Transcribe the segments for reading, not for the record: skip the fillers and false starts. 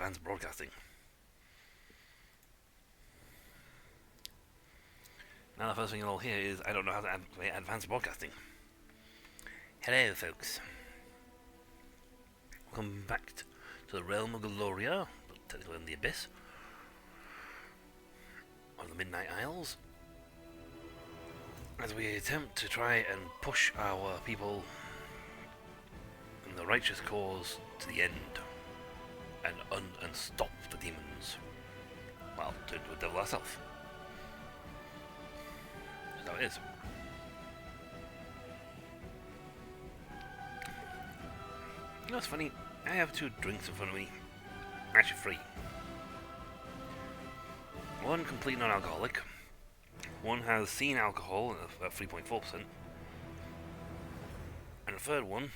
advanced broadcasting. Now the first thing you'll hear is, I don't know how to play advanced broadcasting. Hello folks. Welcome back to the realm of Gloria, technically in the Abyss, of the Midnight Isles, as we attempt to try and push our people in the righteous cause to the end, and stop the demons. Well, to the devil ourselves. That's how it is. You know what's funny? I have 2 drinks in front of me. Actually 3. One complete non-alcoholic. One has seen alcohol at 3.4%. And the third one,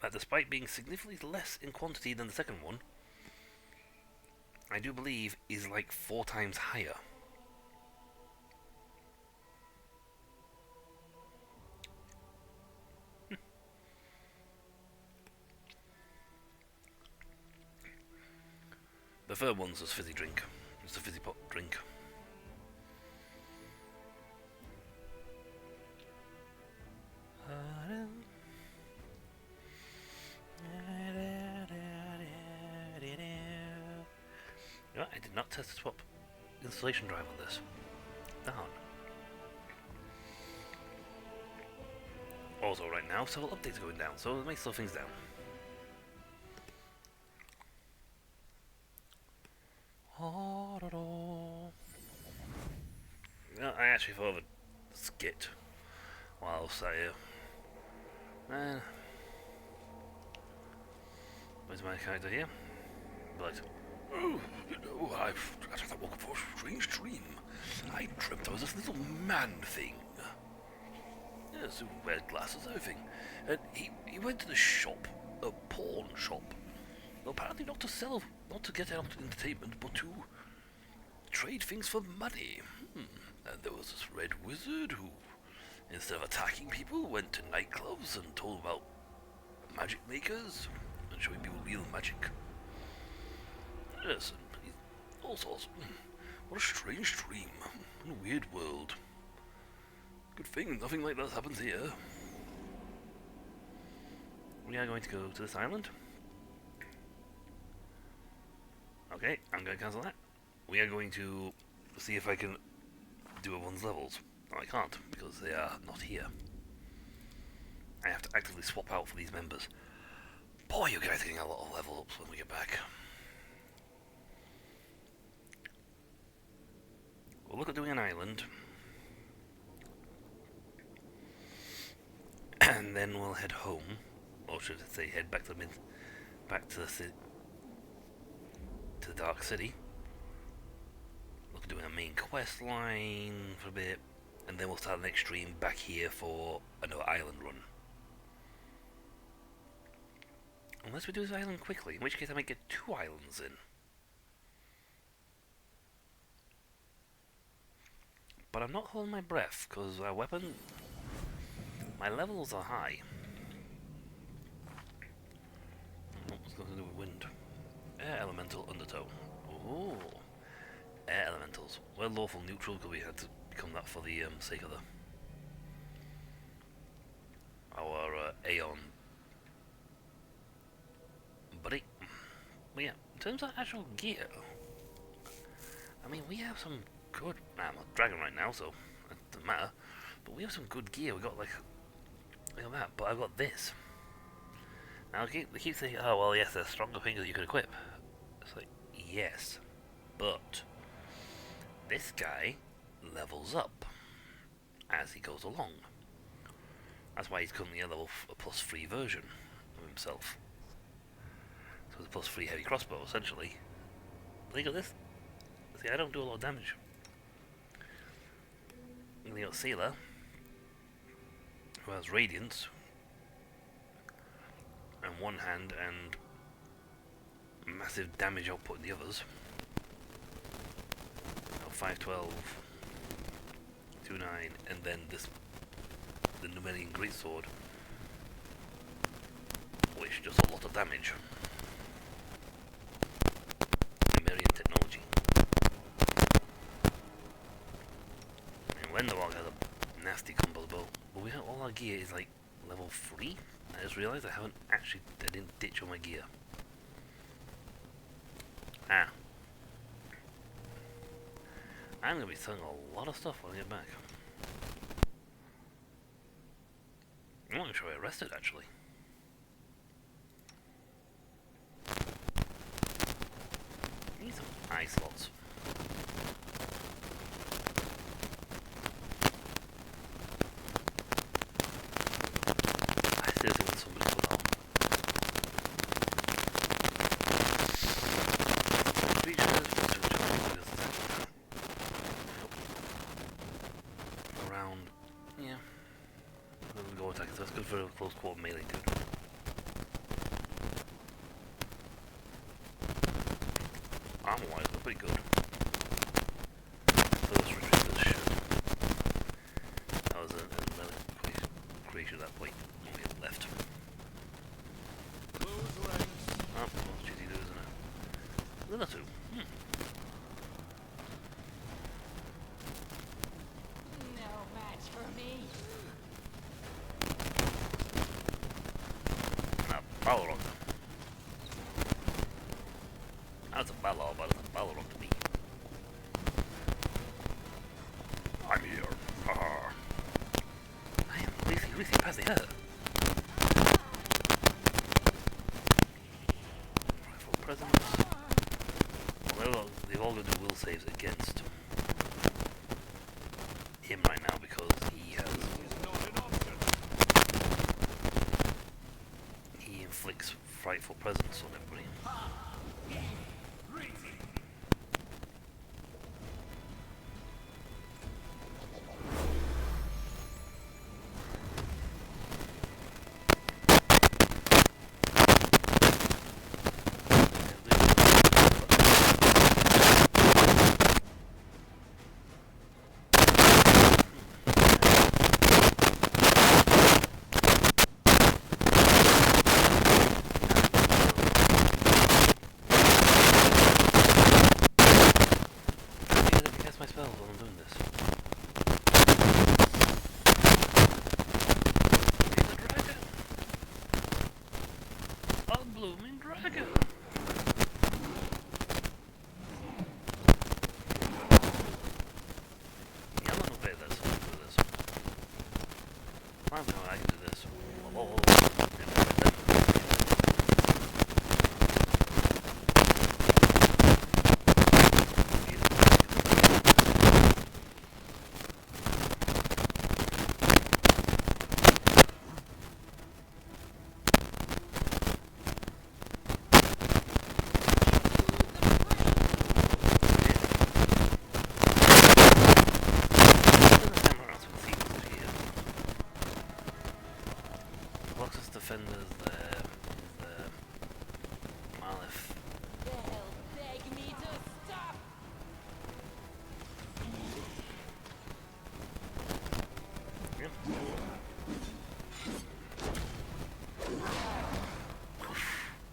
that despite being significantly less in quantity than the second one, I do believe is like 4 times higher. The third one's a fizzy drink. It's a fizzy pot drink. No, I did not test the swap installation drive on this. Darn. Also right now, several updates are going down, so it may slow things down. No, I actually thought of a skit while I was sat here. Where's my character here? But oh, you know, I woke up for a strange dream. I dreamt I was this little man thing. Yes, who wears glasses, everything. And he went to the shop, a pawn shop. Apparently not to sell, not to get out entertainment, but to trade things for money. And there was this red wizard who, instead of attacking people, went to nightclubs and told about magic makers and showing people real magic. Yes, and all sorts. What a strange dream. What a weird world. Good thing nothing like that happens here. We are going to go to this island. Okay, I'm going to cancel that. We are going to see if I can do everyone's levels. No, I can't, because they are not here. I have to actively swap out for these members. Boy, you guys are getting a lot of level ups when we get back. We'll look at doing an island. And then we'll head home. Or should I say head back to the Dark City. Look at doing a main quest line for a bit, and then we'll start the next stream back here for another island run. Unless we do this island quickly, in which case I might get 2 islands in. But I'm not holding my breath, because our weapon, my levels are high. What's going to do with wind? Air elemental undertow. Ooh. Air elementals. We're lawful neutral because we had to become that for the sake of our Aeon buddy. But yeah, in terms of actual gear, I mean, we have some good. I'm a dragon right now, so it doesn't matter. But we have some good gear. We got like that. But I've got this. Now they keep saying, oh well, yes, there's stronger things that you can equip. It's like, yes, but this guy levels up as he goes along. That's why he's currently a level a +3 version of himself. So it's a +3 heavy crossbow, essentially. Look at this. See, I don't do a lot of damage. And you got Sealer, who has Radiance in one hand and massive damage output in the others. 512, 2-9, and then the Numerian Greatsword, which does a lot of damage. Fenderwalk has a nasty combo bow, but we have all our gear is like level 3. I just realised I didn't ditch all my gear. Ah. I'm gonna be selling a lot of stuff when I get back. I'm not sure I rested actually. Need some eye slots. I seriously want somebody to put on. Around, yeah. Doesn't go attack, so that's good for a close quarter melee dude. Armor wise, they're pretty good. So let's retrieve this shit. That was a relic creation at that point. We have left. Oh, well, it's cheesy dude, isn't it? Another two. No match for me. Balrog. That's a Balrog, but it's a Balrog to me. I'm here. I am really past the hurt. Rifle presence. Well, they've all got to do will saves against him right now because he inflicts frightful presence on everybody. Defenders there, Malif. They'll beg me to stop. Yep.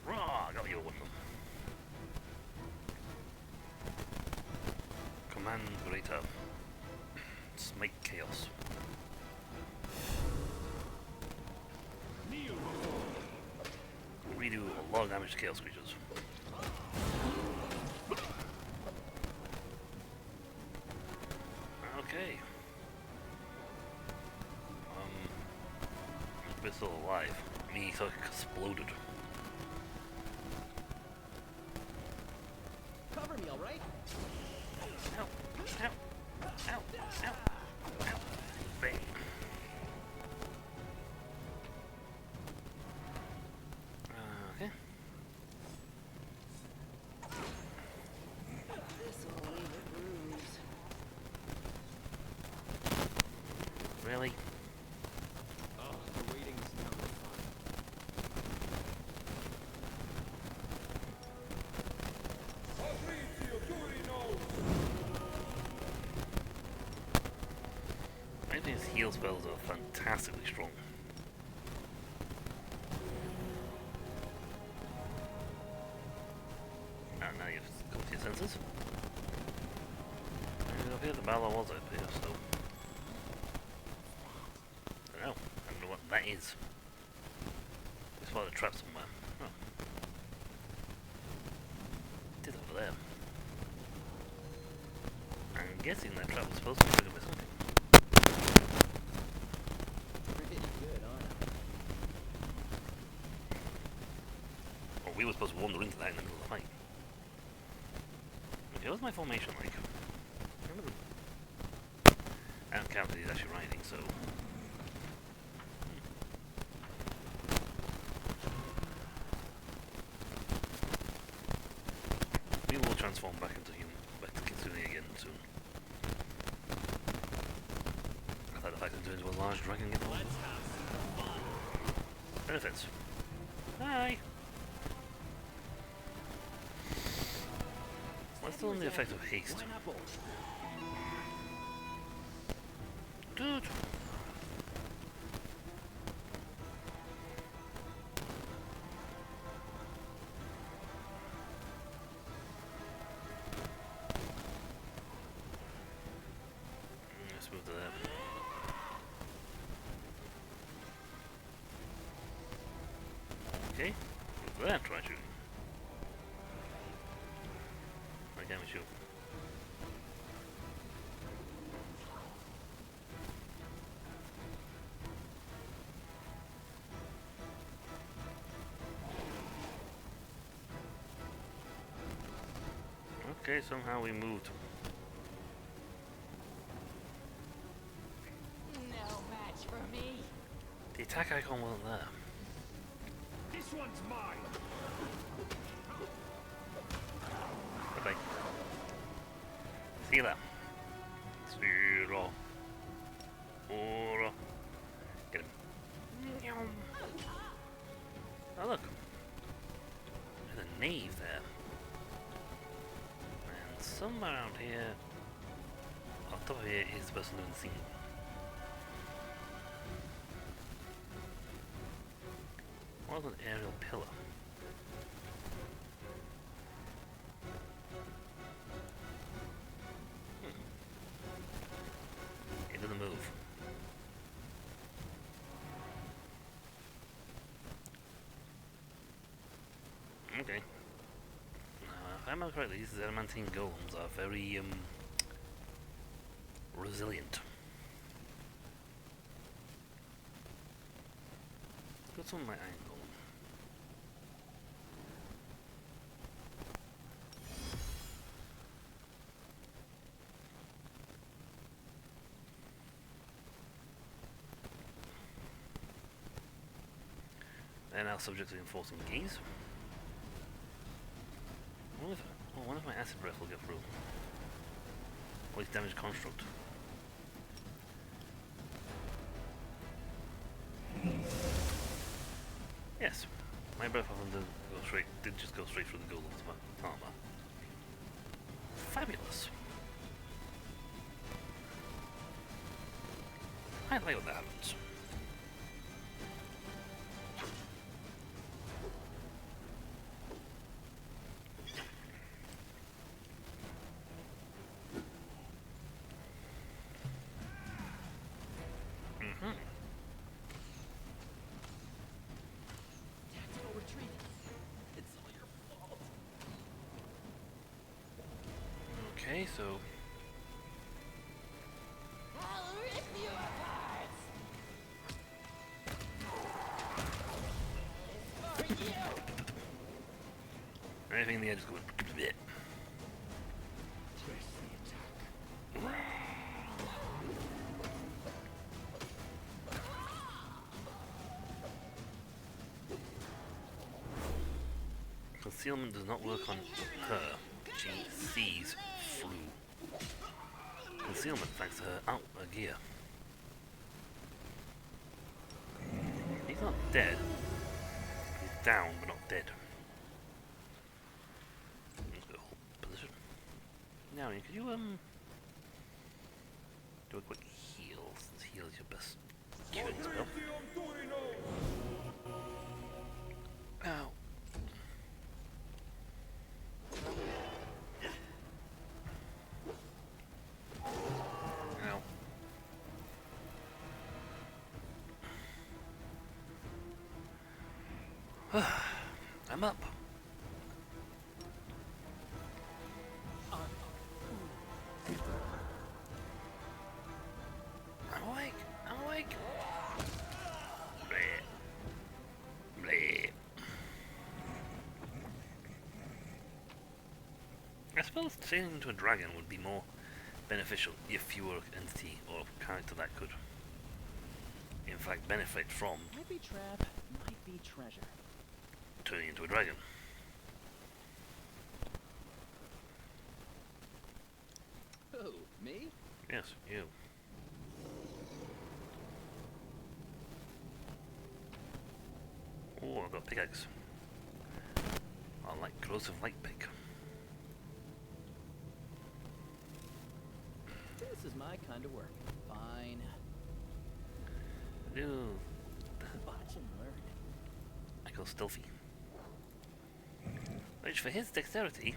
Raw, got you one of them. Command Greater. Smite Chaos. Redo a lot of damage to Chaos creatures. Okay. It's still alive. I mean, he like exploded. Cover me, alright? Ow! Ow! Ow! Ow! Ow! Bang! Okay. This'll leave a bruise. Really? Oh, the waiting's never fun. I think his heal spells are fantastically strong. And now you've come to your senses. And up here, the Balor was up here, so that is. It's spotted a trap somewhere. Oh. It is over there. I'm guessing that trap was supposed to be triggered by something. Pretty good, aren't Or we were supposed to wander into that in the middle of the fight. Okay, what's my formation like? I don't count that he's actually riding, so... We will transform back into Kitsune again soon. I thought if I could turn into a large dragon get one. Benefits. Hi! Well, still in the effect of haste. Dude! Let's move to that. Okay, move to that, try shooting. Why can't we shoot? Okay, somehow we moved. No match for me. The attack icon wasn't there. This one's mine. Bye bye. See you there. Zero. Ora. Get him. Oh look. There's a knave there. And somewhere around here, on top of here, is the person doing the singing. What was an aerial pillar? It doesn't move. Okay. If I remember correctly, these adamantine golems are very, resilient. Got some of my iron golem. They're now subject to enforcing gaze. I wonder if my acid breath will get through. Or it's damaged construct. Yes, my breath of them did just go straight through the golem's armor. Fabulous. I like what that happens. Tactical retreat. It's all your fault. Okay, so I'll rip you apart. It's for you. anything in the edge is going bleh. Trace the attack. Concealment does not work on her. She sees through. Concealment thanks to her outward gear. He's not dead. He's down, but not dead. Let's go hold position. Now, could you do a quick heal? Since heal is your best curing spell. Ow. Ow. I'm up. I'm awake. I'm awake. Bleh. Bleh. I suppose turning into a dragon would be more beneficial if you were an entity or a character that could, in fact, benefit from Might be trap, might be treasure. turning into a dragon. Who, me? Yes, you. Oh, I've got pickaxe. I like corrosive light pick. This is my kind of work. Fine. Ew. Watch and learn. I go stealthy. Which for his dexterity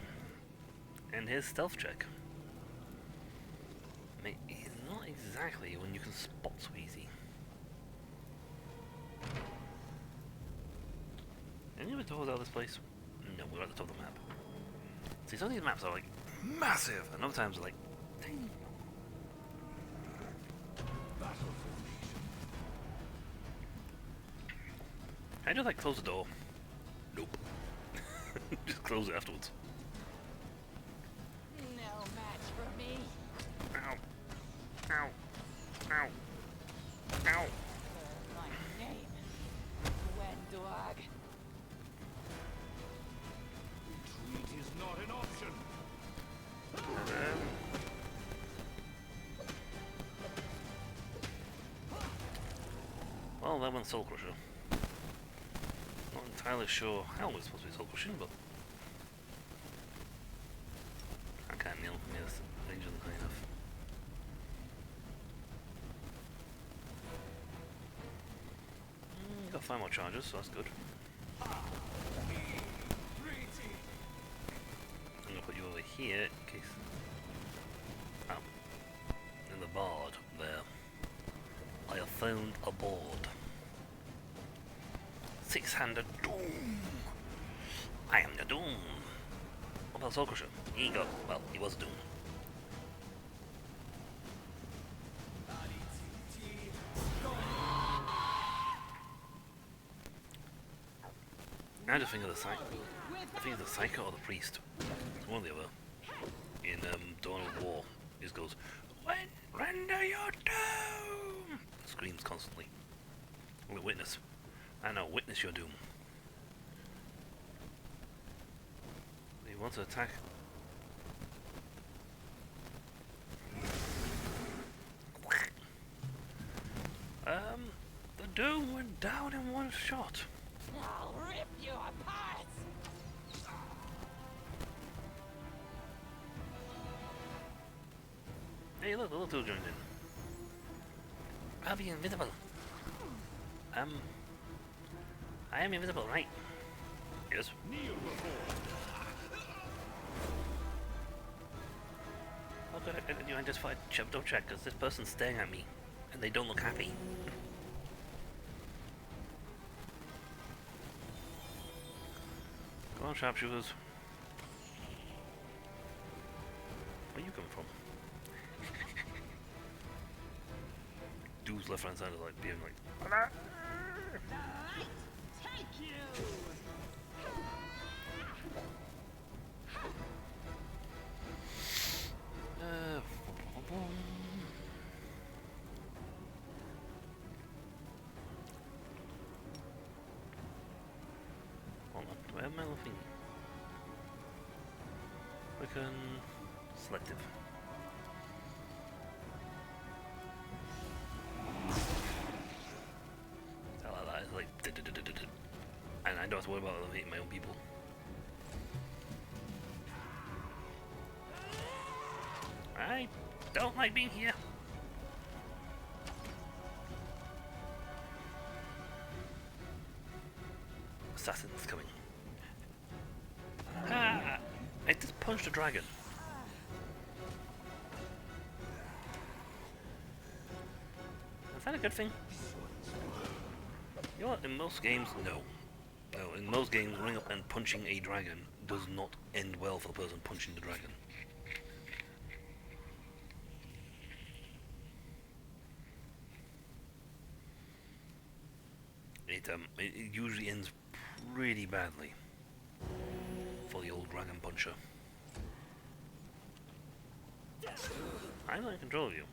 and his stealth check, he's not exactly one you can spot so easy. Any other doors out of this place? No, we're at the top of the map. See, some of these maps are like massive, and other times are like tiny. I just like close the door. Nope. Just close it afterwards. No match for me. Ow. Ow. Ow. Ow. Learn my name. Wendog. Retreat is not an option. Well, that one's Soul Crusher. Not entirely sure how we're supposed to be Soul Crushing, but I can't nail this range isn't high enough. Got 5 more charges, so that's good. I'm gonna put you over here in case. Oh, in the board there. I have found a board. 600 Doom. I am the Doom. What about Soul Crusher? He got, well, he was Doom. I just think of the Psycho. I think of the Psycho or the Priest. One or the other. In Dawn of War, he just goes, "Render your doom!" Screams constantly. Or the Witness. I know, witness your doom. He wants to attack. The doom went down in one shot. I'll rip you apart. Hey, look, the little two joined in. I'll be invisible. I am invisible, right? Yes. Oh good, I identified double check because this person's staring at me and they don't look happy. Come on, sharpshooters. Where you coming from? Dude's left hand side is like being like, "Hola." Take you. Hold on, do I have my little thingy? Quicken, selective. I like that, it's like, and I don't have to worry about hitting my own people. I don't like being here. Assassin's coming. Ah! I just punched a dragon. Is that a good thing? You know what, in most games, no. Now, in most games, running up and punching a dragon does not end well for the person punching the dragon. It usually ends pretty badly for the old dragon puncher. I'm not in control of you.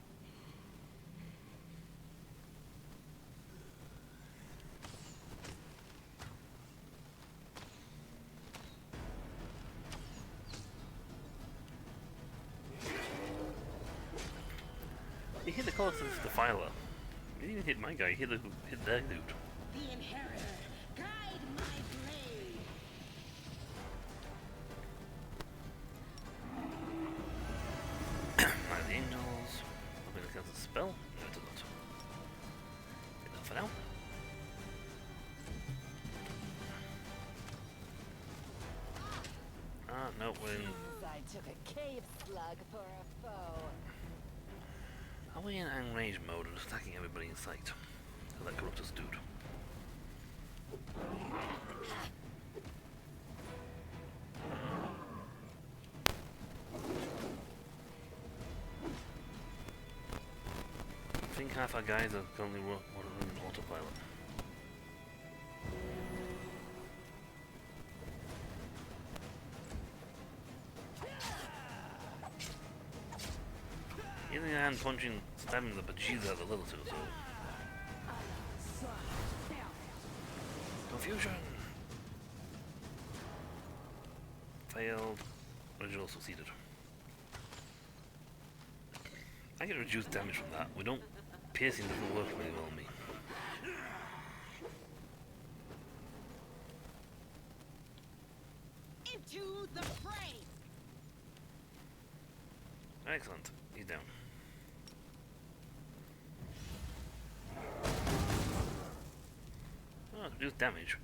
He hit the Colossus Defiler. He didn't even hit my guy, he hit their dude. The Inheritor, guide my blade. Mind the Angels. I'm gonna cast a spell. No, it does not. Enough for now. No, we're in. I took a cave slug for a foe. Are we in enraged mode and attacking everybody in sight? So that Corruptus dude. I think half our guys are currently running autopilot. Healing hand punching, stabbing the bejesus out of the little two, so. Confusion! Failed. Original succeeded. I get reduced damage from that. We don't. Piercing doesn't work very well on me. Into the fray. Excellent. He's down. Oh, reduced damage.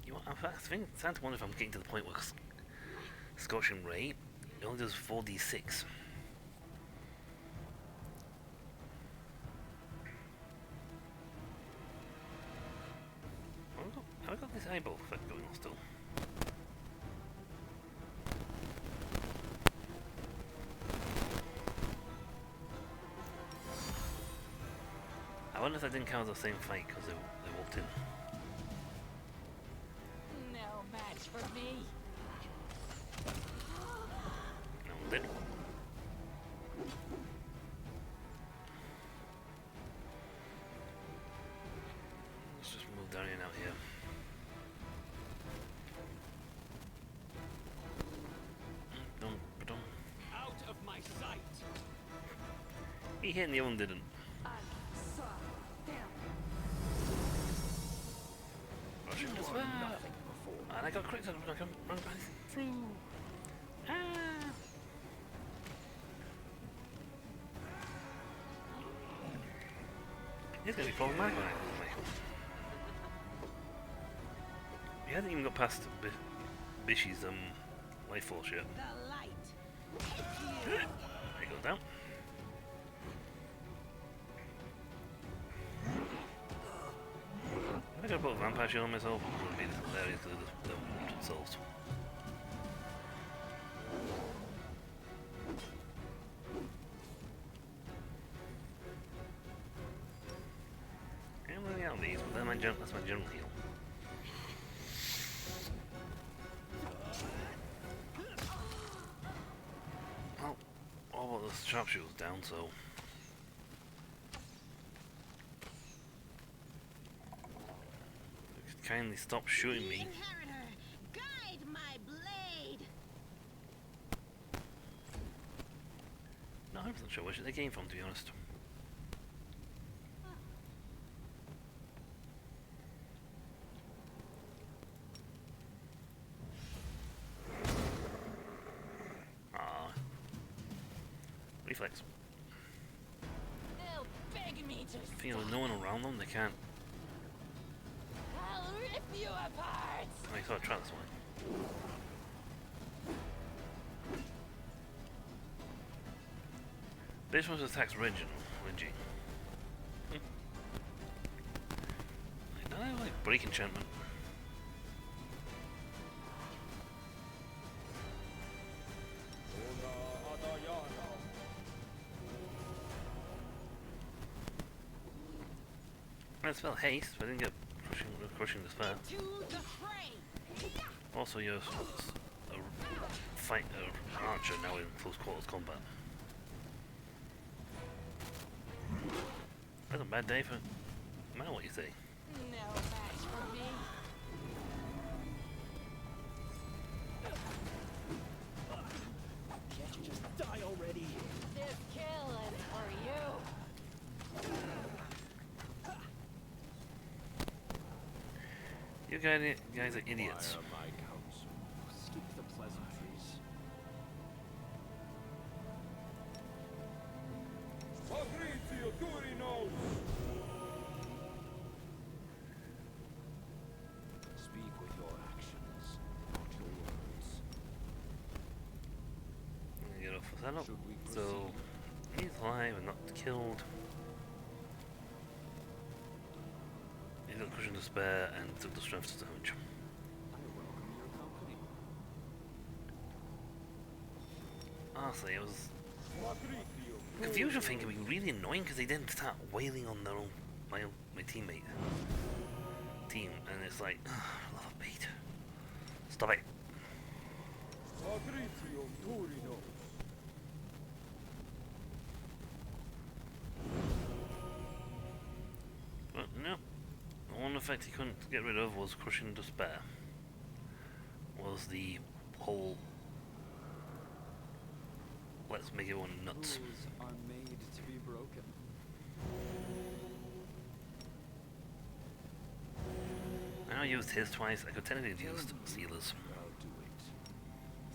You know, I think it's starting to wonder if I'm getting to the point where Scorching Ray it only does 4d6. Have I got this eyeball effect going on still? I wonder if that didn't count as the same fight because they walked in. No match for me. No one did. Let's just move down in and out here. Dum. Out of my sight! He hit and the other one didn't. Rushing as well. And I got crit and I can run back through. Ah. He's gonna be problematic when I do Michael. He hasn't even got past Bishy's life force yet. The light. There he goes down. I gotta put a vampire shield on myself. It would be hilarious because they don't themselves. I'm running out of these, but that's my general heal. Well, all but the sharpshooter's down, so. Kindly stop shooting me. Inheritor, guide my blade. Not 100% sure where they came from, to be honest. Ah, reflex. They'll beg me to. I think with no one around them, they can't. I'll rip you apart. I thought I'd try this one. This one's attacks Reggie. I don't like break enchantment. I spell haste, but I didn't get crushing despair. To the fray! Also, you're a archer now in close quarters combat. That's a bad day for... No matter what you say. No match for me. Can't you just die already? This kill is for you. You guys are idiots. Fire my counsel. Skip the pleasantries. Fabrizio Turino! Speak with your actions, not your words. I'm gonna get off of that up. Should we So, he's alive and not killed. He's got crushing despair and took the strength to damage. I welcome your company. Honestly, it was... Confusion thing can be really annoying because they then start wailing on their own, my team, and it's like, love a beat. Stop it. Fabrizio Turino. But no, the one effect he couldn't get rid of was crushing despair. Was the whole let's make everyone nuts. Rules are made to be broken. I used his twice. I could technically have used Sealer's. I'll do it.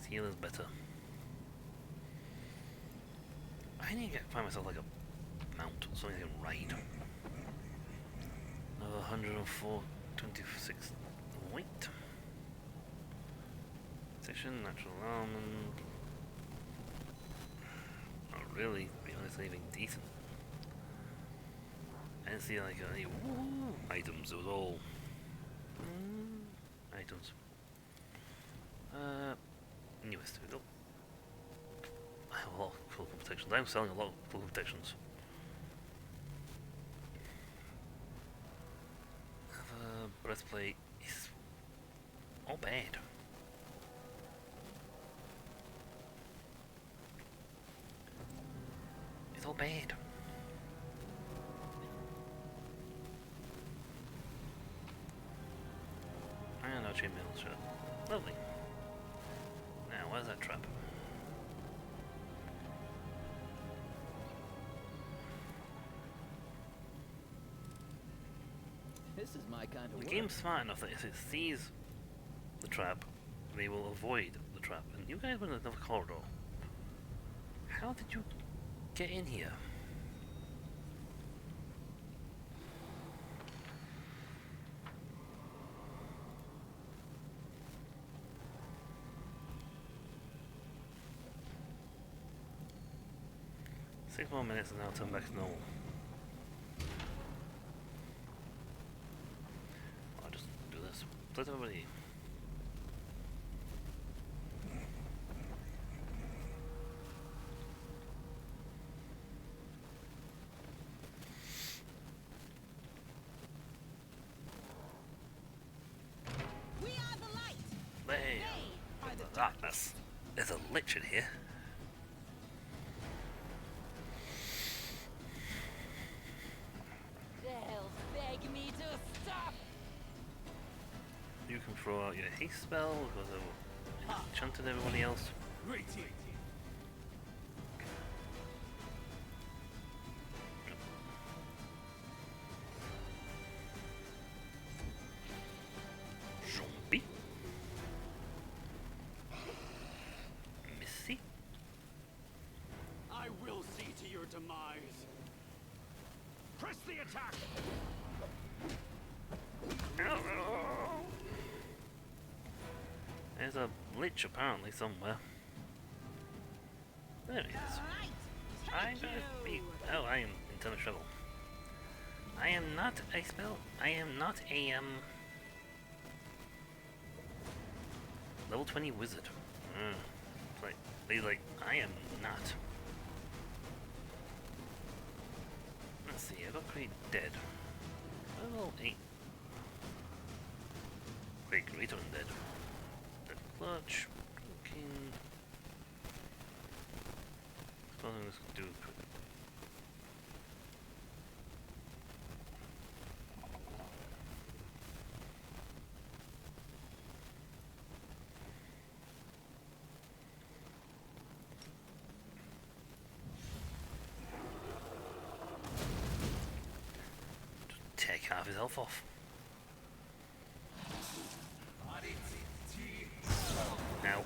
Sealer's better. I need to find myself like a mount, something I can ride. Another 104, 26 weight. Section, natural almond. Not really, to be honest, anything decent. I didn't see like any items, it was all items. Newest, we go. I have a lot of full protections. I'm selling a lot of full protections. Breastplate is all bad. It's all bad. And no chainmail, sure. Lovely. Now, where's that trap? This is my kind of The work. game's smart enough that if it sees the trap, they will avoid the trap. And you guys went in another corridor. How did you get in here? Six more minutes and I'll turn back to normal. I'll just do this. Let everybody. We are the light. There. They are the Darkness. There's a lich in here. They'll beg me to stop. You can throw out your haste spell because it will enchanted everybody else. Zombie. Missy. I will see to your demise. Press the attack. There's a lich apparently somewhere. There he is. I'm gonna be. Oh, I am in ton of trouble. I am not a spell. I am not a level 20 wizard. It's like they like I am not. Let's see. I got pretty dead. Level 8. Great, Greater Undead. Dead Clutch. King. Something this could do. Take half his health off. Now.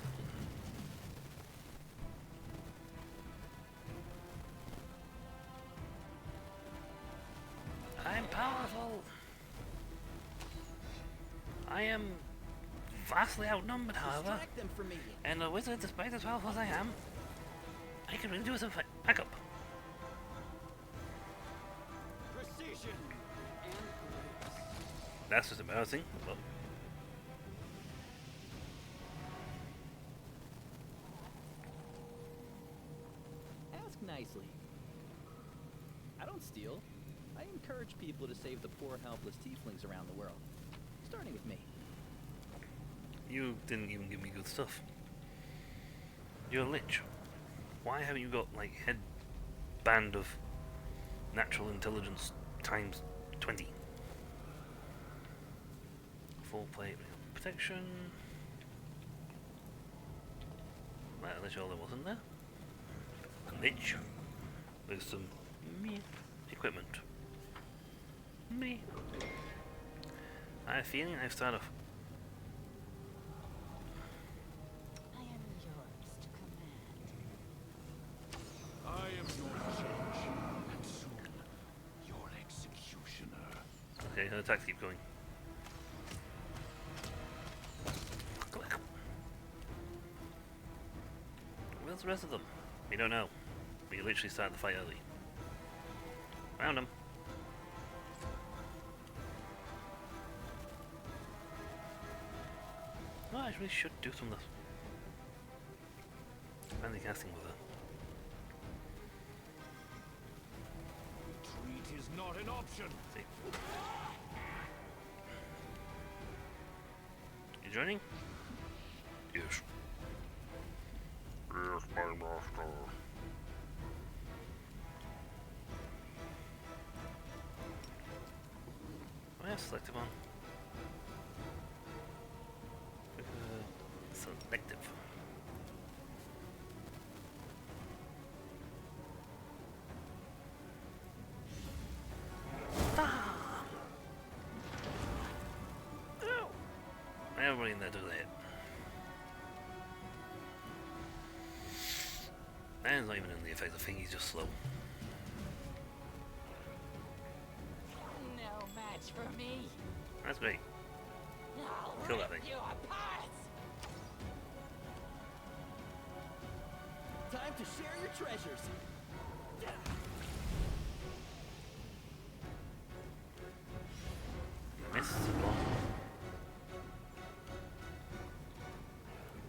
I'm powerful. I am vastly outnumbered, however, Distract them from me. and a wizard, despite as powerful as I am, I can really do some backup. Precision and grace. That's just embarrassing. Well, Ask nicely. I don't steal. I encourage people to save the poor, helpless tieflings around the world. Starting with me. you didn't even give me good stuff. You're a lich. Why haven't you got, like, headband of natural intelligence times 20? Full plate protection. Well, that's all there was, isn't there? A lich with some meh equipment. Meh. I have a feeling I've started off. I am yours to command. I am your judge, and soon your executioner. Okay, the attacks keep going. Click. Where's the rest of them? We don't know. We literally started the fight early. Found them. Oh, I really should do some of this. Finally casting with her. Retreat is not an option. See. You joining? Yes. Yes, my master. Oh, yeah, selective on. Selective. Everybody in there took a hit. Man's not even in the effective thing, he's just slow. No match for me. That's great. I'll Kill that rip thing. you apart. Time to share your treasures. Miss.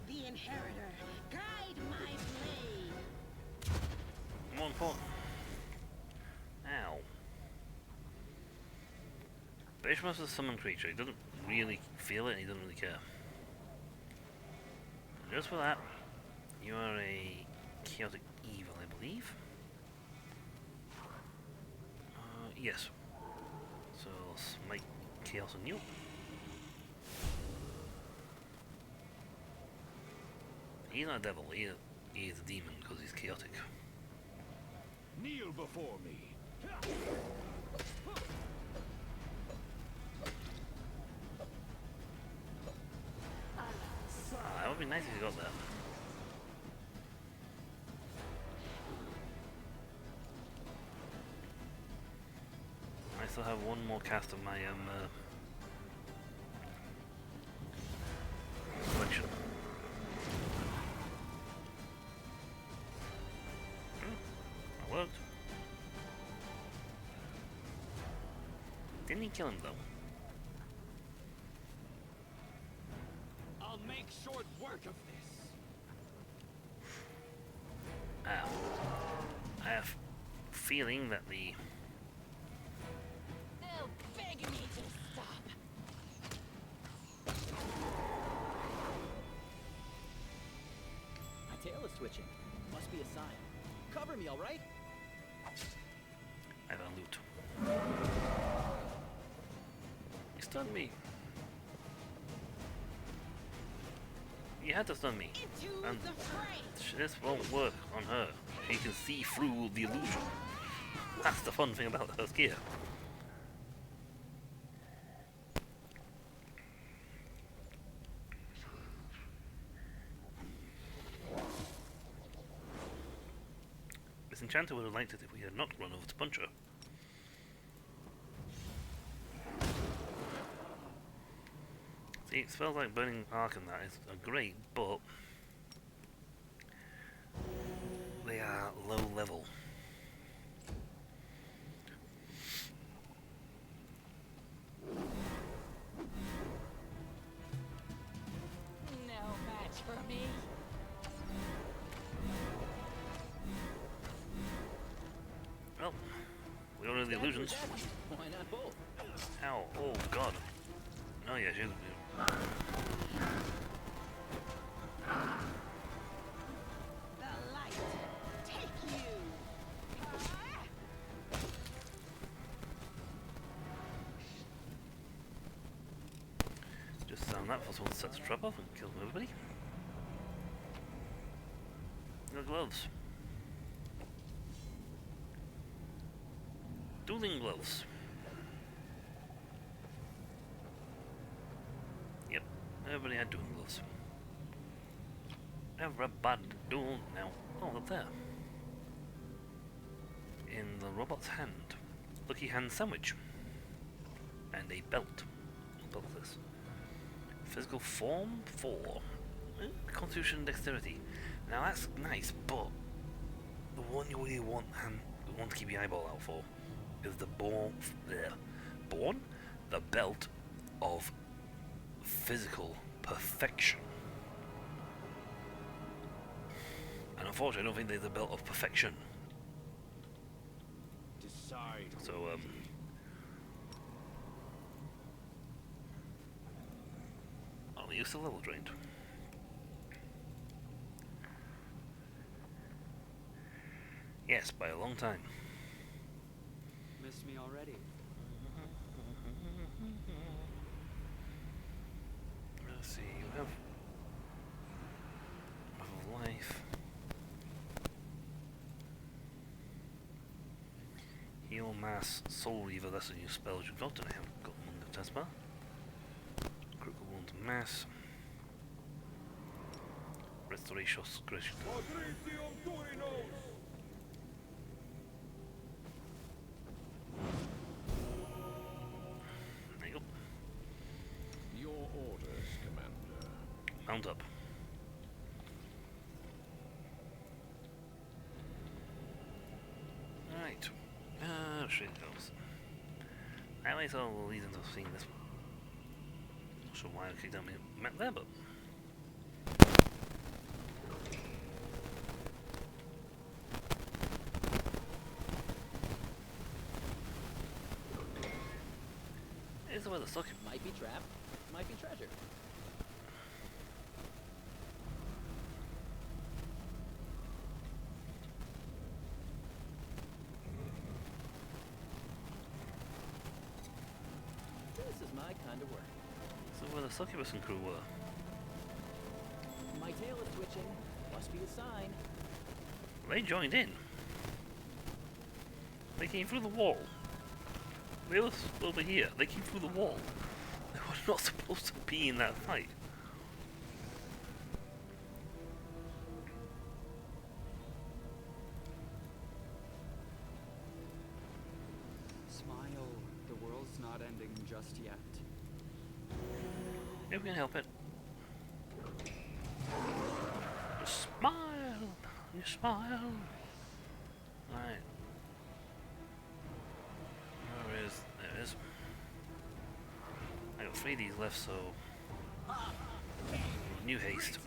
The inheritor, guide my blade. More important. Ow. Bishmas is a summoned creature. He doesn't really feel it and he doesn't really care. Just for that, you are a chaotic evil, I believe. Yes. So smite chaos on you. He's not a devil, he is a demon because he's chaotic. Kneel before me. That would be nice if you got that. I still have one more cast of my collection. That worked. Didn't he kill him though? I'll make short work of this. Ow. I have a feeling that the They'll beg me. for me, all right? I found loot. He stunned me. You had to stun me. Into And the fray! this won't work on her. She can see through the illusion. That's the fun thing about her gear. This enchanter would have liked it if we had not run over to punch her. See, spells like Burning Arc and that are great, but they are low level. No match for me. Well, we don't know the illusions. Why not both? Ow, oh god. Oh yeah, she's... The light. Take you. Ah! Just sound that for someone to set the trap off and kill everybody. The gloves. Dueling gloves. Yep, everybody had dueling gloves. Everybody duel now. Oh, look there. In the robot's hand. Lucky hand sandwich. And a belt. What belt is this? Physical form 4. Constitution and dexterity. Now that's nice, but the one you really want to keep your eyeball out for is the born the belt of physical perfection. And unfortunately I don't think there's a belt of perfection. Decide. So oh, you're still level drained. Yes, by a long time. Miss me already. Let's see, you have life. Heal Mass Soul Reaver, that's a new spell you've got, and I haven't got one in the test bar. Critical Wound Mass. Restoration Scratch. There you go. Your orders, Commander. Mount up. Alright. Straight goes. Highways all will lead into seeing this one. Not sure why I kicked down my map there, but. Here's the way the socket. Might be trap, might be treasure. This is my kind of work. So where the succubus and crew were. My tail is twitching. Must be a sign. They joined in. They came through the wall. They were over here. They came through the wall. They were not supposed to be in that fight. Smile. The world's not ending just yet. If we can help it. Just smile. You smile. Alright. Where is? There it is. I got 3 of these left, so. New haste.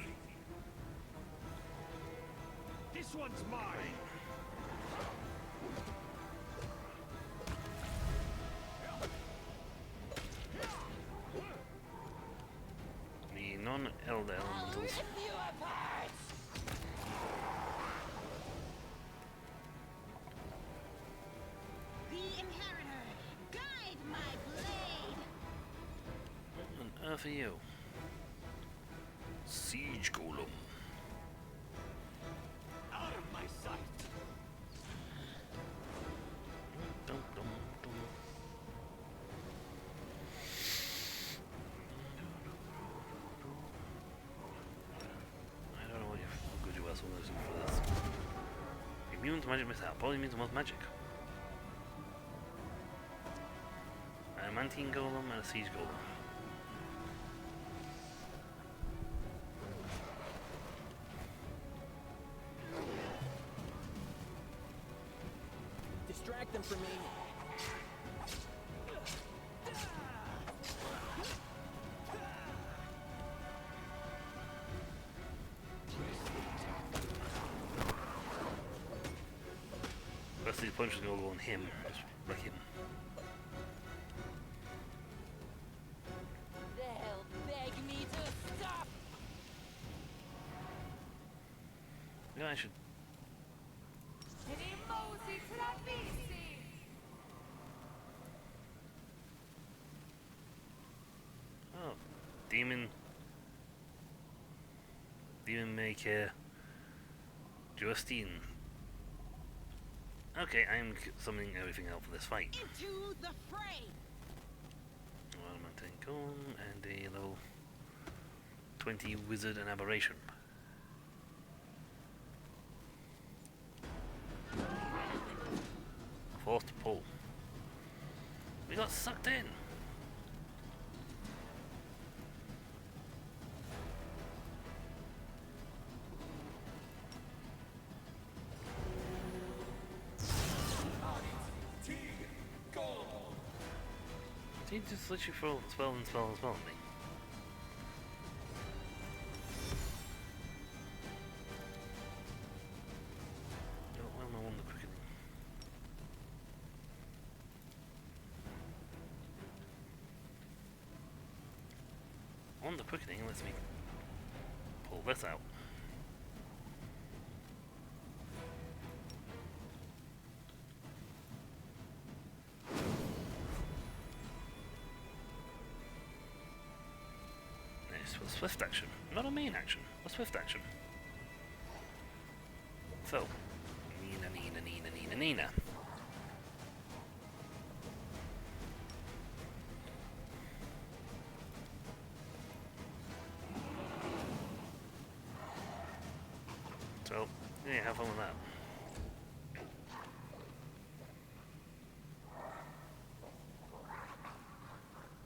This one's mine. The non-elder elementals. Rip you apart! for you? Siege Golem. Out of my sight. Dum, dum, dum. I don't know what how good you are, so I'm losing for this. Immune to magic missile. Probably means most magic. A Mantine Golem and a Siege Golem. Distract them from me. Rest of these punches are going to go on him. Just wreck him. They'll beg me to stop. Yeah, I should. Rimosi Trapisi. Oh, Demon Maker Justine. Okay, I'm summoning everything out for this fight. Into the fray. One Mountain Golem and a level 20 Wizard and Aberration. Forced to pull. We got sucked in. He just literally throw spell and spell and spell at me. Oh, where am I on the quickening? On the quickening lets me pull this out. A swift action, not a main action, a swift action. So, Nina. So, yeah, have fun with that.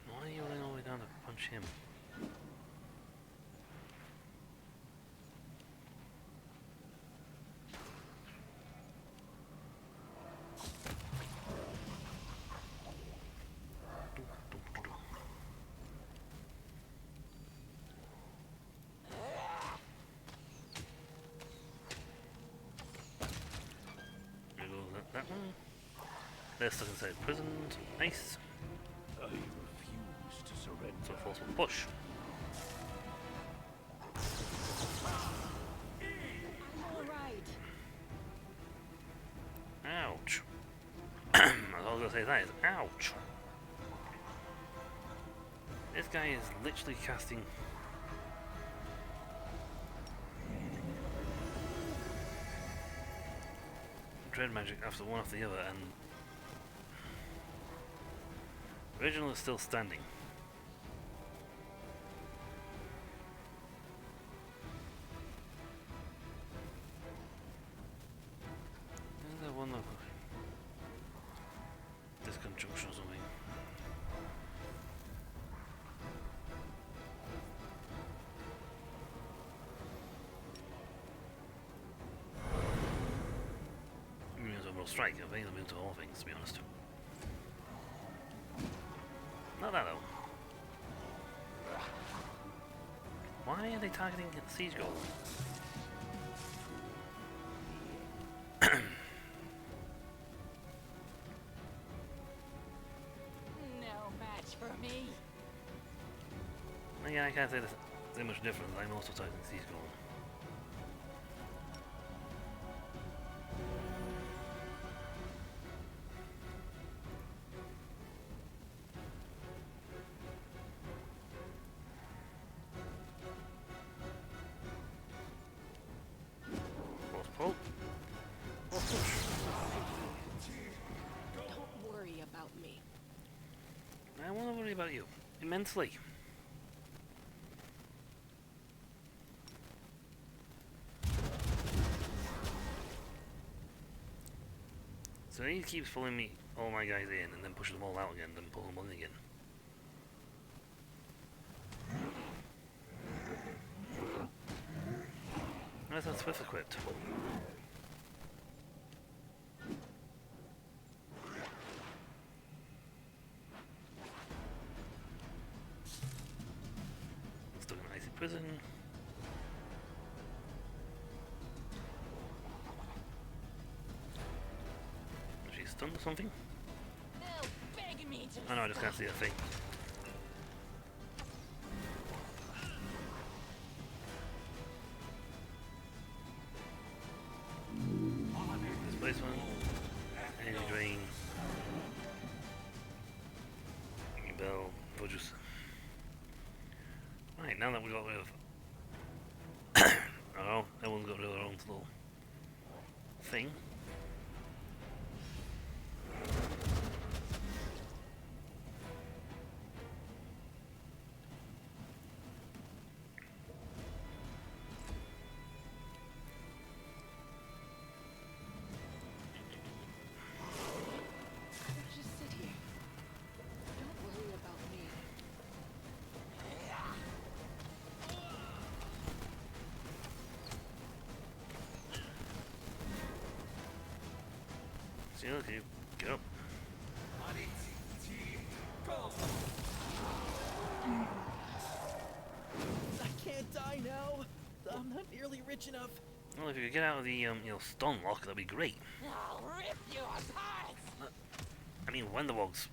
Why are you running all the way down to punch him? That one. They're stuck inside prison. Nice. I refuse to surrender. So forceful push. I'm all right. Ouch. All I was gonna say that is ouch. This guy is literally casting dread magic after one after the other, and original is still standing. Is there one local disconjunction or something? Strike, I think I'm into all things, to be honest. Not that though. Why are they targeting the siege goal? No match for me. Yeah, I can't say there's much difference. I'm also targeting the siege goal. about you. Immensely. So he keeps pulling me, all my guys in, and then pushes them all out again, then pull them in again. Where's that Swift equipped? Stuck in icy prison. Is she stunned or something? They'll beg me to Oh no, I just can't see a thing. Displacement. Energy drain. Bell. Fudges. Right, now that we got rid of oh, everyone's got rid of their own little thing. just sit here. Don't worry about me. See you, okay, get up. I can't die now. I'm not nearly rich enough. Well, if you could get out of the stun lock, that'd be great. I'll rip you apart. I mean, Wenderwogs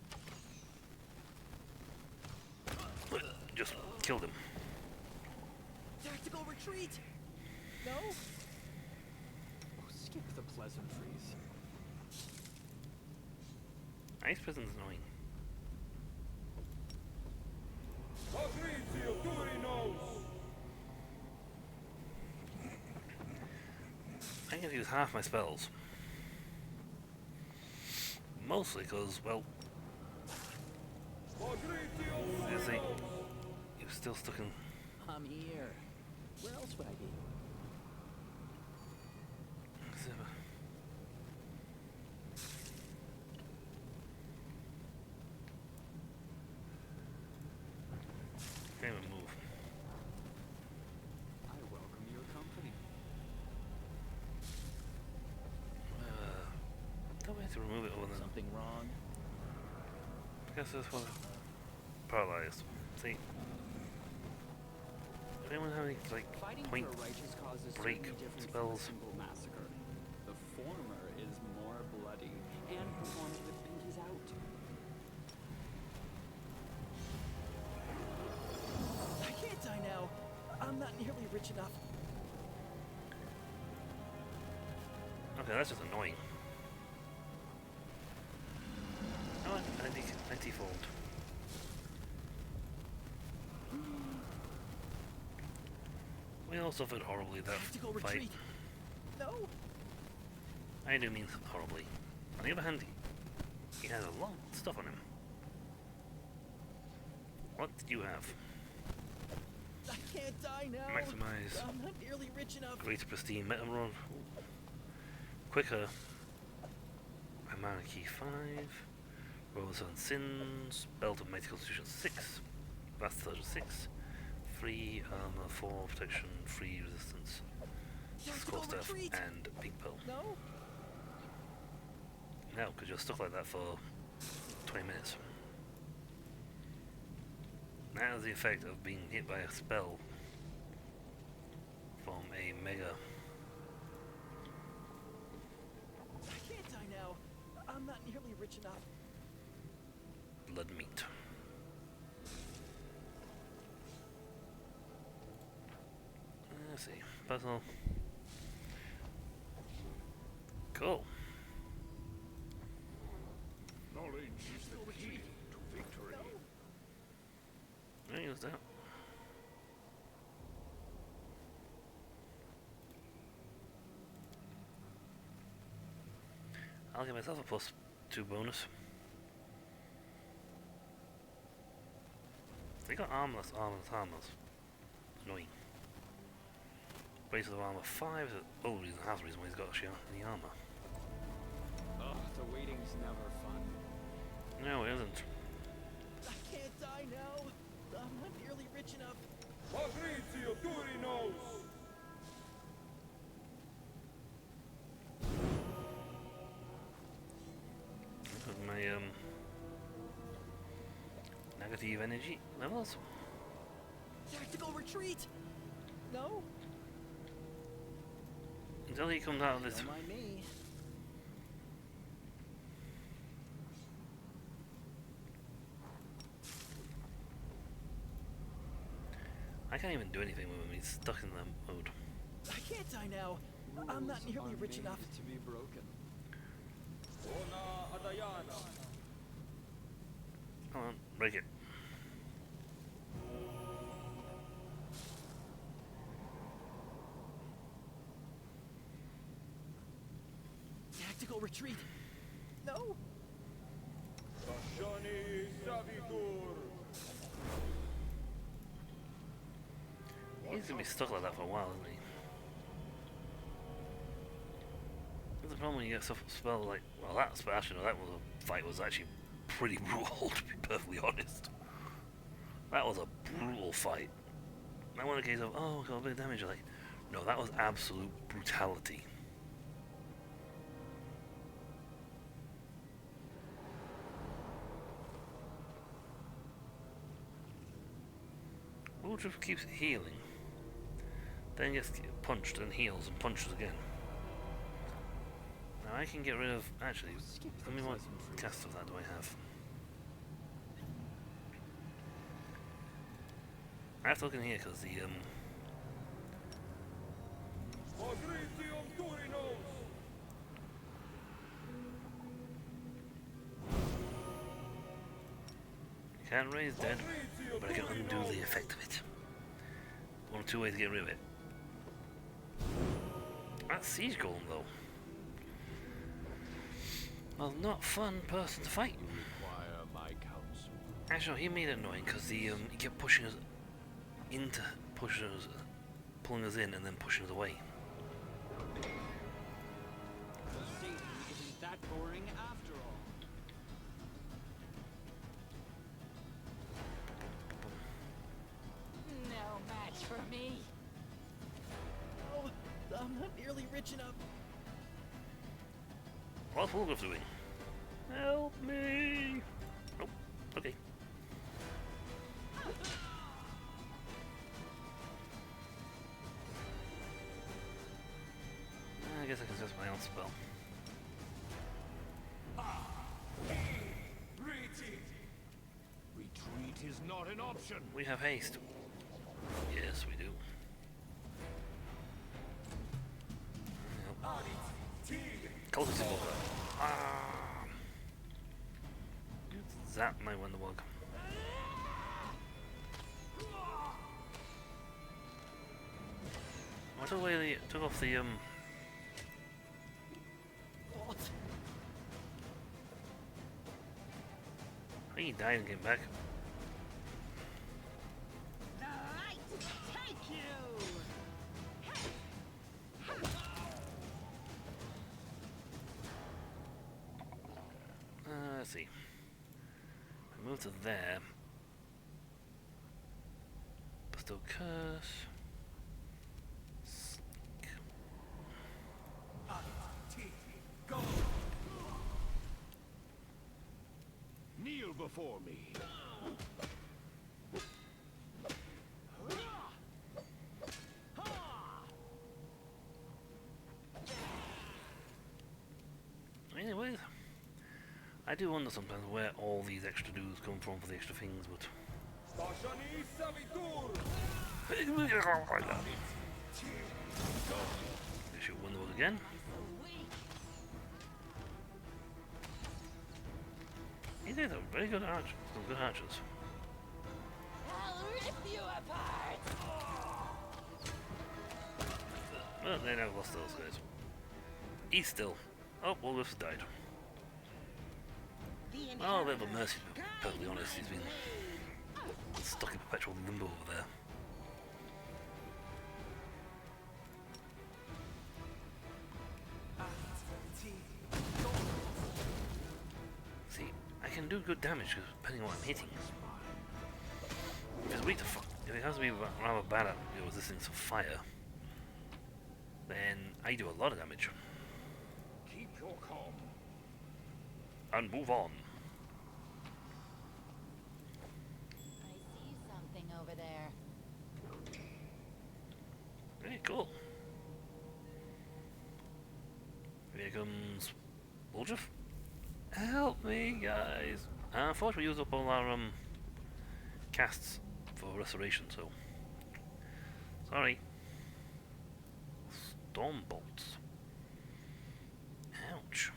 just killed him. Tactical retreat. No. Oh, skip the pleasantries. Ice prison's annoying. I can use half my spells. Mostly because, well, you see, you're still stuck in. I'm here. Where else would I be? Can't even move. I welcome your company. Don't we have to remove it over there? Something wrong? I guess this was paralyzed. See? Does anyone have any, like, Fighting point for a righteous cause is break certainly different spells? from a simple massacre. The former is more bloody and performed with pinkies out. I can't die now. I'm not nearly rich enough. Okay, that's just annoying. Oh, I default. We all suffered horribly that Tactical fight. retreat. No. I do mean horribly. On the other hand, he has a lot of stuff on him. What did you have? I can't die now. Maximize I'm not nearly rich enough. Greater Pristine Metamron. Quicker. Mana Key 5. Rose on Sins. Belt of Mighty Constitution 6. Blast Surge 6. 3 armor, 4 protection, 3 resistance. Tactical Score Staff retreat. and Big Pearl. No. No, because you're stuck like that for 20 minutes. That has the effect of being hit by a spell from a mega. I can't die now. I'm not nearly rich enough. Blood meat. Let's see. Puzzle. Cool. Knowledge is the key to victory. I use that. I'll give myself a +2 bonus. They got armless, armors. Annoying. Base of armor 5 is the only reason, half the reason why he's got any armor. Ugh, the waiting's never fun. No, it isn't. I can't die now. I'm not nearly rich enough. Fabrizio Turinos! Look at my negative energy levels. Tactical retreat. No. Until he comes out of this. Don't mind me. I can't even do anything with him. He's stuck in that mode. I can't die now. I'm not Rules nearly are rich made enough. to be broken. Ona Adayana! Come on, break it. Tactical retreat. No. Tashani Savitur! He's gonna be stuck like that for a while, isn't he? That's the problem when you get stuff spelled like, well, that's actually no, that was a fight was actually pretty brutal, to be perfectly honest. That was a brutal fight. That wasn't a case of, oh, got a bit of damage. Like, no, that was absolute brutality. Woodruff keeps healing, then gets punched and heals and punches again. Now I can get rid of, actually, how many more casts of that do I have? I have to look in here because the Fabrizio Turinos! I can't raise dead, but I can undo the effect of it. One or two ways to get rid of it. That's Siege Golem though. Well, not fun person to fight. Require my counsel. Actually, he made it annoying because he kept pushing us into, pulling us in and then pushing us away. Satan isn't that boring after all. No match for me. No. I'm not nearly rich enough. What's Woolworth doing? Help me! Oh, okay. I guess I can test my own spell. Retreat is not an option. We have haste. Yes, we do. Cultist is over. Ah! Zap my Wonderwog. I took away the, took off the What? I think he died and came back. The light take you. Let's see. I move to there. Bestow curse. Sneak. Kneel before me. Anyways, I do wonder sometimes where all these extra dudes come from for the extra things, but Tashani Savitur! they should win those again. These guys are very good archers. Some good archers. I'll rip you apart. Well, they never lost those guys. He's still. Oh, Wolf's died. The Oh, a bit of a inheritor, mercy, to be guide perfectly honest. my He's been blade. stuck in perpetual limbo over there. See, I can do good damage depending on what I'm hitting. If it's weak to if it has to be rather bad at resisting some fire, then I do a lot of damage. Keep your calm. And move on. I see something over there. Very cool. Here comes Woljuf. Help me, guys! Unfortunately, we used up all our casts for restoration, so sorry. Storm bolts. Ouch.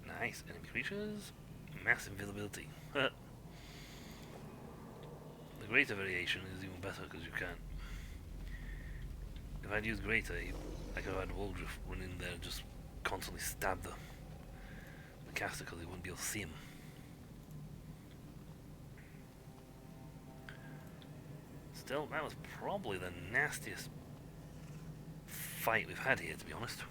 Nice. Enemy creatures. Mass invisibility. The greater variation is even better because you can't. If I'd used greater, I could have had Woljuf run in there and just constantly stab the caster because they wouldn't be able to see him. Still, that was probably the nastiest fight we've had here, to be honest.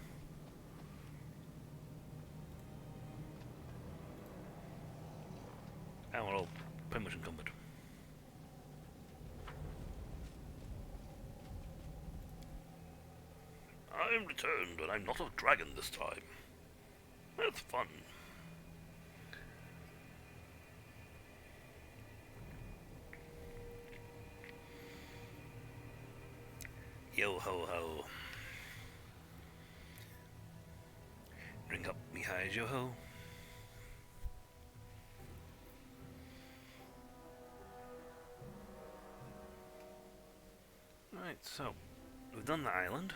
And we're all pretty much encumbered. I'm returned, and I'm not a dragon this time. That's fun. Yo ho ho. Ring up me highs, yo ho. Right, so we've done the island.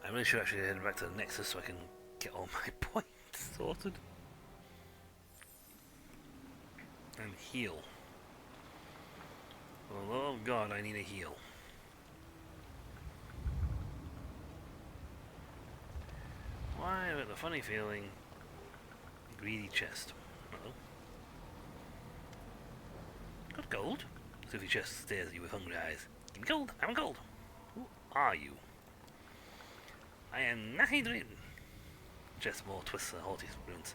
I really should actually head back to the Nexus so I can get all my points sorted. And heal. Oh god, I need a heal. Why, with a funny feeling, greedy chest. Uh-oh. Got gold? Sophie chest stares at you with hungry eyes. Give me gold, I want gold. Who are you? I am Nahidrin. Chest more twists her haughty runes.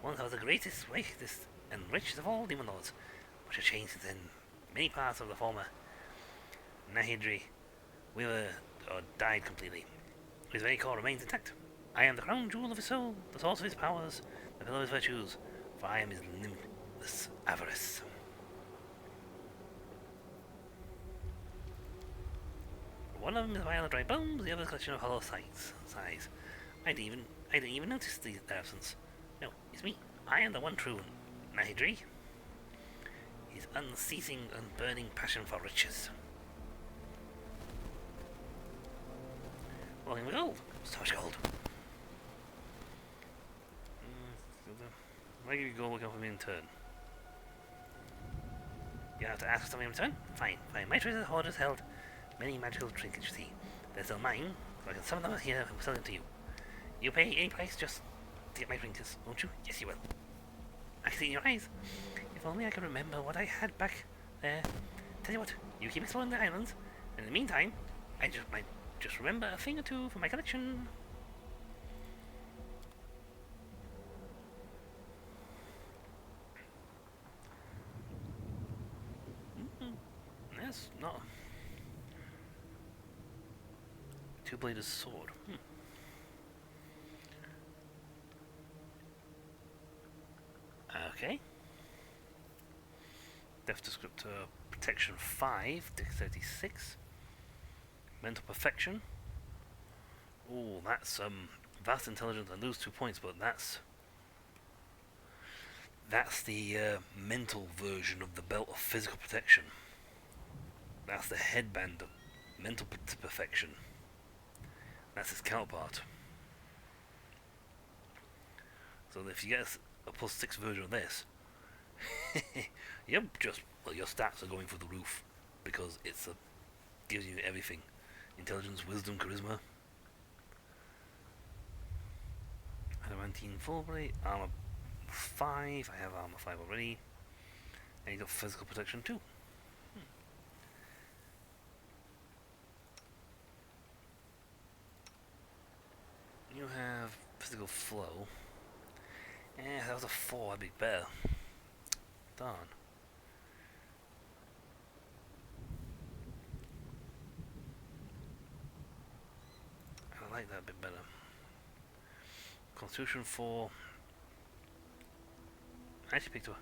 Once I was the greatest, greatest, and richest of all demon lords. Much has changed since then. Many parts of the former Nahidri wither or died completely. His very core remains intact. I am the crown jewel of his soul, the source of his powers, the pillar of his virtues, for I am his limitless avarice. One of them is a vial of dry bones, the other is a collection of hollow sighs. I didn't even notice their absence. No, it's me. I am the one true Nahidri. His unceasing and burning passion for riches. Welcome to gold. So much gold. I'll give you gold looking for me in turn. You have to ask for something in return? Fine. My treasure hoard has held many magical trinkets, you see. They're still mine, so I can summon them here and sell them to you. You pay any price just to get my trinkets, won't you? Yes, you will. I can see in your eyes. If only I could remember what I had back there. Tell you what, you keep exploring the islands, and in the meantime, I might just remember a thing or two from my collection. That's not a two-bladed sword. Okay. Depth descriptor protection 5, dexterity 6. Mental perfection. Oh, that's vast intelligence. I lose 2 points, but that's the mental version of the belt of physical protection. That's the headband of mental perfection. That's its counterpart. So if you get a +6 version of this, your stats are going through the roof because it's gives you everything: intelligence, wisdom, charisma. Adamantine full plate, armor 5. I have armor 5 already. And you got physical protection 2. You have physical flow. Yeah, that was a 4. That'd be better. Darn. I like that a bit better. Constitution 4. I actually picked a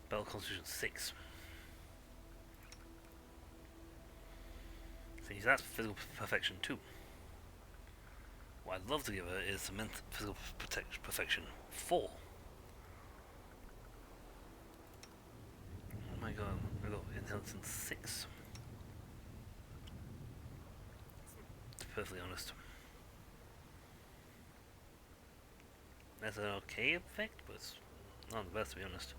Battle Constitution 6. See, that's physical perfection 2. What I'd love to give her is some physical perfection 4. Oh my god, I got intelligence 6. To be perfectly honest. That's an okay effect, but it's not the best to be honest.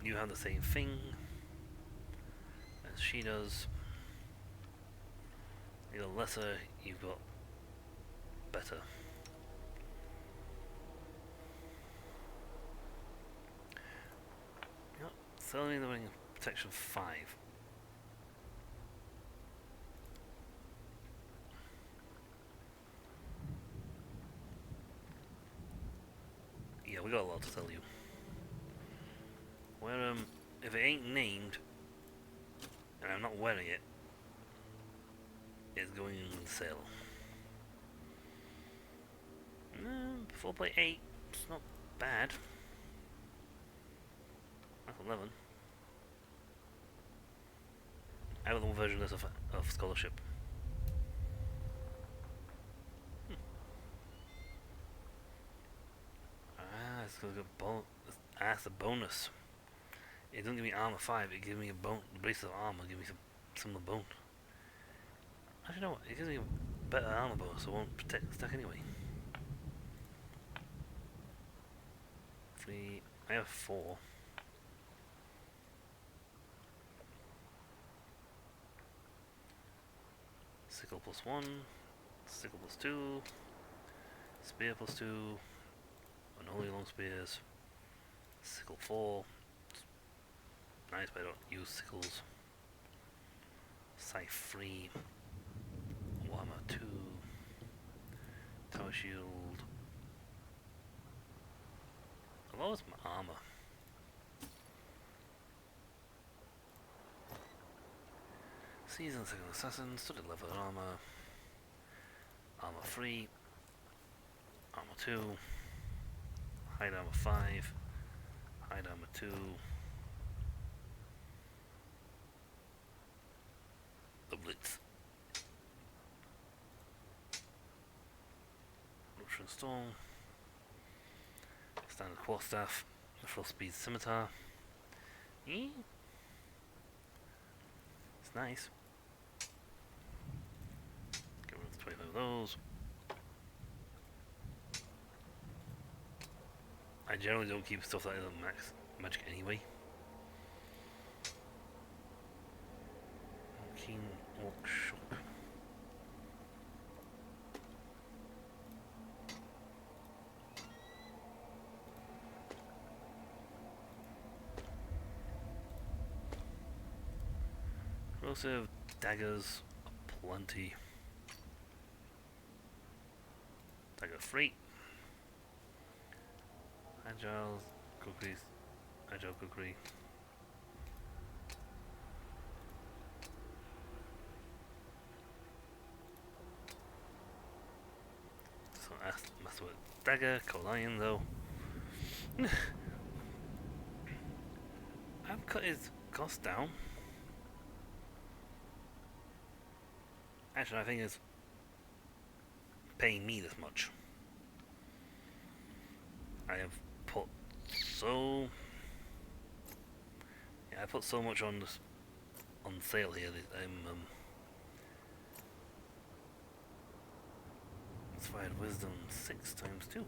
You have the same thing as she does. You got lesser, you've got better. Yep, selling the ring protection 5. Yeah, we got a lot to tell you. Where if it ain't named and I'm not wearing it, it's going on sale. 4x8, it's not bad. That's 11. I have the version of Scholarship. Ah, it's gonna go that's a bonus. It doesn't give me armor 5, it gives me a bone. The brace of armor give me some of the bone. Actually, no, it gives me a better armor bonus, so it won't protect the stack anyway. 3, I have 4. Sickle plus 1, sickle plus 2, spear plus 2, unholy long spears, sickle 4. Nice, but I don't use sickles. Scythe 3, Warhammer 2, Tower Shield. I lost my armor. Seasoned Second Assassin, studded leather armor, armor 3, armor 2, hide armor 5, hide armor 2. The Blitz. Rupture and Storm. Standard Quarterstaff. The Full Speed Scimitar. It's nice. Get rid of 25 of those. I generally don't keep stuff that isn't max magic anyway. Keen Orc Shock. Explosive daggers aplenty. Dagger 3. Agile cookies. Agile cookery. So mess with dagger, cold iron though. I've cut his cost down. Actually, I think it's paying me this much. I have put I put so much on sale here that I'm inspired wisdom 6 times 2.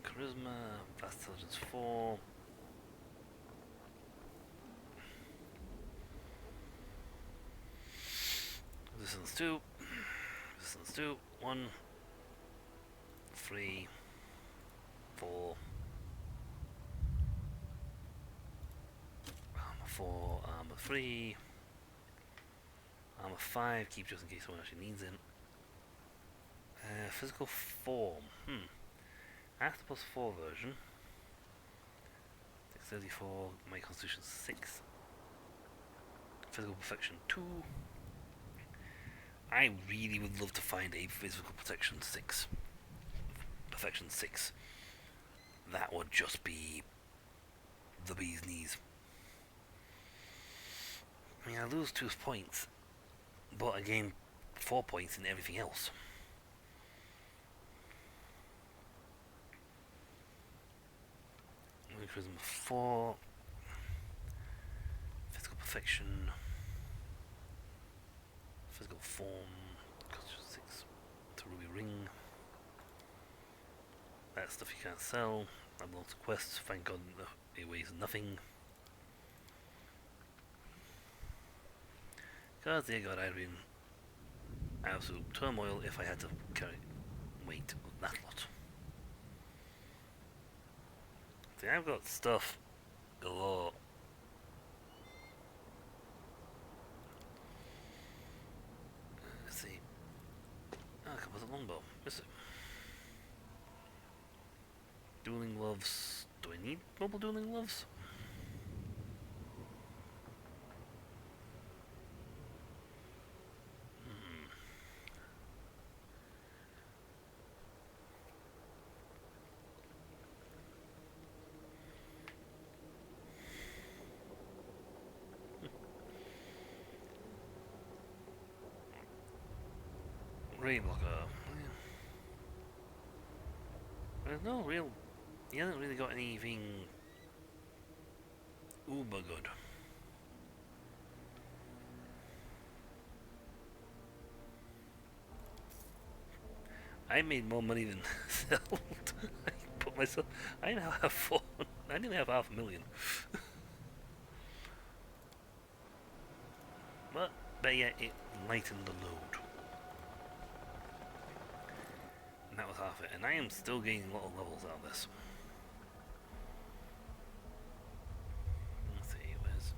Charisma, vast intelligence 4. 2. Resistance 2. 1, 3, 4. Armor 4, armor 3. Armor 5, keep just in case someone actually needs it. Physical form. After plus 4 version. 634, my constitution 6. Physical perfection 2. I really would love to find a physical protection 6. Perfection 6. That would just be the bee's knees. I mean, I lose 2 points, but I gain 4 points in everything else. Charisma 4. Physical perfection. Physical form. Constitution 6. To Ruby Ring. That stuff you can't sell. That belongs to quests. Thank God it weighs nothing. God, dear God, I'd be in absolute turmoil if I had to carry weight of that lot. See, I've got stuff galore. Let's see. Ah, come with a longbow. Is it? Dueling gloves. Do I need mobile dueling gloves? Ray blocker. There's no real. He hasn't really got anything uber good. I made more money than sold. I put myself. I now have 4. I nearly have 500,000. But yet it lightened the load. And that was half it. And I am still gaining a lot of levels out of this. Let's see, where's...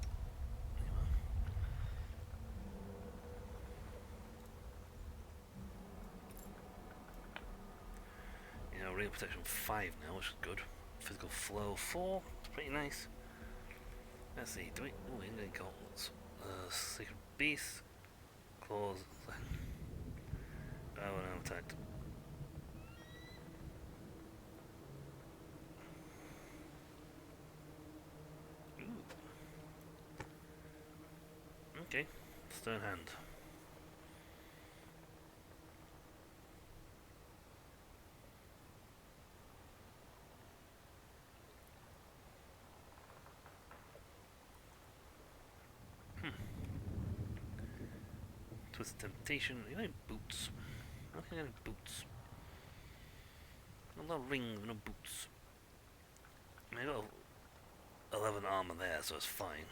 You know, real protection 5 now, which is good. Physical flow 4, pretty nice. Let's see, do we... Oh, we didn't get gauntlets. Sacred Beast. Claws. Oh, and I'm attacked. Okay, Stone Hand. Twist Temptation. You got any boots? I don't think I got any boots. A lot of rings, but no boots. I got 11 armor there, so it's fine.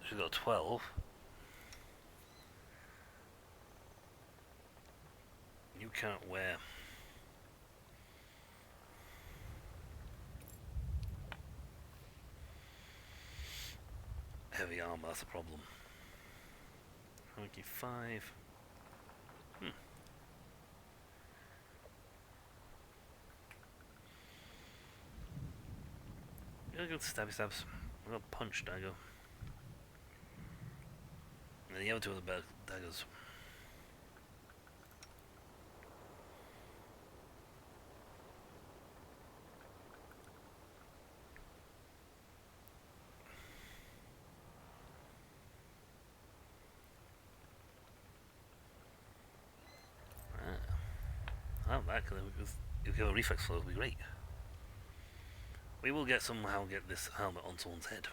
Should go 12. You can't wear. Heavy armor, that's a problem. Okay, 5. Gotta go stabby stabs. I got punch dagger. And the other two are the better daggers. Oh, that could if you have a reflex flow, it would be great. We will somehow get this helmet on someone's head.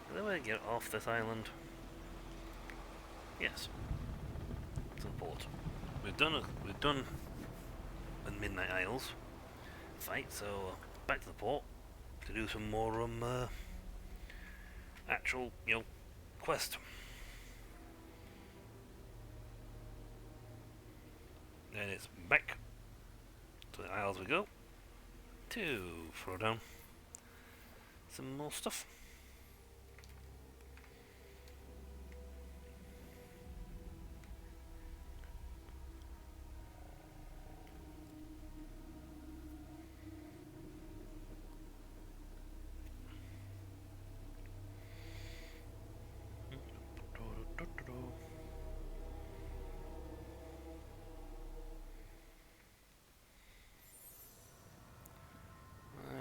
Is there a way to get off this island? Yes. To the port. We've done the Midnight Isles fight, so back to the port to do some more actual, quest. And it's back to the aisles we go to throw down some more stuff.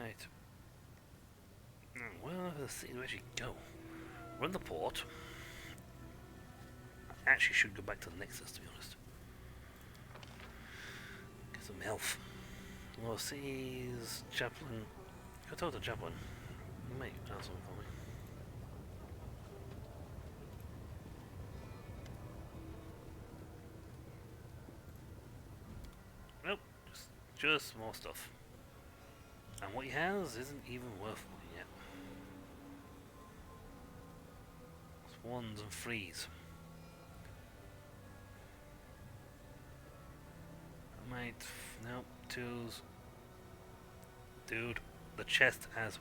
Right. Well, let's see where she go. We're in the port. I actually should go back to the Nexus, to be honest. Get some health. Overseas chaplain. Go talk to the chaplain. He might have something for me. Nope, just more stuff. And what he has isn't even worth looking at. It's ones and threes. I might... nope, twos. Dude, the chest has...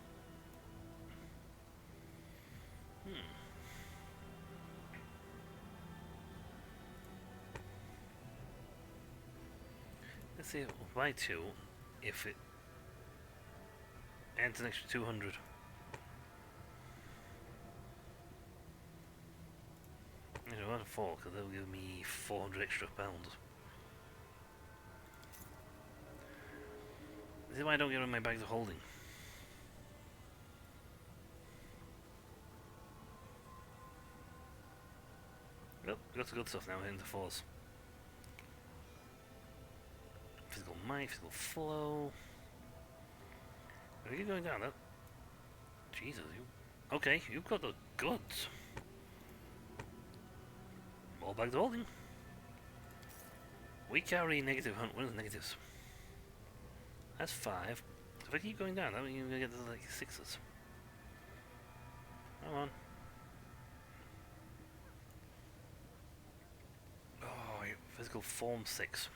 Let's see, we'll buy two if it adds an extra 200. I don't want to fall because they'll give me 400 extra pounds. This is why I don't get rid of my bags of holding. Well, got the good stuff now, into fours. Physical might, physical flow. Are you going down that? Jesus, you... Okay, you've got the goods. More bags of holding. We carry negative hunt. What are the negatives? That's 5. So if I keep going down, that means you're going to get to like 6s. Come on. Oh, physical form 6.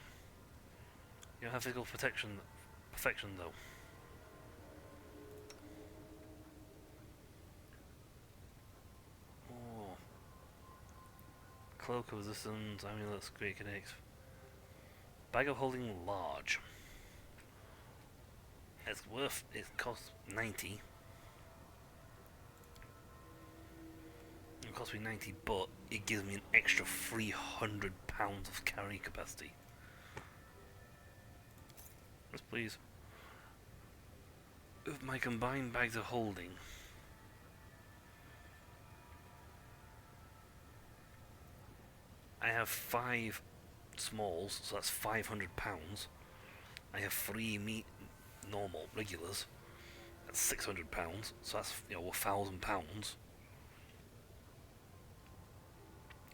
You don't have physical perfection though. Oh. Cloak of resistance, amulets, great connects. Bag of holding large. It's worth, it costs 90. It costs me 90, but it gives me an extra 300 pounds of carry capacity. Yes, please. With my combined bags of holding, I have 5 smalls, so that's 500 pounds. I have 3 normal regulars, that's 600 pounds. So that's 1,000 pounds.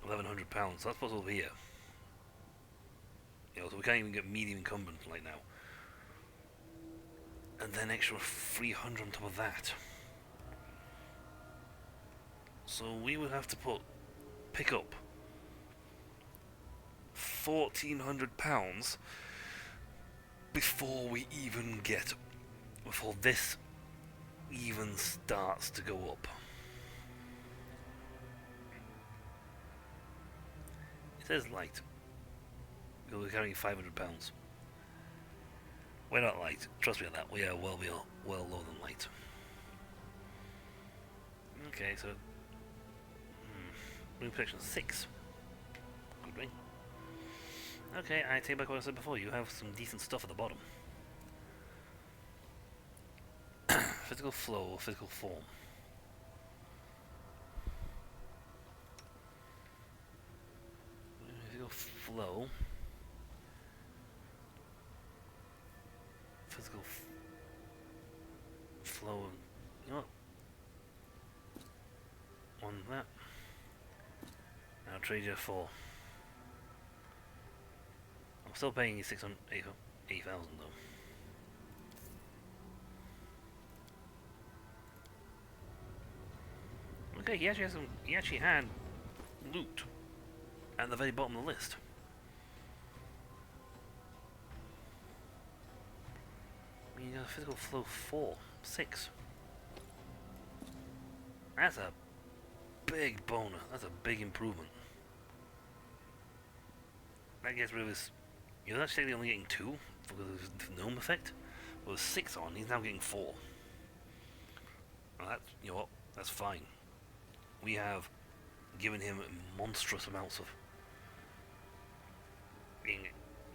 1,100 pounds. So that's what's over here. So we can't even get medium incumbent right now. And then extra 300 on top of that. So we would have to pick up 1,400 pounds before this even starts to go up. It says light. We're carrying 500 pounds. We're not light. Trust me on that. We are well lower than light. Okay, so ring protection 6. Good ring. Okay, I take back what I said before. You have some decent stuff at the bottom. Physical flow or physical form. Physical flow. Physical flow. You know what? One that. I'll trade you 4. I'm still paying you 8,000 though. Okay, Okay, he actually has some. He actually had loot at the very bottom of the list. I mean, you got a physical flow 4, 6. That's a big boner. That's a big improvement. That gets rid of his. He was actually only getting 2 because of his gnome effect. With 6 on, he's now getting 4. Well, that's, you know what? That's fine. We have given him monstrous amounts of.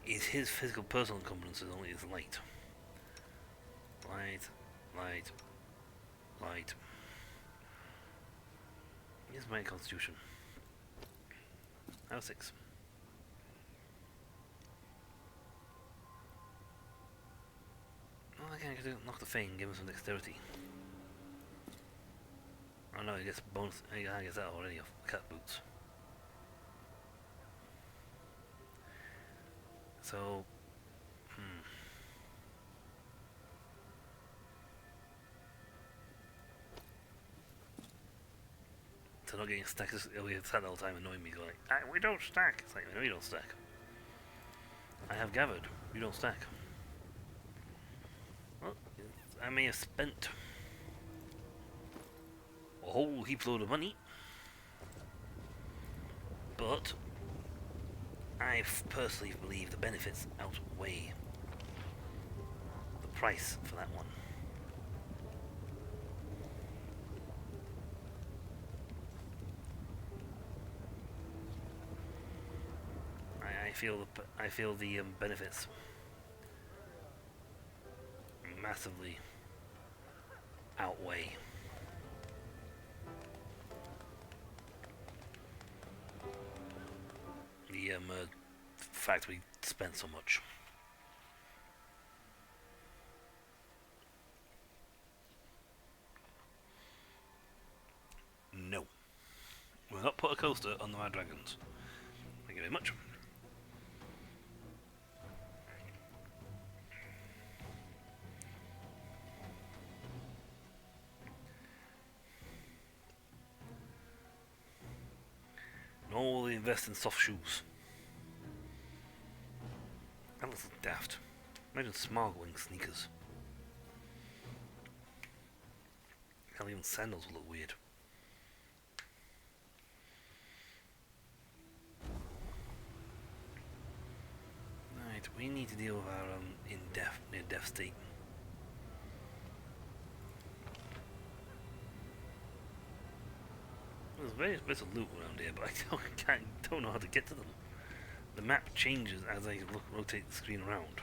Is his physical personal incompetence is only his light. Light. Here's my constitution. Now 6. Well, I can knock the Fang, give him some dexterity. Oh no, he gets bonus. I guess that already off cat boots. So, So not getting stacked. We have that all the time annoying me. Like, we don't stack. It's like, no, you don't stack. I have gathered. You don't stack. Well, I may have spent a whole heap load of money, but I personally believe the benefits outweigh the price for that one. I feel the benefits massively outweigh the fact we spent so much. No, we'll not put a coaster on the Mad Dragons. Thank you very much. No, they invest in soft shoes. That looks daft. Imagine Smargling sneakers. Hell, even sandals will look weird. Right, we need to deal with our near-death state. There's various bits of loot around here, but I don't know how to get to them. The map changes as I rotate the screen around.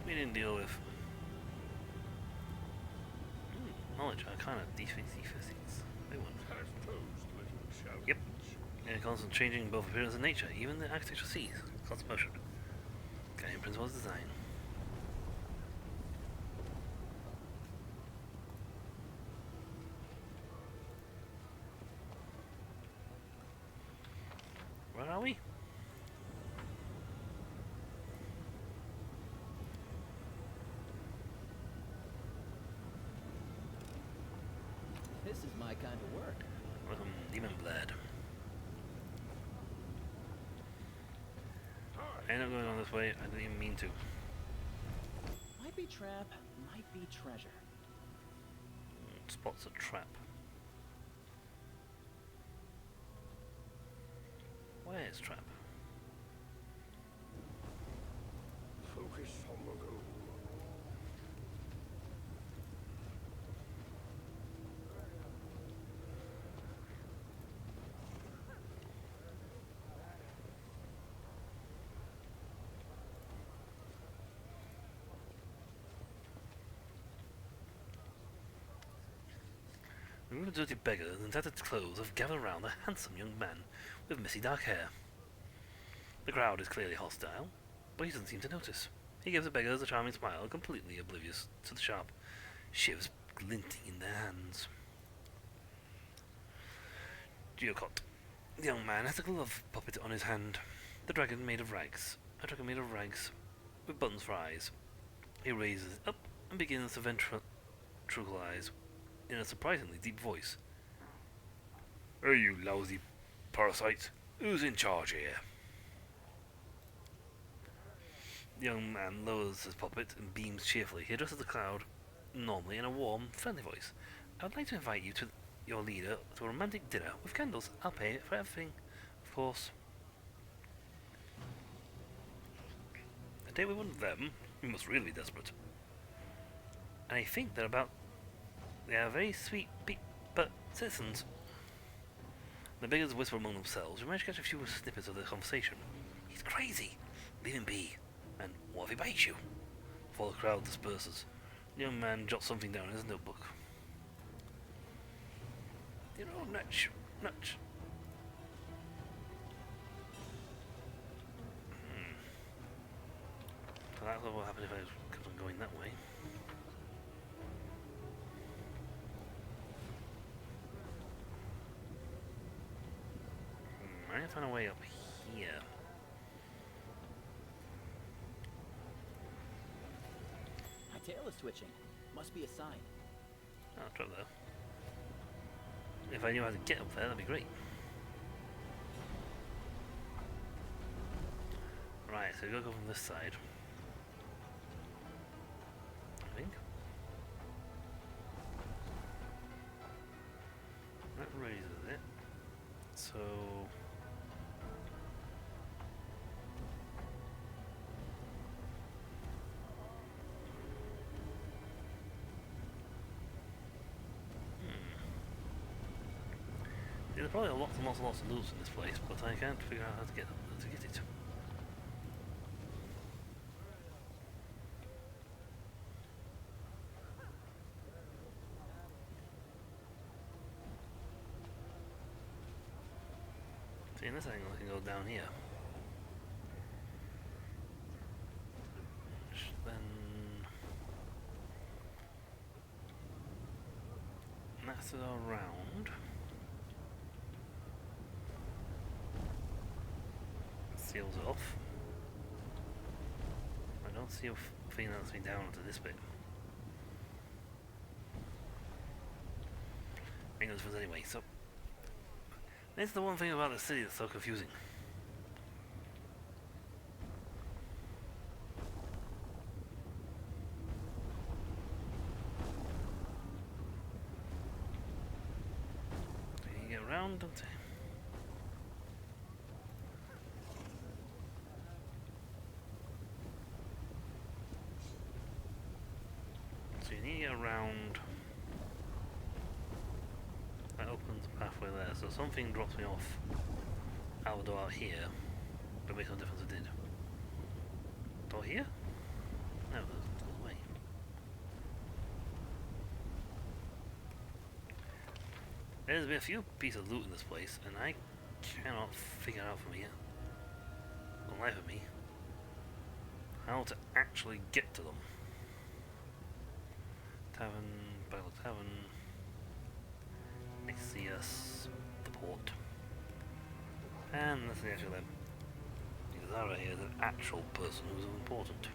We didn't deal with knowledge, arcana, defense. They won. Has posed little challenge. Yep. And constant changing in both appearance and nature, even the architecture sees. Constant motion. Guiding principles design. Where are we? This is my kind of work. With some demon blood. I ended up going on this way. I didn't even mean to. Might be trap, might be treasure. Spots a trap. Where's trap? Focus on the goal. group of dirty beggars in tattered clothes have gathered around a handsome young man with messy dark hair. The crowd is clearly hostile, but he doesn't seem to notice. He gives the beggars a charming smile, completely oblivious to the sharp shivers glinting in their hands. Geocot. The young man has a glove puppet on his hand. The dragon made of rags. A dragon made of rags, with buttons for eyes. He raises it up and begins to ventriloquize in a surprisingly deep voice. Hey, you lousy parasite. Who's in charge here? The young man lowers his puppet and beams cheerfully. He addresses the crowd normally in a warm, friendly voice. I would like to invite you to your leader to a romantic dinner with candles. I'll pay for everything, of course. A date with one of them? You must really be desperate. And I think they are very sweet but citizens. The beggars whisper among themselves. We manage to catch a few snippets of their conversation. He's crazy. Leave him be. And what if he bites you? Before the crowd disperses, the young man jots something down in his notebook. You know, Nutch. So that's what will happen if I kept on going that way. I need to find a way up here. My tail is twitching. Must be a sign. I'll try that. If I knew how to get up there, that'd be great. Right, so we gotta go from this side. I think. That raises it. So... There's probably lots and lots of loot in this place, but I can't figure out how to get it. See, in this angle I can go down here. Which then... that's it around. Seals it off. I don't see a thing that's me down onto this bit. England's was anyway, so this is the one thing about the city that's so confusing. So you get around, don't you? So you need to get around. That opens a pathway there, so something drops me off out the door out here, but it makes no difference it did. Door here? No, that's the way. There's been a few pieces of loot in this place, and I cannot figure out from here, the life of me, how to actually get to them. Tavern, Battle Tavern, Nixius, the port. And that's the actual Zara here is an actual person who's important.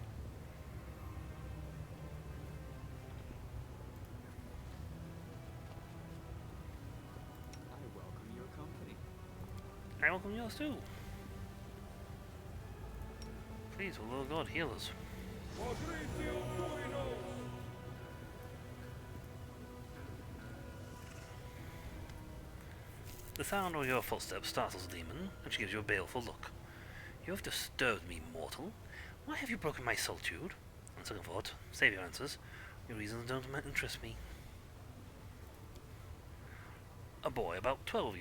I welcome your company. I welcome yours too. Please, will Lord God heal us? The sound of your footsteps startles the demon, and she gives you a baleful look. You have disturbed me, mortal. Why have you broken my solitude? On second thought, save your answers. Your reasons don't interest me. A boy about 12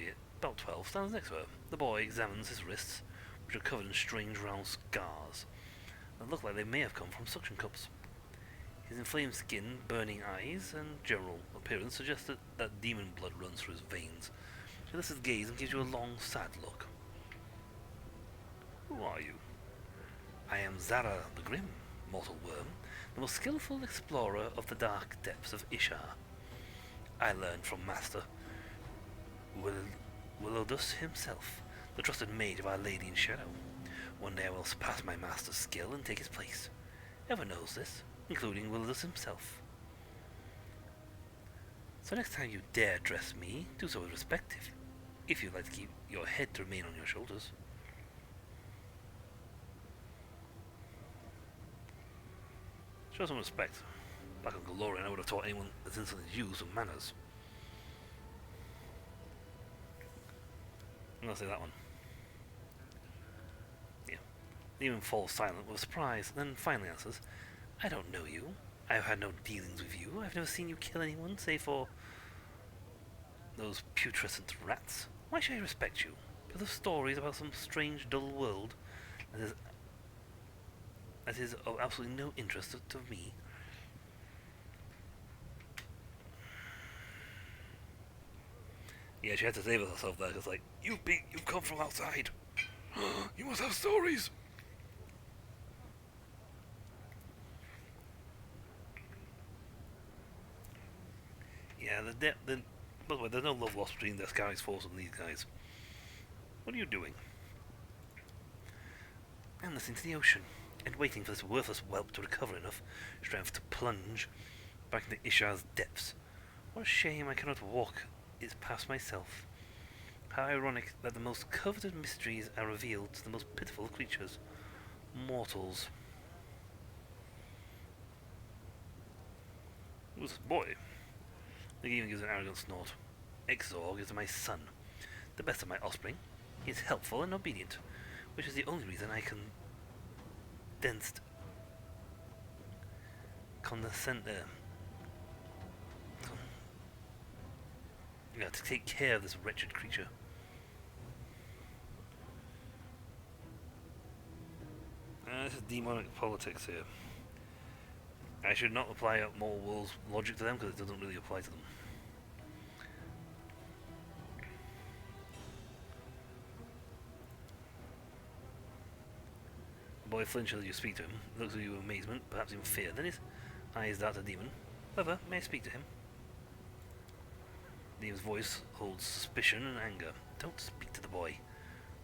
stands next to her. The boy examines his wrists, which are covered in strange round scars that look like they may have come from suction cups. His inflamed skin, burning eyes, and general appearance suggest that demon blood runs through his veins. He lifts his gaze and gives you a long, sad look. Who are you? I am Zara the Grim, mortal worm, the most skillful explorer of the dark depths of Ishar. I learned from Master Willowdust himself, the trusted mage of Our Lady in Shadow. One day I will surpass my master's skill and take his place. Everyone knows this, including Willowdust himself. So next time you dare address me, do so with respect if you'd like to keep your head to remain on your shoulders. Show some respect. Back on Golarion, I would have taught anyone as insolent as you some manners. I'm gonna say that one. Yeah. Demon falls silent with surprise, then finally answers, I don't know you. I have had no dealings with you. I've never seen you kill anyone, save for those putrescent rats. Why should I respect you? Because of stories about some strange, dull world that is of absolutely no interest to me. Yeah, she had to save herself there, because like, you've come from outside. You must have stories. Yeah, by the way, there's no love lost between the Scarix Force and these guys. What are you doing? I'm listening to the ocean, and waiting for this worthless whelp to recover enough strength to plunge back into Ishar's depths. What a shame I cannot walk it past myself. How ironic that the most coveted mysteries are revealed to the most pitiful of creatures. Mortals. Who's this boy? The even gives an arrogant snort. Exorg is my son, the best of my offspring. He is helpful and obedient, which is the only reason I to take care of this wretched creature. This is demonic politics here. I should not apply more world's logic to them because it doesn't really apply to them. The boy flinches as you speak to him, looks at you with amazement, perhaps even fear, then his eyes dart at the demon. However, may I speak to him? The demon's voice holds suspicion and anger. Don't speak to the boy.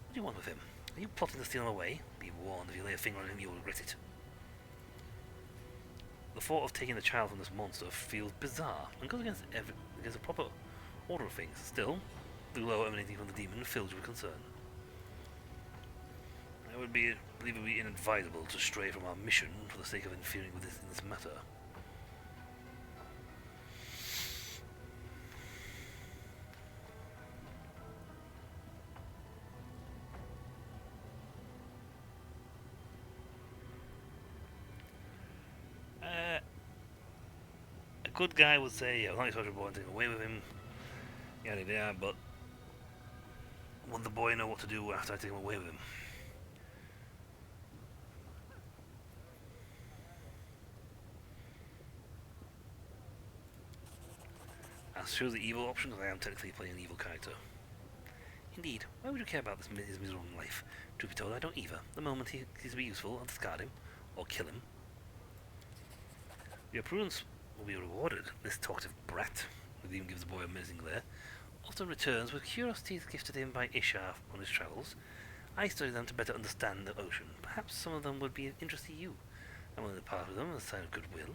What do you want with him? Are you plotting to steal him away? Be warned, if you lay a finger on him, you will regret it. The thought of taking the child from this monster feels bizarre and goes against the proper order of things. Still, the glow emanating from the demon fills you with concern. I believe it would be inadvisable to stray from our mission for the sake of interfering with this in this matter. A good guy would say, yeah, like such a boy and take away with him, yada yada, but would the boy know what to do after I take him away with him? I'll choose the evil option because I am technically playing an evil character. Indeed, why would you care about his miserable life? Truth be told, I don't either. The moment he seems to be useful, I'll discard him, or kill him. Your prudence will be rewarded. This talkative brat, who even gives the boy a menacing glare, often returns with curiosities gifted him by Ishar on his travels. I study them to better understand the ocean. Perhaps some of them would be of interest to you. I'm willing to part with them as a sign of goodwill.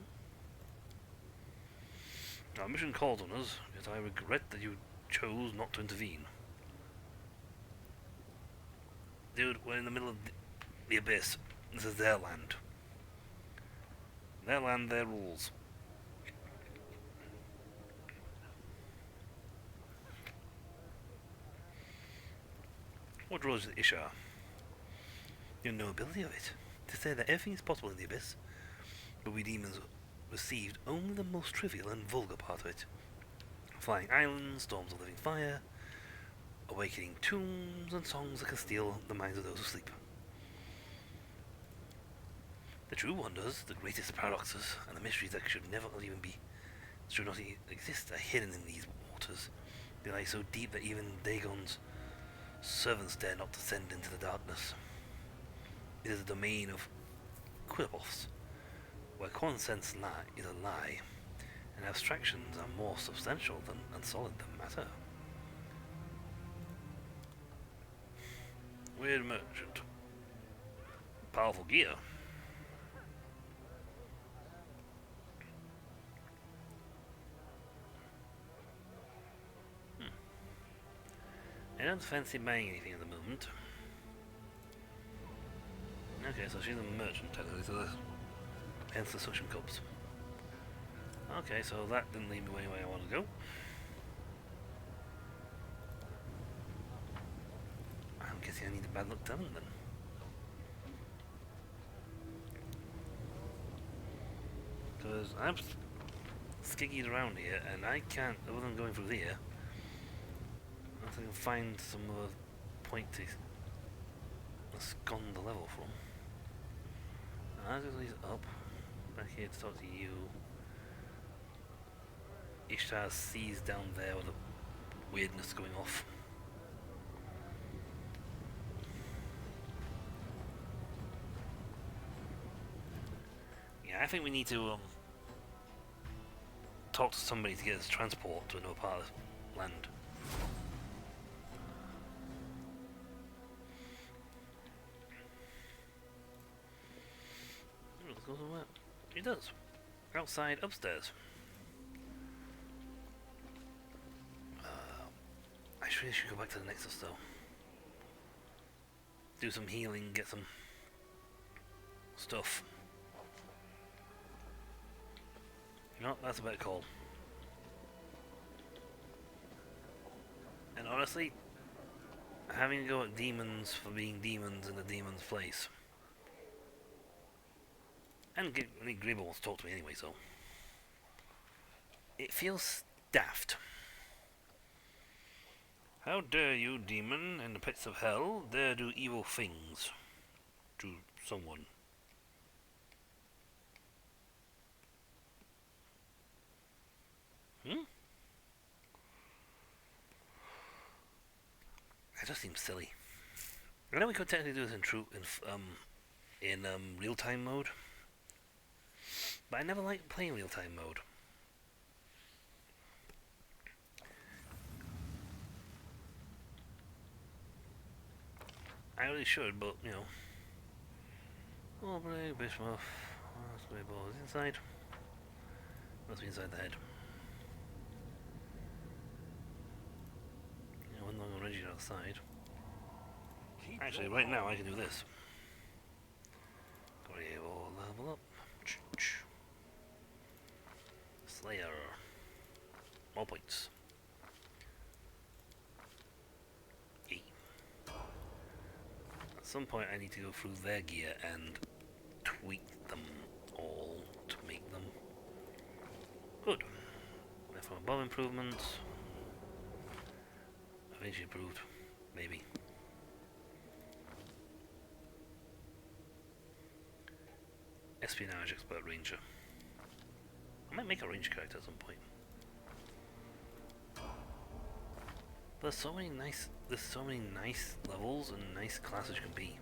Our mission calls on us, yet I regret that you chose not to intervene. Dude, we're in the middle of the abyss. This is their land. Their land, their rules. What draws you to Ishar? The unknowability of it. To say that everything is possible in the abyss, but we demons received only the most trivial and vulgar part of it. Flying islands, storms of living fire, awakening tombs, and songs that can steal the minds of those who sleep. The true wonders, the greatest paradoxes, and the mysteries that should not exist, are hidden in these waters. They lie so deep that even Dagon's servants dare not descend into the darkness. It is a domain of Quillboths, where common sense is a lie, and abstractions are more substantial and solid than matter. Weird merchant. Powerful gear. I don't fancy buying anything at the moment. Okay, so she's a merchant technically, so hence the suction cups. Okay, so that didn't lead me where I want to go. I'm guessing I need a bad luck talent then. Because I'm skiggied around here and I can't, other than going through here, I can find some other point to scon the level from. I'll just lead up, back here to talk to you. Ishtar sees down there with the weirdness going off. Yeah, I think we need to talk to somebody to get us transport to another part of the land. Let's go somewhere. It does. Outside, upstairs. I really should go back to the Nexus though. Do some healing, get some stuff. You know, that's a better call. And honestly, having to go at demons for being demons in a demon's place. And Gribble wants to talk to me anyway, so it feels daft. How dare you, demon, in the pits of hell, dare do evil things to someone? That just seems silly. I know we could technically do this in real-time mode, but I never liked playing real-time mode. I really should, but, you know. Oh, brave Bismuth. That's the way ball is inside. Must be inside the head. Yeah, one long already outside. Actually, right now I can do this. Got a level up. Slayer. More points. At some point I need to go through their gear and tweak them all to make them good. From above improvements. Eventually improved. Maybe. Espionage expert ranger. I might make a range character at some point. There's so many nice levels and nice classes you can be.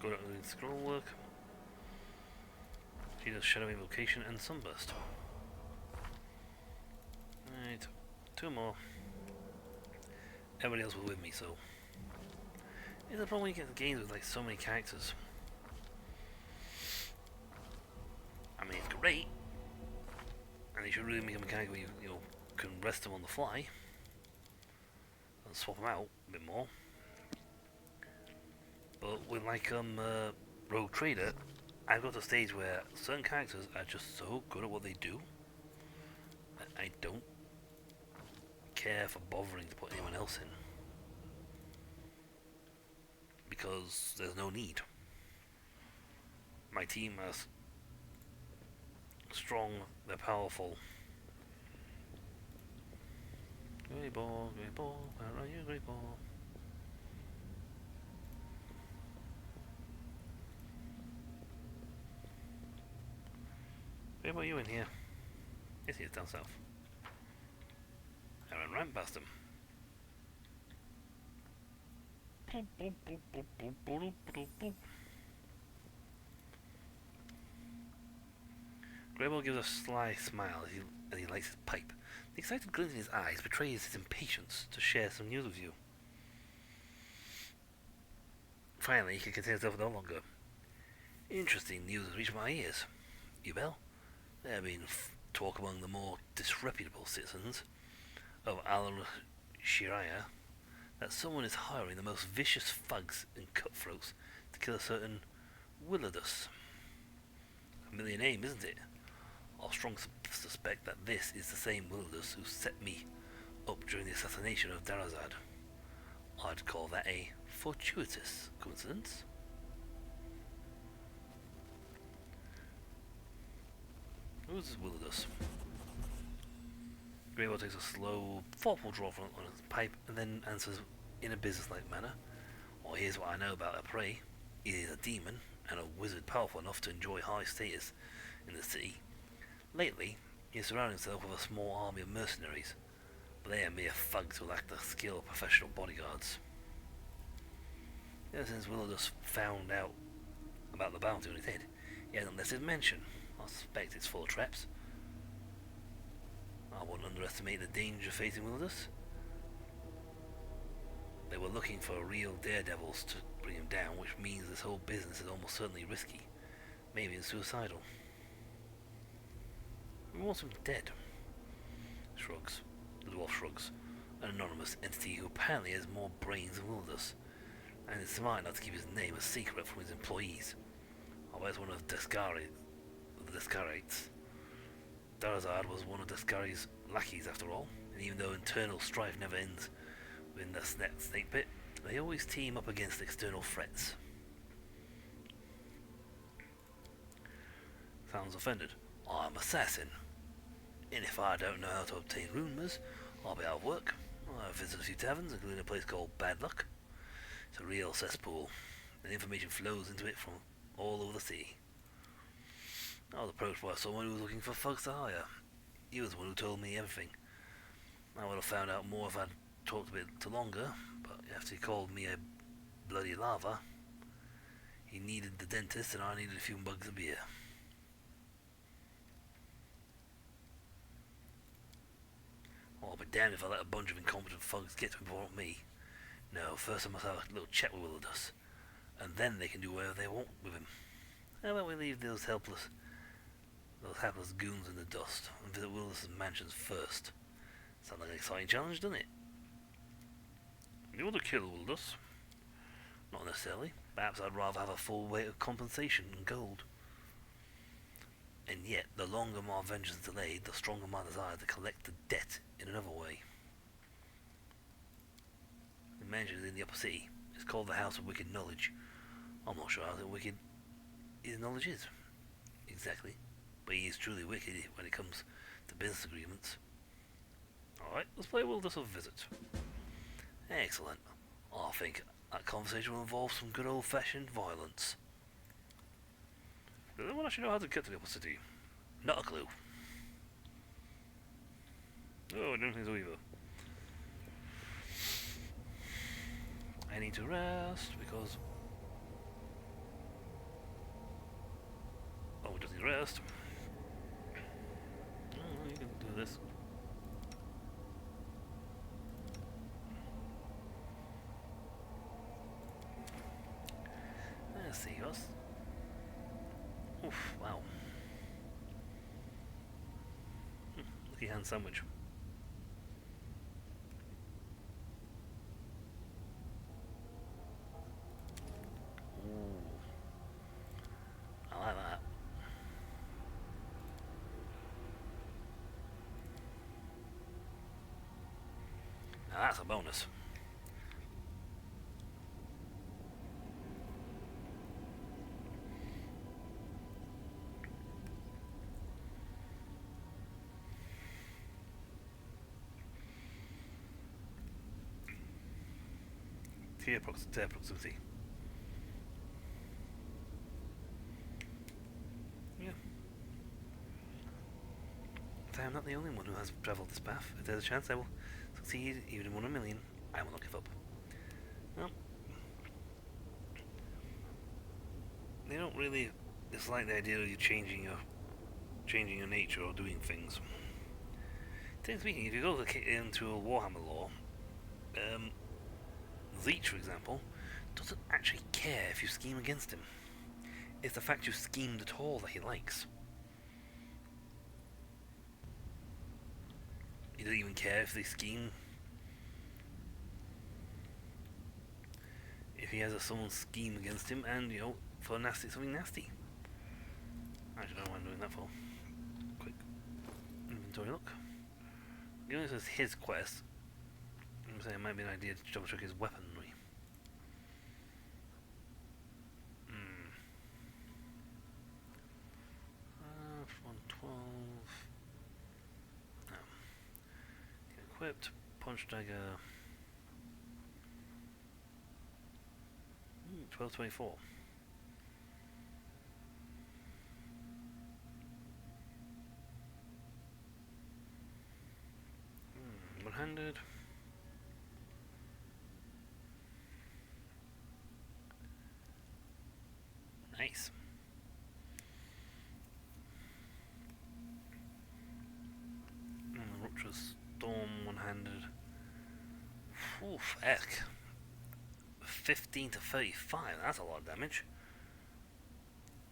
Go to scroll work. She does shadow evocation and sunburst. Right, 2 more. Everybody else was with me, so. It's the problem when you get games with like so many characters. I mean, it's great, and you should really make a mechanic where you can rest them on the fly and swap them out a bit more. But with like Rogue Trader, I've got to a stage where certain characters are just so good at what they do that I don't care for bothering to put anyone else in. Because there's no need. My team has strong, they're powerful. Great ball, where are you, great ball? Where were you in here? Yes, he is down south. Aaron ran past him. Greyboy gives a sly smile as he lights his pipe. The excited glint in his eyes betrays his impatience to share some news with you. Finally, he can contain himself no longer. Interesting news has reached my ears. Ubel, there have been talk among the more disreputable citizens of Al-Shiraya that someone is hiring the most vicious thugs and cutthroats to kill a certain Willidus. A familiar name, isn't it? I'll strongly suspect that this is the same Willidus who set me up during the assassination of Darazad. I'd call that a fortuitous coincidence. Who's this Willidus? Greyboy takes a slow, thoughtful draw on his pipe and then answers in a businesslike manner. Well, here's what I know about a prey. He is a demon and a wizard powerful enough to enjoy high status in the city. Lately, he has surrounded himself with a small army of mercenaries, but they are mere thugs who lack the skill of professional bodyguards. Ever since Willidus found out about the bounty on his head, he hasn't let it mention. I suspect it's full of traps. I wouldn't underestimate the danger facing Willidus. They were looking for real daredevils to bring him down, which means this whole business is almost certainly risky, maybe even suicidal. We want him dead. Shrugs. The dwarf shrugs. An anonymous entity who apparently has more brains than Willidus, and is smart enough to keep his name a secret from his employees. I bet it's one of the Descarites. Darazad was one of Descari's lackeys after all, and even though internal strife never ends within the snake pit, they always team up against external threats. Sounds offended. I'm assassin. And if I don't know how to obtain rumours, I'll be out of work. I've visited a few taverns, including a place called Bad Luck. It's a real cesspool, and information flows into it from all over the city. I was approached by someone who was looking for thugs to hire. He was the one who told me everything. I would have found out more if I'd talked a bit longer, but after he called me a bloody lava, he needed the dentist and I needed a few mugs of beer. I'll be damned if I let a bunch of incompetent thugs get to before me. No, first I must have a little chat with Willidus, and then they can do whatever they want with him. How about we leave those hapless goons in the dust and visit Willidus' mansions first? Sounds like an exciting challenge, doesn't it? You want to kill Willidus? Not necessarily. Perhaps I'd rather have a full weight of compensation in gold. And yet, the longer my vengeance is delayed, the stronger my desire to collect the debt in another way. The mansion is in the upper city. It's called the House of Wicked Knowledge. I'm not sure how wicked his knowledge is. Exactly. But he is truly wicked when it comes to business agreements. Alright, let's play Willidus a visit. Excellent. I think that conversation will involve some good old-fashioned violence. Does anyone actually know how to get to the upper city? Not a clue. Oh, I don't think so either. I need to rest because... Oh, we just need to rest. Oh, you can do this. Let's see us. Oof, wow. Lucky hand sandwich. Ooh. I like that. Now that's a bonus. Tear proximity. Yeah. But I am not the only one who has travelled this path. If there's a chance I will succeed, even in 1 in a million, I will not give up. Well, they don't really dislike the idea of you changing your nature or doing things. Technically speaking, if you go into a Warhammer lore, Zeech, for example, doesn't actually care if you scheme against him. It's the fact you schemed at all that he likes. He doesn't even care if they scheme. If he has someone scheme against him and, you know, for something nasty. Actually, I don't know what I'm doing that for. Quick inventory look. Given this is his quest, I'm saying it might be an idea to double check his weaponry. 112. No. Equipped, punch dagger. 1224. One-handed. Nice. Rupture's Storm, one-handed. Oof, heck. 15 to 35, that's a lot of damage.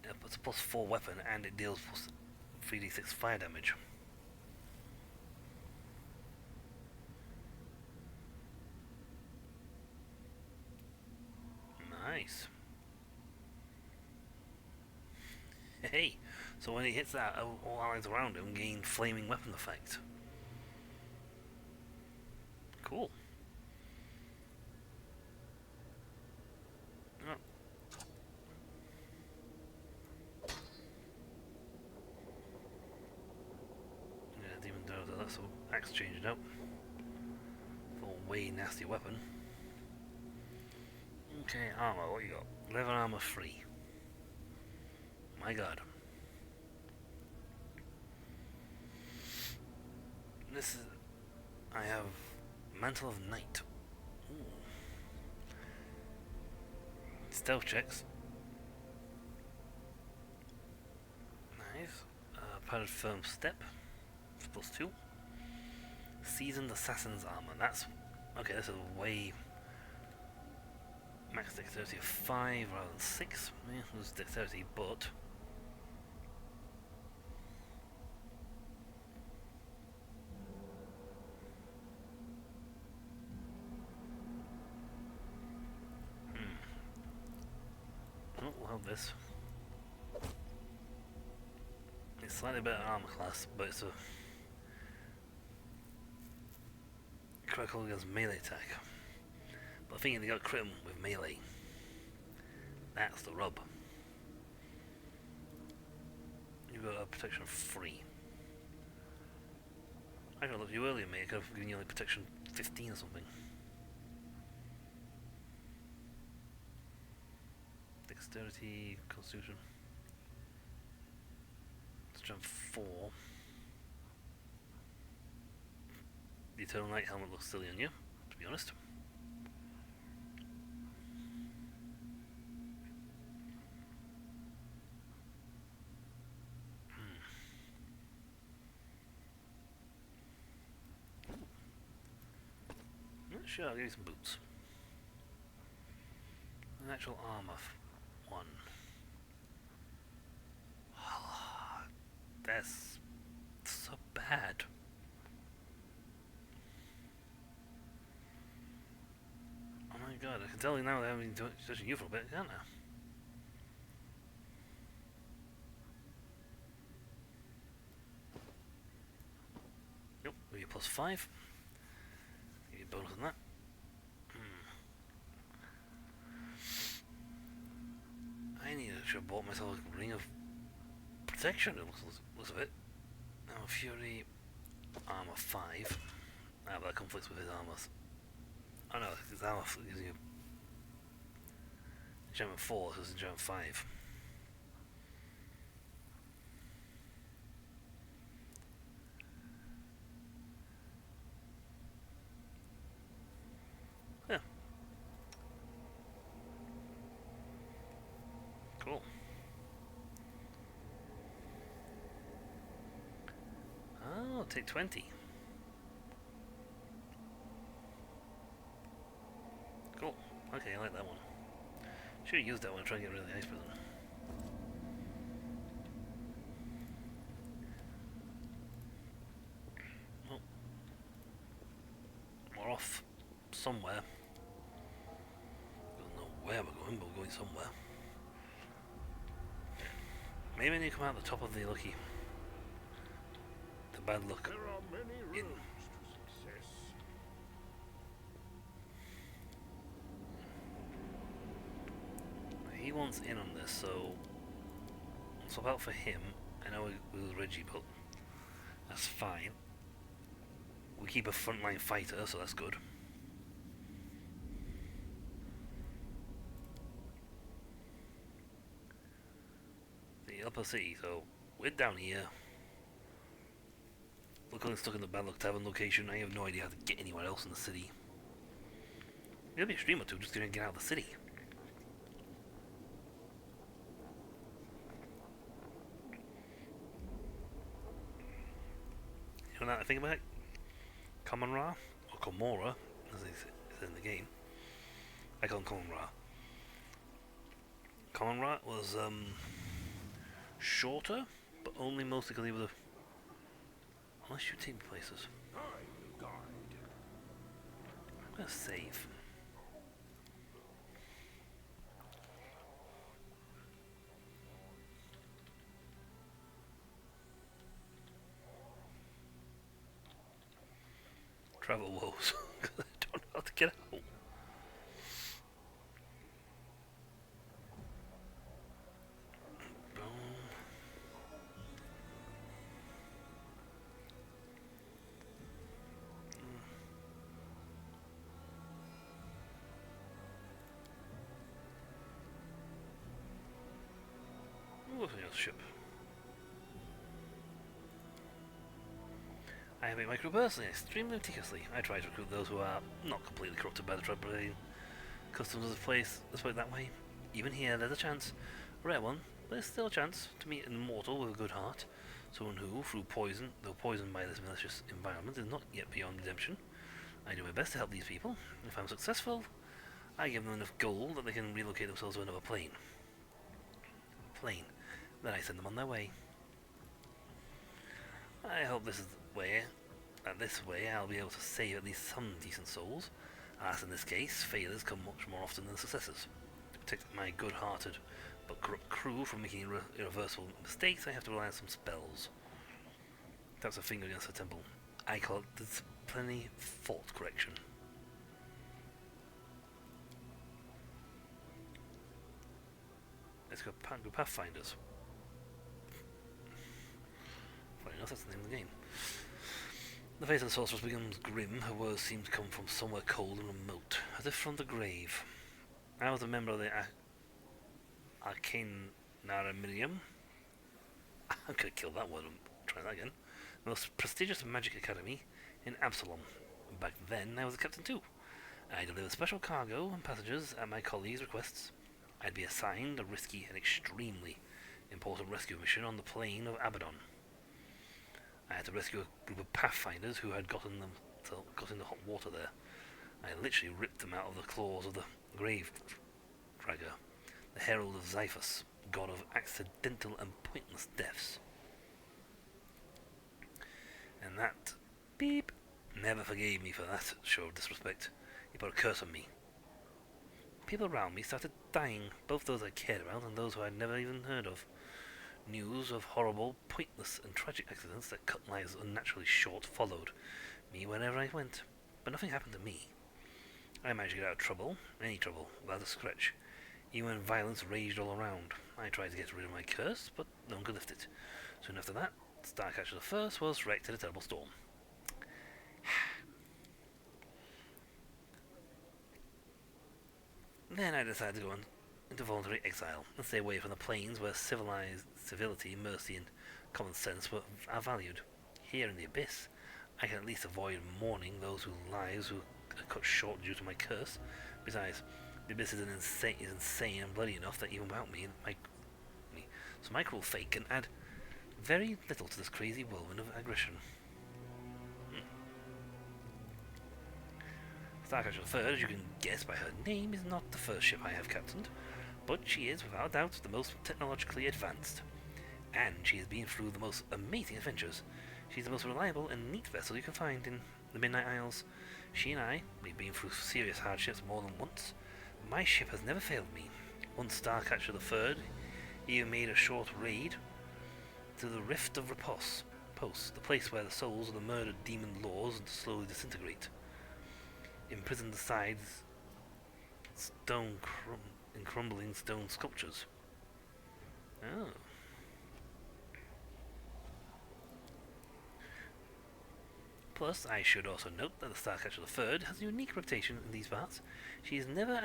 Yep, it's a +4 weapon and it deals plus 3d6 fire damage. Nice. Hey, so when he hits that, all allies around him gain flaming weapon effect. Cool. Oh. Yeah, Demon Dozer, that's so axe changed out. For a way nasty weapon. Okay, armor, what you got? Leather armor 3. My god. This is... I have Mantle of Night. Ooh. Stealth checks. Nice. Padded Firm Step. +2. Seasoned Assassin's Armor. That's... Okay, this is way... Max dexterity of 5 rather than 6. Yeah, lose dexterity, but... Oh, we'll have this. It's slightly better armor class, but it's a... critical against melee attack. But I think they got crit with melee. That's the rub. You've got a protection of 3. I could have looked at you earlier, mate. I could have given you like protection 15 or something. Dexterity, Constitution. Strength 4. The Eternal Night helmet looks silly on you, to be honest. Sure, I'll give you some boots. An actual armor 1. That's so bad. Oh my god, I can tell you now they haven't been touching you for a bit, can't I? Nope, with your +5. Give you a bonus on that. I need to have bought myself a ring of protection, it looks of it. Now Fury, armor 5. Ah, but that conflicts with his armor. Oh no, his armor gives you Enchantment 4, this is enchantment 5. Yeah. Cool. Oh, take 20. Cool. Okay, I like that one. Should have used that one to try and get rid of the ice prison. Well, we're off somewhere. Don't know where we're going, but we're going somewhere. Maybe I need to come out the top of the lucky. The bad luck. There are many In. roads to success. He wants in on this, so swap out for him. I know we lose Reggie, but that's fine. We keep a frontline fighter, so that's good. The upper city, so we're down here. We're stuck in the Bad Luck Tavern location. I have no idea how to get anywhere else in the city. Maybe a stream or two just to get out of the city. You know that I think about it? Common Ra, or Komora, as it is in the game. I call him Common Ra. Common Ra was shorter, but only mostly because he was a... Unless you take me places. I will guide. I'm gonna save. Travel woes. Because I don't know how to get out. Boom. What's the other ship? I have my crew personally, extremely meticulously. I try to recruit those who are not completely corrupted by the troubling customs of the place, let's put it that way. Even here, there's a chance, a rare one, but there's still a chance to meet an immortal with a good heart. Someone who, through poison, though poisoned by this malicious environment, is not yet beyond redemption. I do my best to help these people. If I'm successful, I give them enough gold that they can relocate themselves to another plane. Then I send them on their way. I hope this is the way, this way I'll be able to save at least some decent souls. As in this case, failures come much more often than successes. To protect my good-hearted but corrupt crew from making irreversible mistakes, I have to rely on some spells. That's a finger against the temple. I call it disciplinary fault correction. Let's go Pathfinders. Funny enough, that's the name of the game. The face of the sorceress becomes grim. Her words seem to come from somewhere cold and remote, as if from the grave. I was a member of the Arcane Naramirium. I'm gonna kill that word and try that again. The most prestigious magic academy in Absalom. Back then, I was a captain too. I delivered special cargo and passengers at my colleagues' requests. I'd be assigned a risky and extremely important rescue mission on the plain of Abaddon. I had to rescue a group of pathfinders who had got into hot water there. I literally ripped them out of the claws of the grave dragger, the herald of Xiphus, god of accidental and pointless deaths. And that beep never forgave me for that show of disrespect. He put a curse on me. People around me started dying, both those I cared about and those who I'd never even heard of. News of horrible, pointless and tragic accidents that cut lives unnaturally short followed me wherever I went, but nothing happened to me. I managed to get out of trouble, any trouble, without a scratch, even when violence raged all around. I tried to get rid of my curse, but no one could lift it. Soon after that, Starcatcher I was wrecked in a terrible storm. Then I decided to go and into voluntary exile and stay away from the plains where civility, mercy, and common sense are valued. Here in the Abyss, I can at least avoid mourning those whose lives were cut short due to my curse. Besides, the Abyss is insane and bloody enough that even without me, so my cruel fate can add very little to this crazy whirlwind of aggression. Starcatcher III, as you can guess by her name, is not the first ship I have captained, but she is, without doubt, the most technologically advanced. And she has been through the most amazing adventures. She's the most reliable and neat vessel you can find in the Midnight Isles. She and I, we've been through serious hardships more than once. My ship has never failed me. Once Starcatcher III even made a short raid to the Rift of Repos, the place where the souls of the murdered demon lords slowly disintegrate. Imprisoned beside crumbling stone sculptures. Oh. Plus, I should also note that the Starcatcher III has a unique reputation in these parts. She has never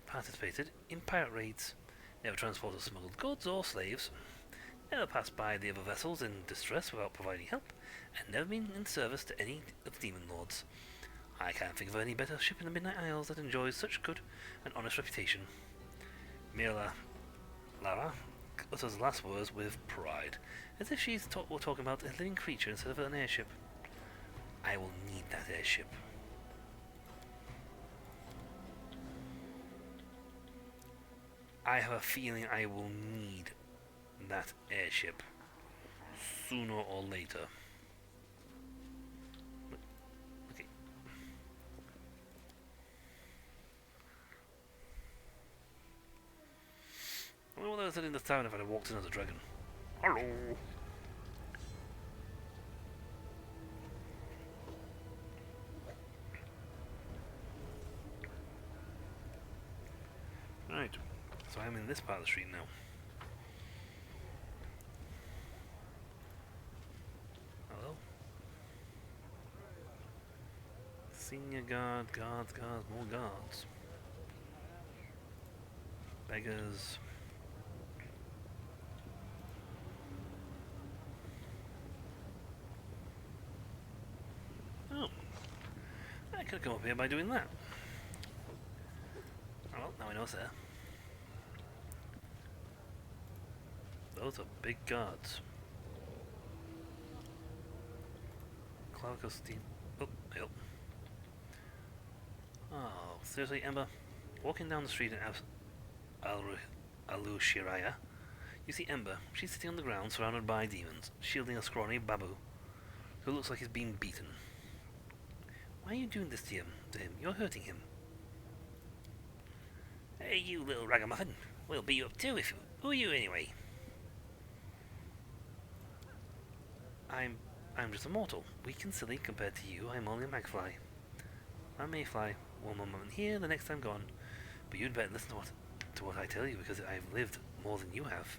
participated in pirate raids, never transported smuggled goods or slaves, never passed by the other vessels in distress without providing help, and never been in service to any of the demon lords. I can't think of any better ship in the Midnight Isles that enjoys such good and honest reputation. Mira Lara utters the last words with pride, as if we're talking about a living creature instead of an airship. I will need that airship. I have a feeling I will need that airship sooner or later. Okay. I wonder what I was in the town if I had walked in as a dragon. Hello. Right, so I'm in this part of the street now. Hello? Senior guards, more guards. Beggars. Oh. I could come up here by doing that. Oh, well, now I know it's there. Those are big guards. Clark Steam. Oh, help. Oh, seriously, Ember? Walking down the street in Alu-Shiraya, you see Ember. She's sitting on the ground surrounded by demons, shielding a scrawny babu, who looks like he's being beaten. Why are you doing this to him? You're hurting him. Hey, you little ragamuffin. We'll beat you up too if you... Who are you anyway? I'm just a mortal, weak and silly compared to you. I'm only a magfly. I may fly one moment here, the next I'm gone, but you'd better listen to what I tell you, because I've lived more than you have.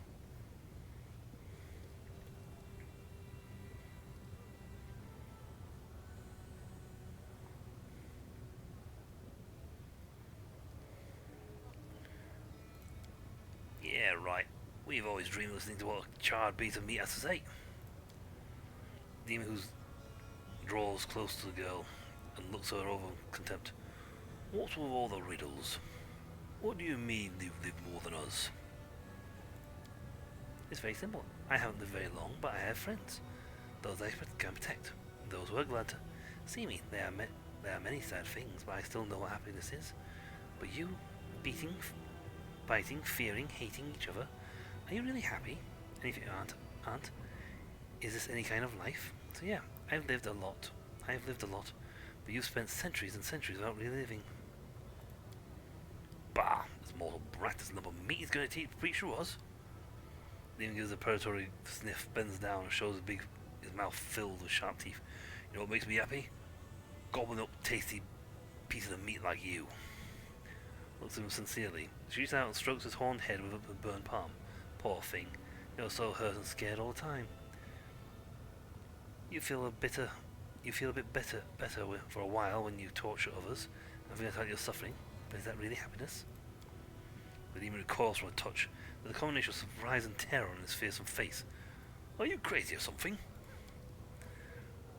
Yeah, right. We've always dreamed of listening to what a charred piece of meat has to say. Demon who draws close to the girl and looks at her over contempt. What's with all the riddles? What do you mean you've lived more than us? It's very simple. I haven't lived very long, but I have friends. Those I can protect. Those who are glad to see me. There are many sad things, but I still know what happiness is. But you, beating, biting, fearing, hating each other, are you really happy? And if you aren't, is this any kind of life? So yeah, I've lived a lot, but you've spent centuries and centuries without really living. Bah, this mortal brat, this lump of meat is going to preach through us. Demon gives a predatory sniff, bends down and shows his mouth filled with sharp teeth. You know what makes me happy? Gobbling up tasty pieces of meat like you. Looks at him sincerely, shoots out and strokes his horned head with a burned palm. Poor thing, you're so hurt and scared all the time. You feel a bit better for a while when you torture others and forget how you're suffering, but is that really happiness? The demon recoils from a touch, with a combination of surprise and terror on his fearsome face. Are you crazy or something?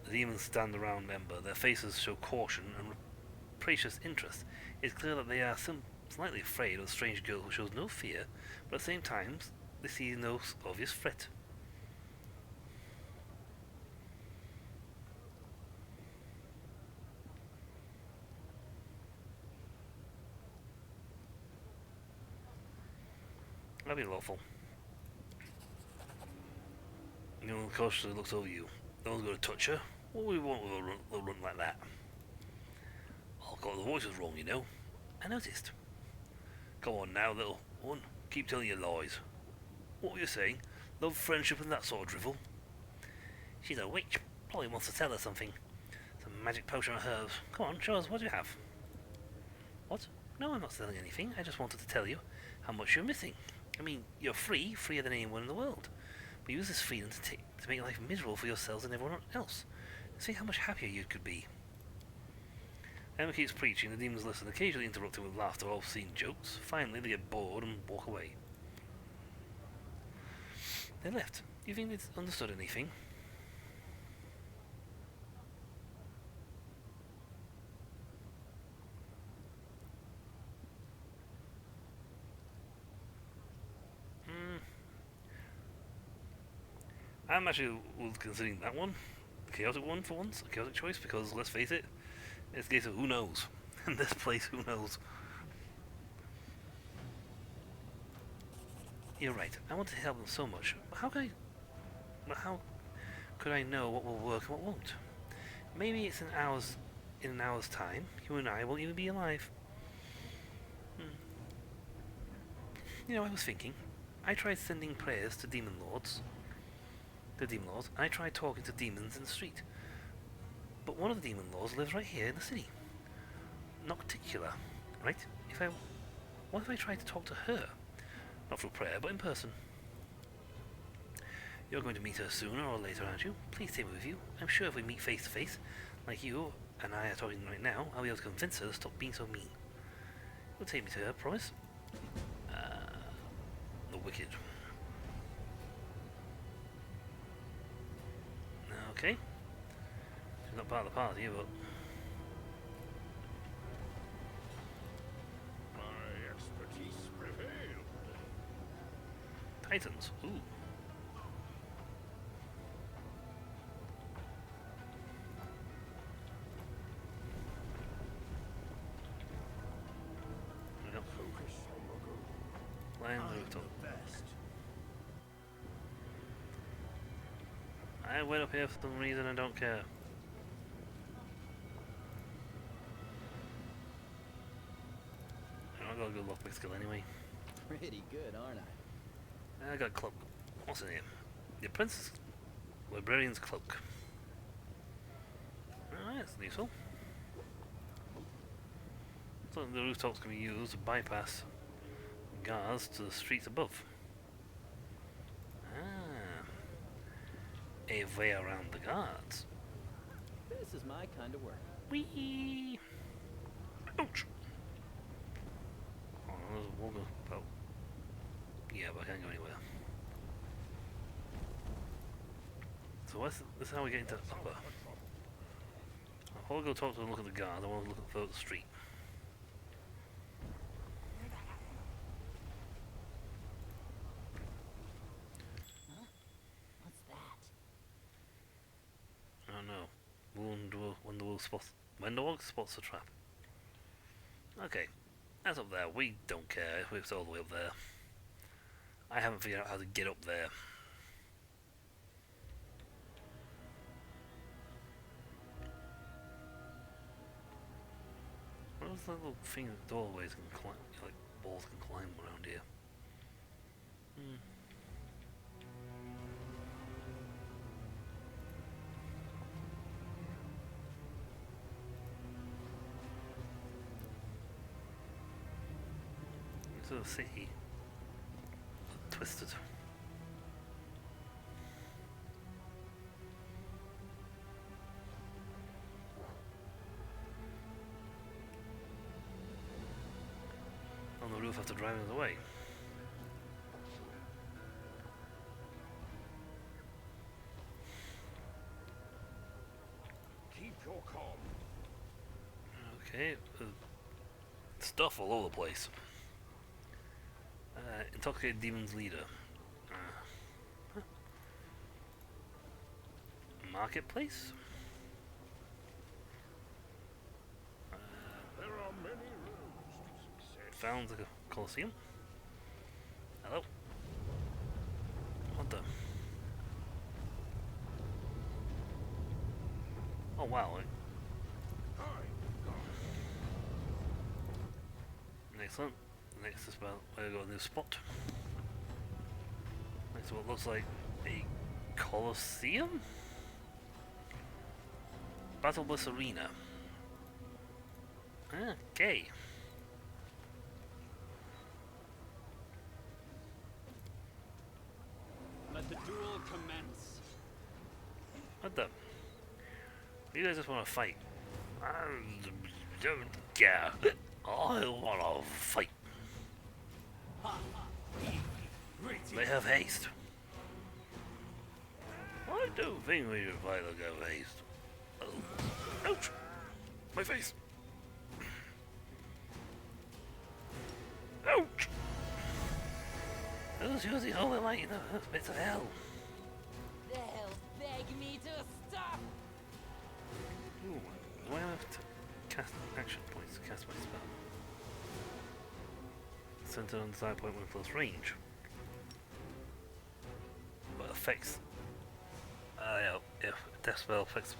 The demons stand around Ember. Their faces show caution and rapacious interest. It's clear that they are slightly afraid of the strange girl who shows no fear, but at the same time, they see no obvious threat. That'd be lawful. The woman cautiously looks over you. No one's going to touch her. What would we want with a run like that? Oh, got the voice was wrong, you know. I noticed. Come on now, little one. Keep telling your lies. What were you saying? Love, friendship, and that sort of drivel? She's a witch. Probably wants to tell her something. Some magic potion or herbs. Come on, show us what you have. What? No, I'm not selling anything. I just wanted to tell you how much you're missing. I mean, you're free, freer than anyone in the world. But use this freedom to make life miserable for yourselves and everyone else. See how much happier you could be. Emma keeps preaching, the demons listen, occasionally interrupting with laughter or obscene jokes. Finally, they get bored and walk away. They left. Do you think they'd understood anything? I'm actually considering that one, the chaotic one for once, a chaotic choice, because let's face it, it's a case of who knows. In this place, who knows? You're right, I want to help them so much, but how could I know what will work and what won't? Maybe it's in an hour's time, you and I won't even be alive. You know, I was thinking, I tried sending prayers to demon lords, and I tried talking to demons in the street. But one of the demon lords lives right here in the city. Nocticula, right? What if I tried to talk to her? Not through prayer, but in person. You're going to meet her sooner or later, aren't you? Please take me with you. I'm sure if we meet face to face, like you and I are talking right now, I'll be able to convince her to stop being so mean. You'll take me to her, promise? The wicked. Okay. She's not part of the party, but... My expertise prevailed. Titans. Ooh. Yep. Focus on the goal. Lion I'm rooftop. the best. I went up here for some reason, I don't care. I got a good lockpick skill anyway. Pretty good, aren't I? I got cloak. What's her name? The Princess Librarian's Cloak. Alright, that's useful. So the rooftops can be used to bypass guards to the streets above. A way around the guards. This is my kind of work. Whee! Ouch! Oh, there's a wall about. Yeah, but I can't go anywhere. So this is how we get into upper. I'll go talk to them, look at the guards. I want to look at the street. What's that? Oh no. Wendawog spots the trap. Okay. That's up there. We don't care if it's all the way up there. I haven't figured out how to get up there. What was that little thing that doorways can climb, like balls can climb around here? Into the city. Twisted. On the roof after driving us away. Keep your calm. Okay, stuff all over the place. Intoxicated Demon's Leader. Huh. Marketplace? There are many roads to success. Found the Colosseum. Hello. What the? Oh wow. Hi. Excellent. Next is about where we got a new spot. Next to what looks like a Colosseum? Battle Bus Arena. Okay. Let the duel commence. What the? You guys just want to fight? I don't care. I want to fight. They have haste. I don't think we should fight like have haste. Oh. Ouch! My face! Ouch! Who's using holy light in the bits of hell? They'll beg me to stop. Ooh, do I have to cast action points to cast my spell? Centered on the side point with close range. But affects. Yeah, death spell affects.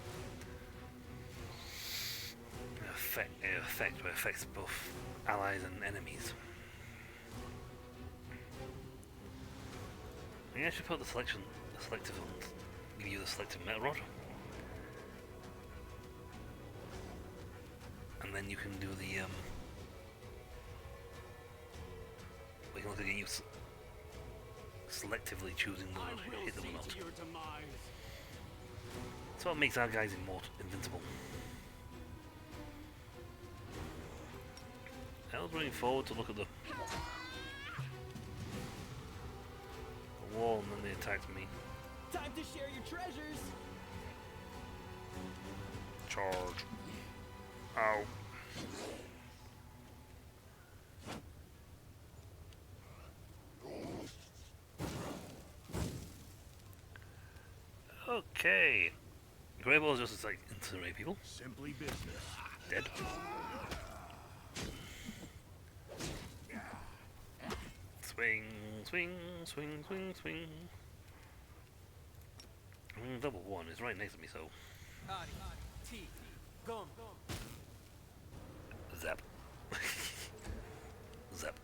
But affects both allies and enemies. Maybe I should put the selective on. Give you the selective meta rod. And then you can do the we can look at you selectively choosing whether to hit them or not. To your demise. That's what makes our guys invincible. I was running forward to look at the wall, and then they attacked me. Time to share your treasures. Charge. Ow. Okay. Grey Ball is just like incinerate people. Simply business. Dead. Swing, swing, swing, swing, swing. Double one is right next to me, so. Zap. Zap.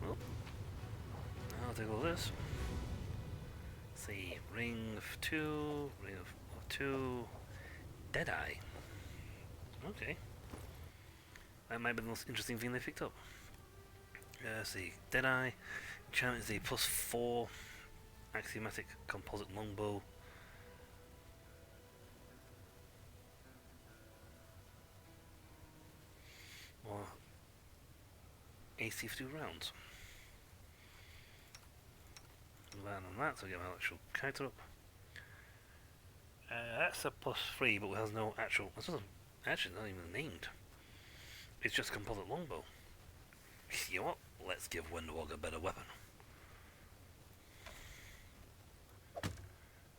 Well, I'll take all this. Let's see, ring of two, Deadeye. Okay. That might be the most interesting thing they picked up. Let's see, Deadeye. Enchantment is a +4 axiomatic composite longbow. Or AC for 2 rounds. Land on that, so we get my actual character up. That's a +3, but it has no actual. It's not, actually not even named. It's just composite longbow. You know what? Let's give Windwalker a better weapon.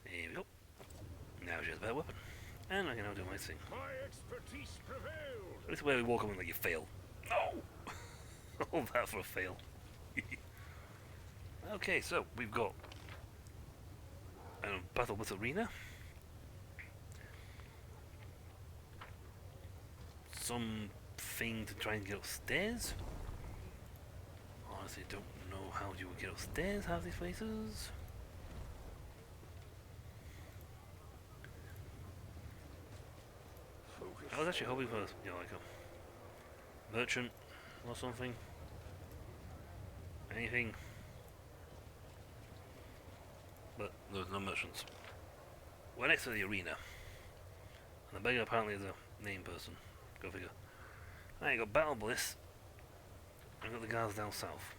Here we go. Now she has a better weapon. And I can now do my thing. My expertise prevailed. This is where we walk on like you fail. No! All that for a fail. Okay, so we've got a Battle with Arena. Something to try and get upstairs. Honestly, don't know how you would get upstairs, half these places. I was actually hoping for, you know, like a merchant or something. Anything. But there's no merchants. We're next to the arena. And the beggar apparently is Name person. Go figure. Alright, you got Battle Bliss. I've got the guards down south.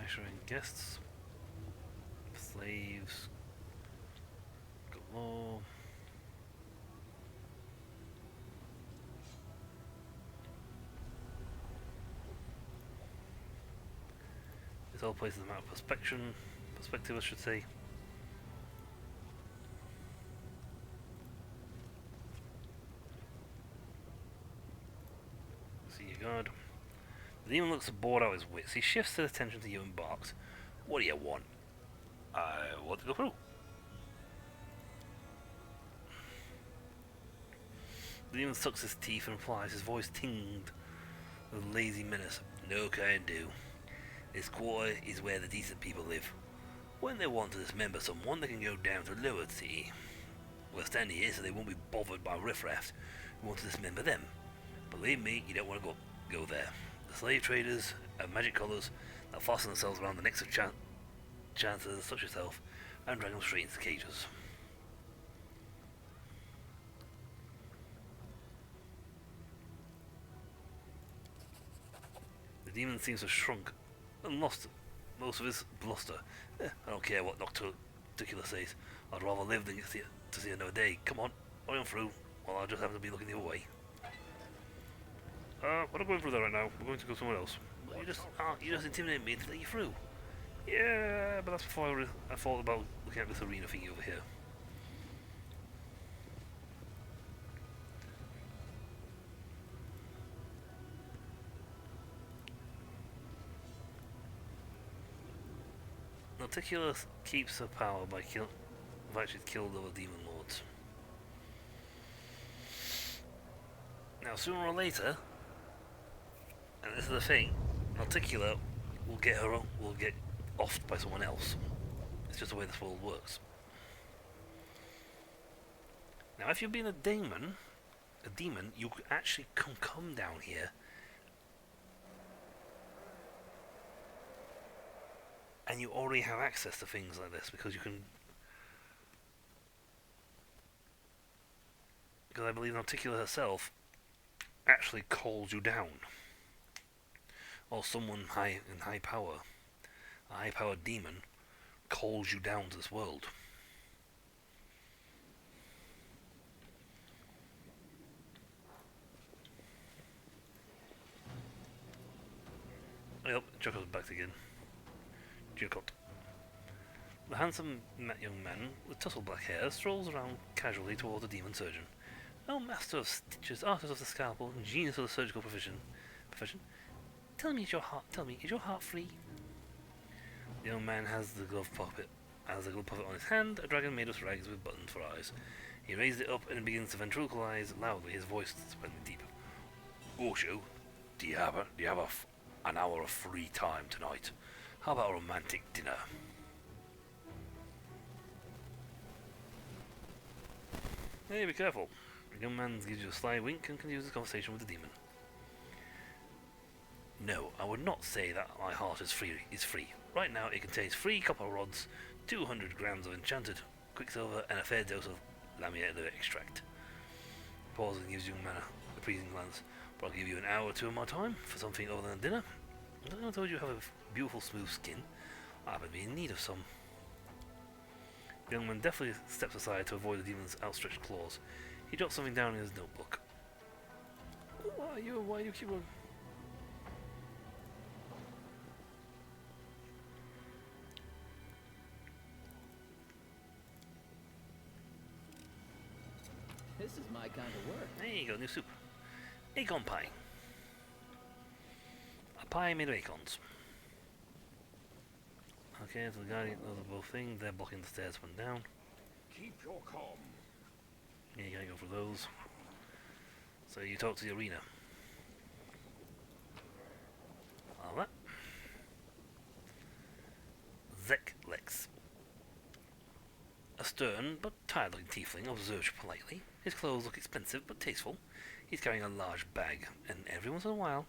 Ushering guests. Slaves. Got more. This all places them out of perspective I should say. See your guard. The demon looks bored out of his wits. He shifts his attention to you and barks. What do you want? I want to go through. The demon sucks his teeth and replies, his voice tinged with lazy menace. No can do. This quarter is where the decent people live. When they want to dismember someone, they can go down to Lower Sea. We're standing here so they won't be bothered by riffraffs who want to dismember them. Believe me, you don't want to go there. The slave traders have magic collars that fasten themselves around the necks of chancellors such as yourself and drag them straight into cages. The demon seems to have shrunk and lost most of his bluster. I don't care what Nocticula says. I'd rather live than to see another day. Come on, I am through. Well, I just happen to be looking the other way. We're not going through that right now. We're going to go somewhere else. You just intimidated me to let you through. Yeah, but that's before I thought about looking at this arena thingy over here. Nocticula keeps her power by she's killed other demon lords. Now, sooner or later, and this is the thing, Nocticula will get offed by someone else. It's just the way this world works. Now, if you've been a demon, you could actually come down here and you already have access to things like this because you can. Because I believe Nocticula herself actually calls you down, or someone in high power, a high-powered demon, calls you down to this world. Yep, Jocko's back again. Jocot. The handsome young man with tousled black hair strolls around casually towards the demon surgeon. Oh, master of stitches, artist of the scalpel, and genius of the surgical profession. Tell me, is your heart free? The young man has the glove puppet on his hand, a dragon made of rags with buttons for eyes. He raises it up and it begins to ventriloquize loudly, his voice spreading deep. Osho, do you have an hour of free time tonight? How about a romantic dinner? Hey, be careful. The young man gives you a sly wink and continues the conversation with the demon. No, I would not say that my heart is free. Right now it contains 3 copper rods, 200 grams of enchanted quicksilver, and a fair dose of lamia extract. Pauses and gives you a pleasing glance. But I'll give you an hour or 2 of my time for something other than dinner. I told you have a beautiful smooth skin. I happen to be in need of some. The young man definitely steps aside to avoid the demon's outstretched claws. He drops something down in his notebook. Why you keep on? This is my kind of work. There you go, new soup. Acorn pie. A pie made of acorns. Okay, so the guardian of the both things, they're blocking the stairs one down. Keep your calm. Yeah, you gotta go for those. So you talk to the arena. All that. Zek Lex. A stern but tired-looking tiefling observes you politely. His clothes look expensive but tasteful. He's carrying a large bag, and every once in a while,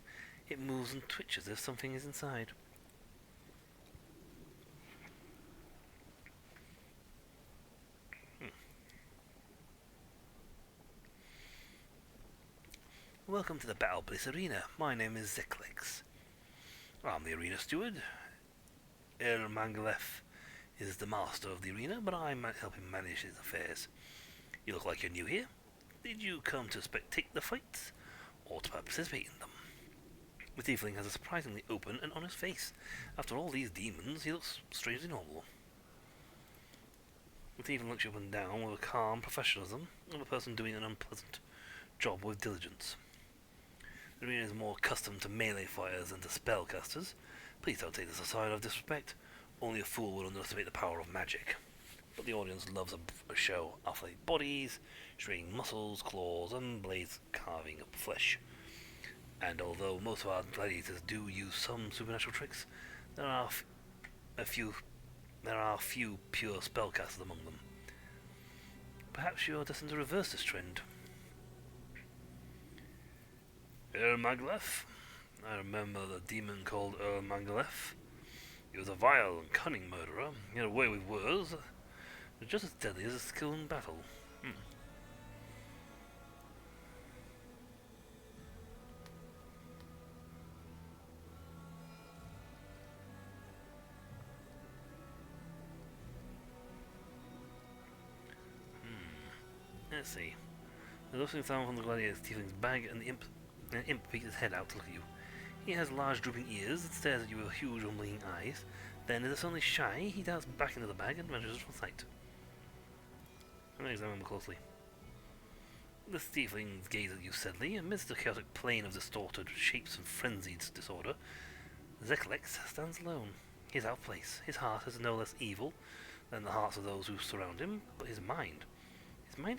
it moves and twitches as if something is inside. welcome to the Battle Bliss Arena. My name is Zeklex. I'm the arena steward. Mangalef is the master of the arena, but I might help him manage his affairs. You look like you're new here. Did you come to spectate the fights, or to participate in them? The tiefling has a surprisingly open and honest face. After all these demons, he looks strangely normal. The tiefling looks you up and down with a calm professionalism of a person doing an unpleasant job with diligence. The arena is more accustomed to melee fighters than to spellcasters. Please don't take this as a sign of disrespect. Only a fool would underestimate the power of magic. But the audience loves a show of athletic bodies, straining muscles, claws, and blades carving up flesh. And although most of our gladiators do use some supernatural tricks, there are few pure spellcasters among them. Perhaps you're destined to reverse this trend. Mangalef. I remember the demon called Mangalef. He was a vile and cunning murderer. He had a way with words, but just as deadly as his skill in battle. Let's see. There's also sound from the gladiator's tiefling's bag, and the imp peeks his head out to look at you. He has large drooping ears that stares at you with huge unblinking eyes. Then, as if suddenly shy, he darts back into the bag and vanishes from sight. Let me examine him closely. The tieflings gaze at you steadily. Amidst the chaotic plane of distorted shapes and frenzied disorder, Zeklex stands alone. He is out of place. His heart is no less evil than the hearts of those who surround him, but his mind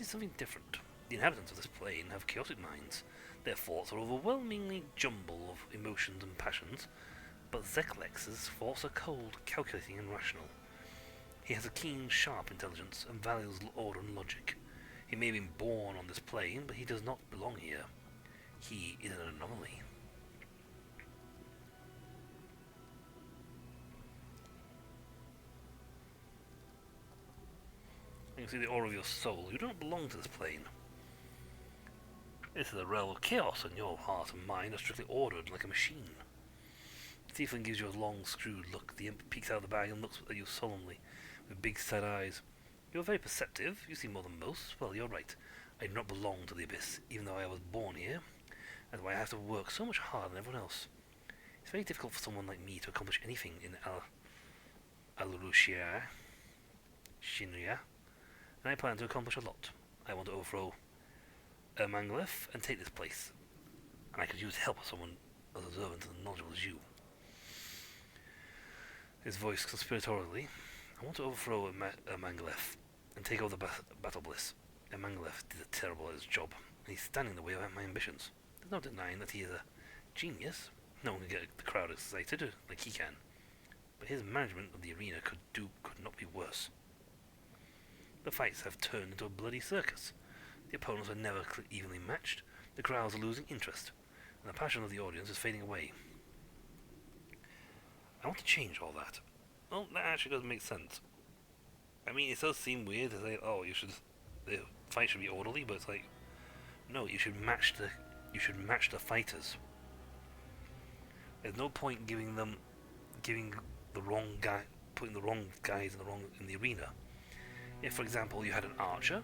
is something different. The inhabitants of this plane have chaotic minds. Their thoughts are overwhelmingly jumble of emotions and passions, but Zeklex's thoughts are cold, calculating, and rational. He has a keen, sharp intelligence and values order and logic. He may have been born on this plane, but he does not belong here. He is an anomaly. You can see the aura of your soul. You do not belong to this plane. This is a realm of chaos, and your heart and mind are strictly ordered like a machine. The tiefling gives you a long, screwed look. The imp peeks out of the bag and looks at you solemnly, with big, sad eyes. You are very perceptive. You see more than most. Well, you're right. I do not belong to the Abyss, even though I was born here. That's why I have to work so much harder than everyone else. It's very difficult for someone like me to accomplish anything in Al-Rushia, Shinria, and I plan to accomplish a lot. I want to overthrow Mangalef and take this place, and I could use help of someone as observant and knowledgeable as you. His voice conspiratorially. I want to overthrow Mangalef and take over the Battle Bliss. Mangalef did a terrible at his job, and he's standing in the way of my ambitions. There's no denying that he is a genius. No one can get the crowd excited like he can. But his management of the arena could not be worse. The fights have turned into a bloody circus. The opponents are never evenly matched. The crowds are losing interest, and the passion of the audience is fading away. I want to change all that. Well, that actually doesn't make sense. I mean, it does seem weird to say, "Oh, the fight should be orderly," but it's like, no, you should match the fighters. There's no point putting the wrong guys in the arena. If, for example, you had an archer,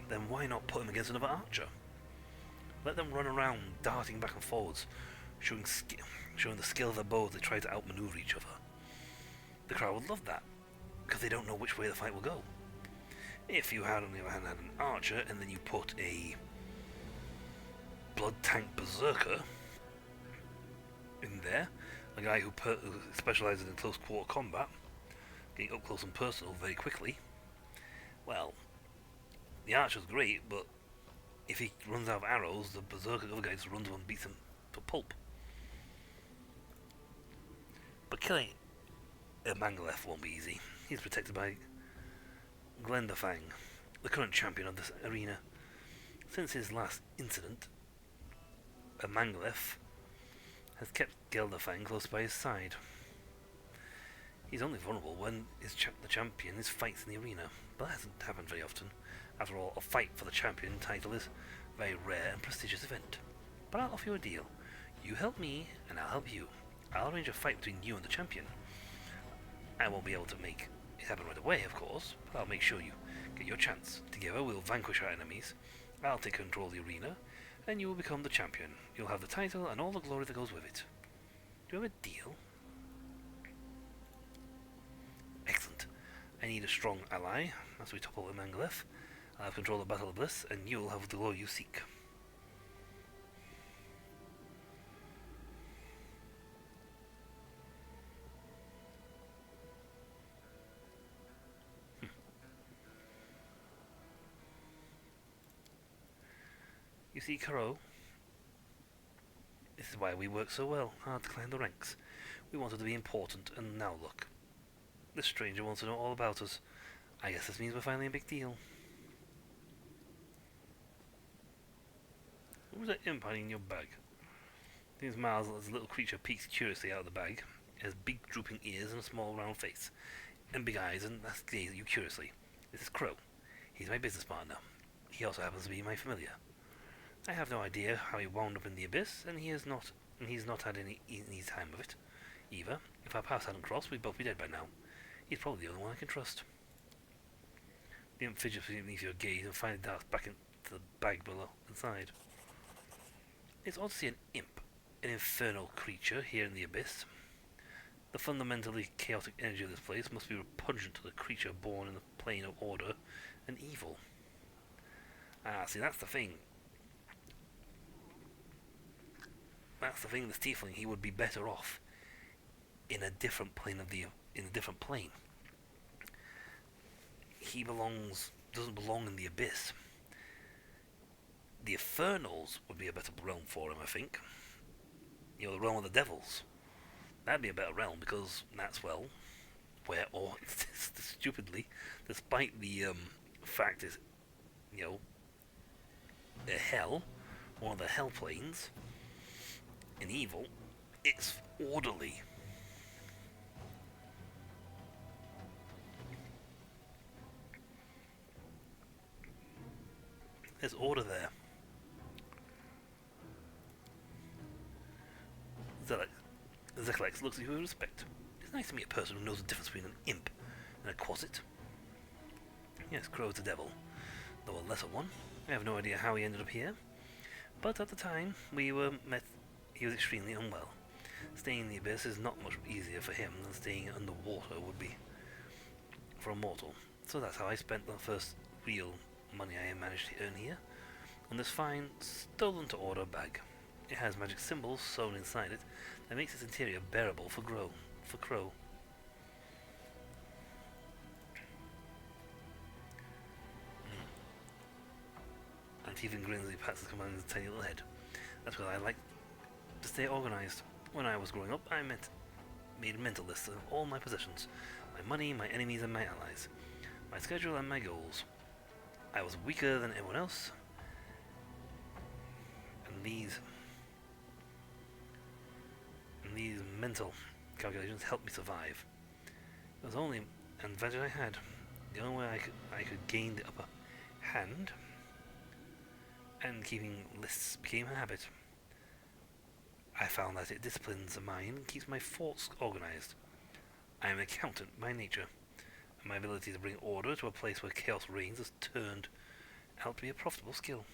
then why not put him against another archer? Let them run around, darting back and forwards, showing the skill of their bows. They try to outmaneuver each other. The crowd would love that, because they don't know which way the fight will go. If you had, on the other hand, had an archer, and then you put a blood tank berserker in there, a guy who specializes in close quarter combat, getting up close and personal very quickly, well, the archer's great, but if he runs out of arrows, the berserker, the other guy just runs up and beats him to pulp. But killing Mangalef won't be easy. He's protected by Glendafang, the current champion of this arena. Since his last incident, Mangalef has kept Geldafang close by his side. He's only vulnerable when the champion is fights in the arena, but that hasn't happened very often. After all, a fight for the champion title is a very rare and prestigious event. But I'll offer you a deal. You help me, and I'll help you. I'll arrange a fight between you and the champion. I won't be able to make it happen right away, of course, but I'll make sure you get your chance. Together we'll vanquish our enemies. I'll take control of the arena, and you will become the champion. You'll have the title and all the glory that goes with it. Do you have a deal? Excellent. I need a strong ally as we topple Imangaleth. I'll have control of the Battle of Bliss, and you'll have the glory you seek. You see, Karo, this is why we work so well, hard to climb the ranks. We wanted to be important, and now look. This stranger wants to know all about us. I guess this means we're finally a big deal. What was that imp hiding in your bag? These miles as a little creature peeks curiously out of the bag. It has big drooping ears and a small round face, and big eyes, and that gaze at you curiously. This is Crow. He's my business partner. He also happens to be my familiar. I have no idea how he wound up in the abyss, and he's not had any easy time of it, either. If our paths hadn't crossed, we'd both be dead by now. He's probably the only one I can trust. The imp fidgets beneath your gaze and finally darts back into the bag below inside. It's odd to see an imp, an infernal creature, here in the abyss. The fundamentally chaotic energy of this place must be repugnant to the creature born in the plane of order and evil. Ah, see, that's the thing. That's the thing. This tiefling, he would be better off in a different plane in a different plane. He doesn't belong in the abyss. The Infernals would be a better realm for him, I think. You know, the realm of the devils. That'd be a better realm because that's, well, where, or stupidly, despite the fact is, you know, a hell, one of the hell planes, in evil, it's orderly. There's order there. Zekalex looks at you with respect. It's nice to meet a person who knows the difference between an imp and a quasit. Yes, Crow's the devil, though a lesser one. I have no idea how he ended up here, but at the time we were met, he was extremely unwell. Staying in the abyss is not much easier for him than staying underwater would be for a mortal. So that's how I spent the first real money I managed to earn here, on this fine, stolen-to-order bag. It has magic symbols sewn inside it that makes its interior bearable for Crow. And Tiefling grins as he pats his commander's tiny little head. That's because I like to stay organized. When I was growing up, I made mental lists of all my possessions, my money, my enemies, and my allies, my schedule, and my goals. I was weaker than everyone else, and these mental calculations helped me survive. It was only an advantage I had. The only way I could gain the upper hand, and keeping lists became a habit. I found that it disciplines the mind and keeps my thoughts organized. I am an accountant by nature, and my ability to bring order to a place where chaos reigns has turned out to be a profitable skill.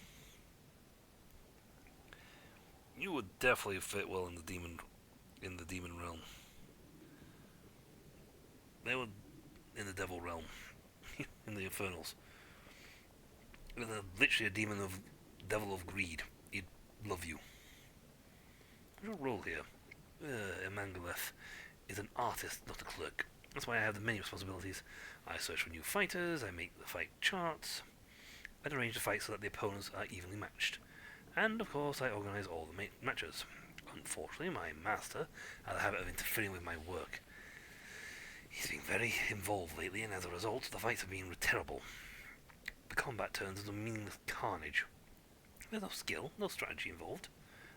You would definitely fit well in the demon realm. They were in the devil realm, in the Infernals. With literally a devil of greed. He'd love you. What's your role here? Imangaleth is an artist, not a clerk. That's why I have the many responsibilities. I search for new fighters, I make the fight charts, and arrange the fights so that the opponents are evenly matched. And, of course, I organize all the matches. Unfortunately, my master had a habit of interfering with my work. He's been very involved lately, and as a result, the fights have been terrible. The combat turns into meaningless carnage. There's no skill, no strategy involved.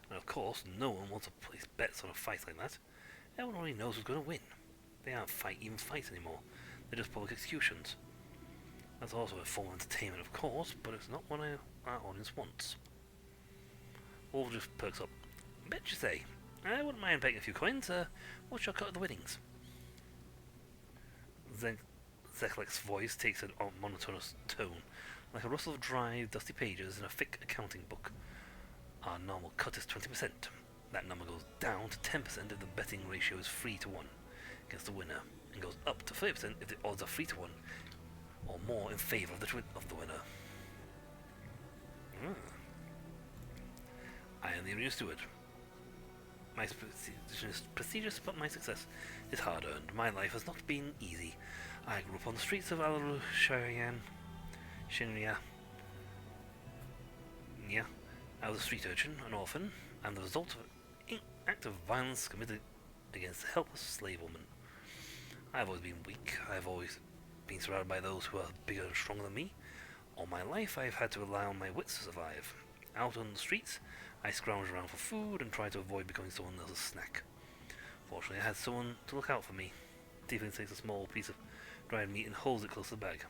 And of course, no one wants to place bets on a fight like that. Everyone already knows who's going to win. They aren't even fights anymore. They're just public executions. That's also a form of entertainment, of course, but it's not what our audience wants. Wolf just perks up. Bet you say. I wouldn't mind betting a few coins. What's your cut of the winnings? Zeklek's voice takes a monotonous tone, like a rustle of dry, dusty pages in a thick accounting book. Our normal cut is 20%. That number goes down to 10% if the betting ratio is 3 to 1 against the winner, and goes up to 30% if the odds are 3 to 1 or more in favour of the winner. I am the arena steward. My position is prestigious, but my success is hard-earned. My life has not been easy. I grew up on the streets of Alaru Shinria. Yeah, I was a street urchin, an orphan, and the result of an act of violence committed against a helpless slave woman. I have always been weak. I have always been surrounded by those who are bigger and stronger than me. All my life I have had to rely on my wits to survive. Out on the streets, I scrounged around for food and tried to avoid becoming someone else's snack. Fortunately, I had someone to look out for me. Tiefling takes a small piece of dried meat and holds it close to the bag.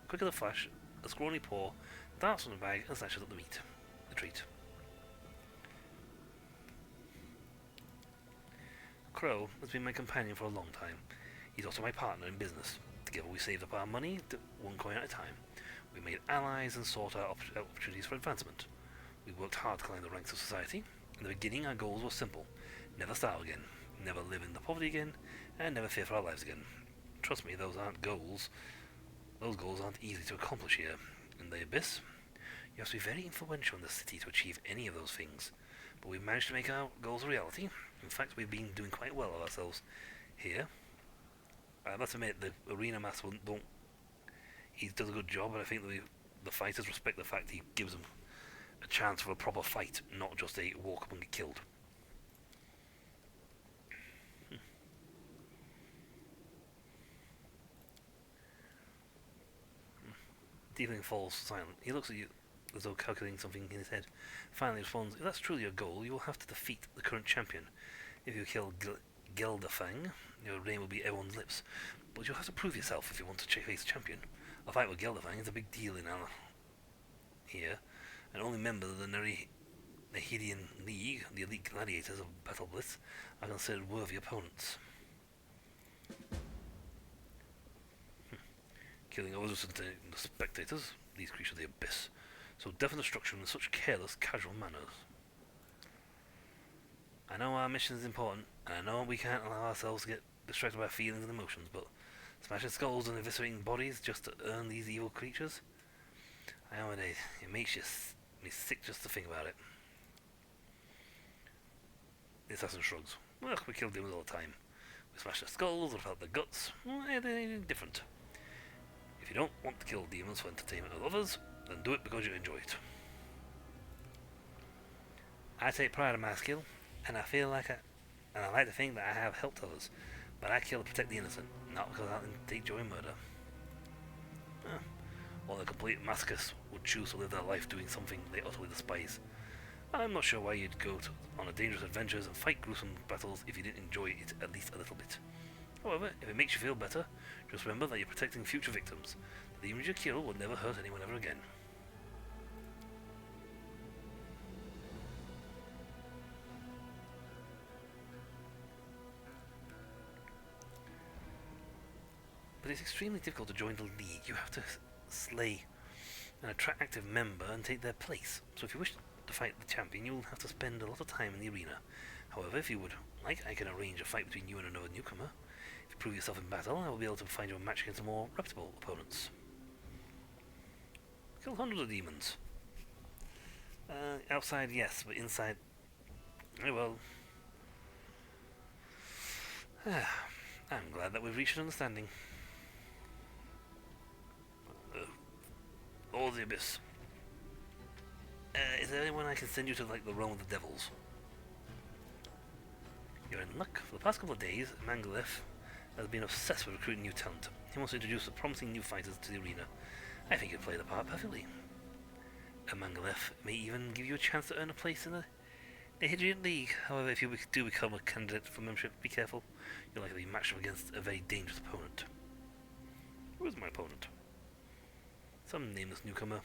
Quick as a flash, a scrawny paw darts from the bag and snatches up the meat. The treat. Crow has been my companion for a long time. He's also my partner in business. Together we saved up our money, one coin at a time. We made allies and sought out opportunities for advancement. We worked hard to climb the ranks of society. In the beginning our goals were simple. Never starve again, never live in the poverty again, and never fear for our lives again. Trust me, those aren't goals. Those goals aren't easy to accomplish here. In the Abyss, you have to be very influential in the city to achieve any of those things. But we've managed to make our goals a reality. In fact, we've been doing quite well of ourselves here. I must admit, the arena master don't. He does a good job, and I think the fighters respect the fact he gives them a chance for a proper fight, not just a walk up and get killed. Tiefling falls silent. He looks at you as though calculating something in his head. Finally responds, if that's truly your goal, you will have to defeat the current champion. If you kill Geldafang, your name will be everyone's lips. But you'll have to prove yourself if you want to face the champion. A fight with Geldafang is a big deal in here, and only members of the Nehedian League, the elite gladiators of Battle Blitz, are considered worthy opponents. Killing others and the spectators, these creatures of the Abyss, so death and destruction in such careless, casual manners. I know our mission is important, and I know we can't allow ourselves to get distracted by feelings and emotions, but smashing skulls and eviscerating bodies just to earn these evil creatures? I know it makes me sick just to think about it. The assassin shrugs. Well, we kill demons all the time. We smash their skulls, rip out their guts. Well, they're different. If you don't want to kill demons for entertainment of others, then do it because you enjoy it. I take pride in my skill, and I like to think that I have helped others, but I kill to protect the innocent, not because I take joy in murder. While the complete masochists would choose to live their life doing something they utterly despise. I'm not sure why you'd go on a dangerous adventures and fight gruesome battles if you didn't enjoy it at least a little bit. However, if it makes you feel better, just remember that you're protecting future victims. The demons you kill will never hurt anyone ever again. But it's extremely difficult to join the League. You have to slay an attractive member and take their place. So if you wish to fight the champion, you will have to spend a lot of time in the arena. However, if you would like, I can arrange a fight between you and another newcomer. If you prove yourself in battle, I will be able to find you a match against more reputable opponents. Kill hundreds of demons. Outside, yes, but inside... Oh well. I'm glad that we've reached an understanding. Or the Abyss. Is there anyone I can send you to, like, the realm of the devils? You're in luck. For the past couple of days, Mangalef has been obsessed with recruiting new talent. He wants to introduce the promising new fighters to the arena. I think you'd play the part perfectly. Mangalef may even give you a chance to earn a place in the The Hadrian League, however, if you do become a candidate for membership, be careful. You're likely to be matched up against a very dangerous opponent. Who is my opponent? Some nameless newcomer.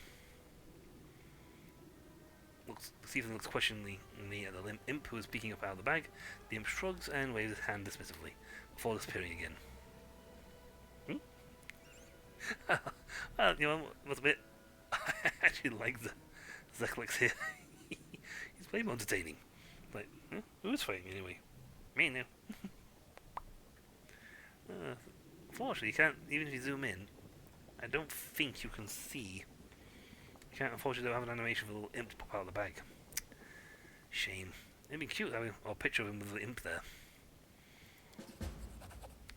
Stephen looks questioningly at the imp who is peeking up out of the bag. The imp shrugs and waves his hand dismissively, before disappearing again. Well, you know, what's a bit... I actually like the Zeklex here. He's way more entertaining. Like, who's fighting anyway? Me now. Unfortunately, you can't, even if you zoom in, I don't think you can see. You can't, unfortunately, don't have an animation for the little imp to pop out of the bag. Shame. It'd be cute having a picture of him with the imp there.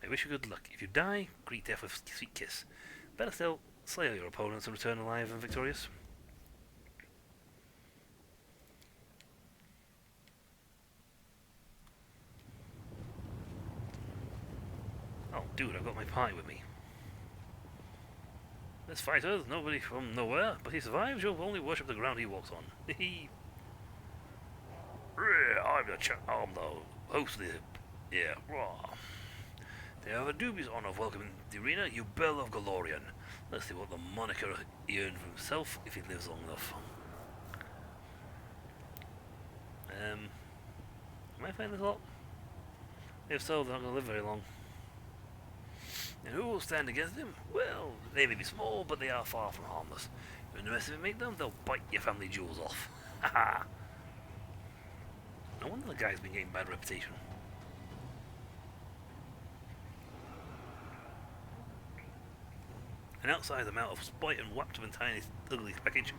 I wish you good luck. If you die, greet death with a sweet kiss. Better still, slay all your opponents and return alive and victorious. Oh, dude, I've got my pie with me. This fighter's nobody from nowhere, but he survives. You'll only worship the ground he walks on. I'm the host of the... Yeah, raw. They have a dubious honor of welcoming the arena, you belle of Galorian. Let's see what the moniker he earned for himself if he lives long enough. Am I playing this a lot? If so, they're not going to live very long. And who will stand against him? Well, they may be small, but they are far from harmless. When the rest of them meet them, they'll bite your family jewels off. Haha! No wonder the guy's been getting bad reputation. And outside the mouth of spite and wrapped up in tiny ugly package,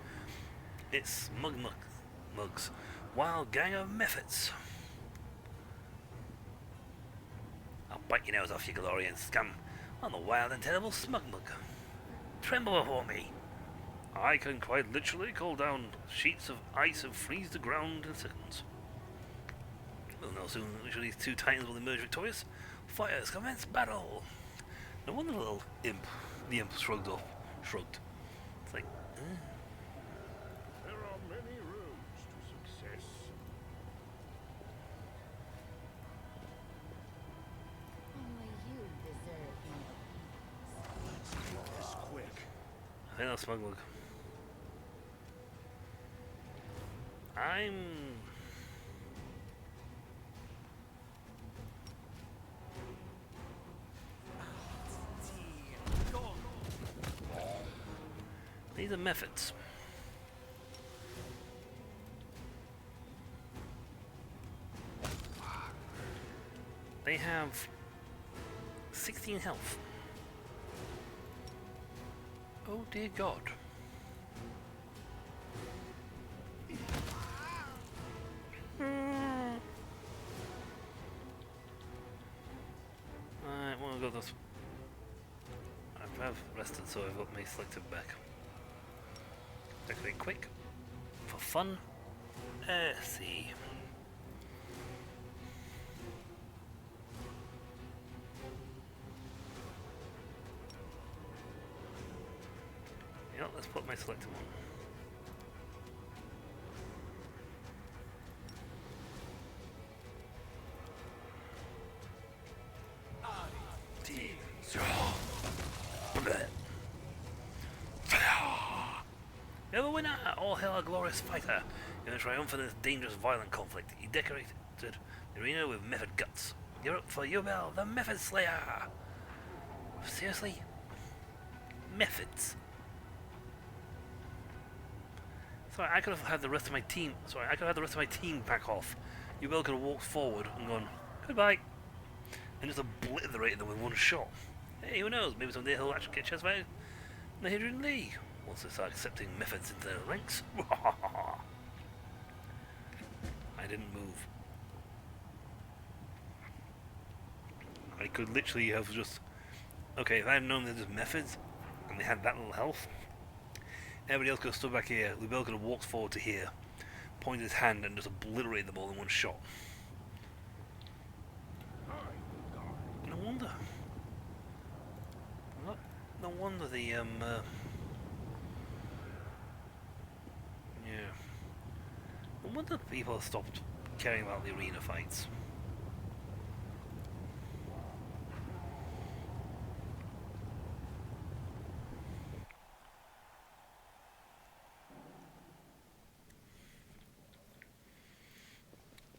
it's Mugs. Wild gang of methods. I'll bite your nose off, you Galorian scum. I'm the wild and terrible Smugmug. Tremble before me. I can quite literally call down sheets of ice and freeze the ground in seconds. We'll know soon which of these two titans will emerge victorious. Fires commence battle. No wonder the little imp, the imp shrugged. It's like, There are many roads to success. Only you deserve my Let's do this quick. I think that's Smugmug. I'm... These are methods. They have 16 health. Oh dear God. Alright, we'll go this. I've rested, so I've got my selective back. Actually, quick. For fun. Let's see. You know, let's put my selective on. You're the winner! All hail a glorious fighter! In a triumphant and dangerous violent conflict, he decorated the arena with method guts. You're up for Yubel, the Method Slayer! Seriously? Methods? Sorry, I could have had the rest of my team. Sorry, I could have had the rest of my team back off. Yubel could have walked forward and gone, goodbye! And just obliterated them with one shot. Hey, who knows? Maybe someday he'll actually get a chance by the Hadrian League. Once they start accepting methods into their ranks. I didn't move. I could literally have just... Okay, if I had known there's methods, and they had that little health, everybody else could have stood back here, Lubel could have walked forward to here, pointed his hand and just obliterated them all in one shot. No wonder. No wonder the, yeah. No wonder people have stopped caring about the arena fights.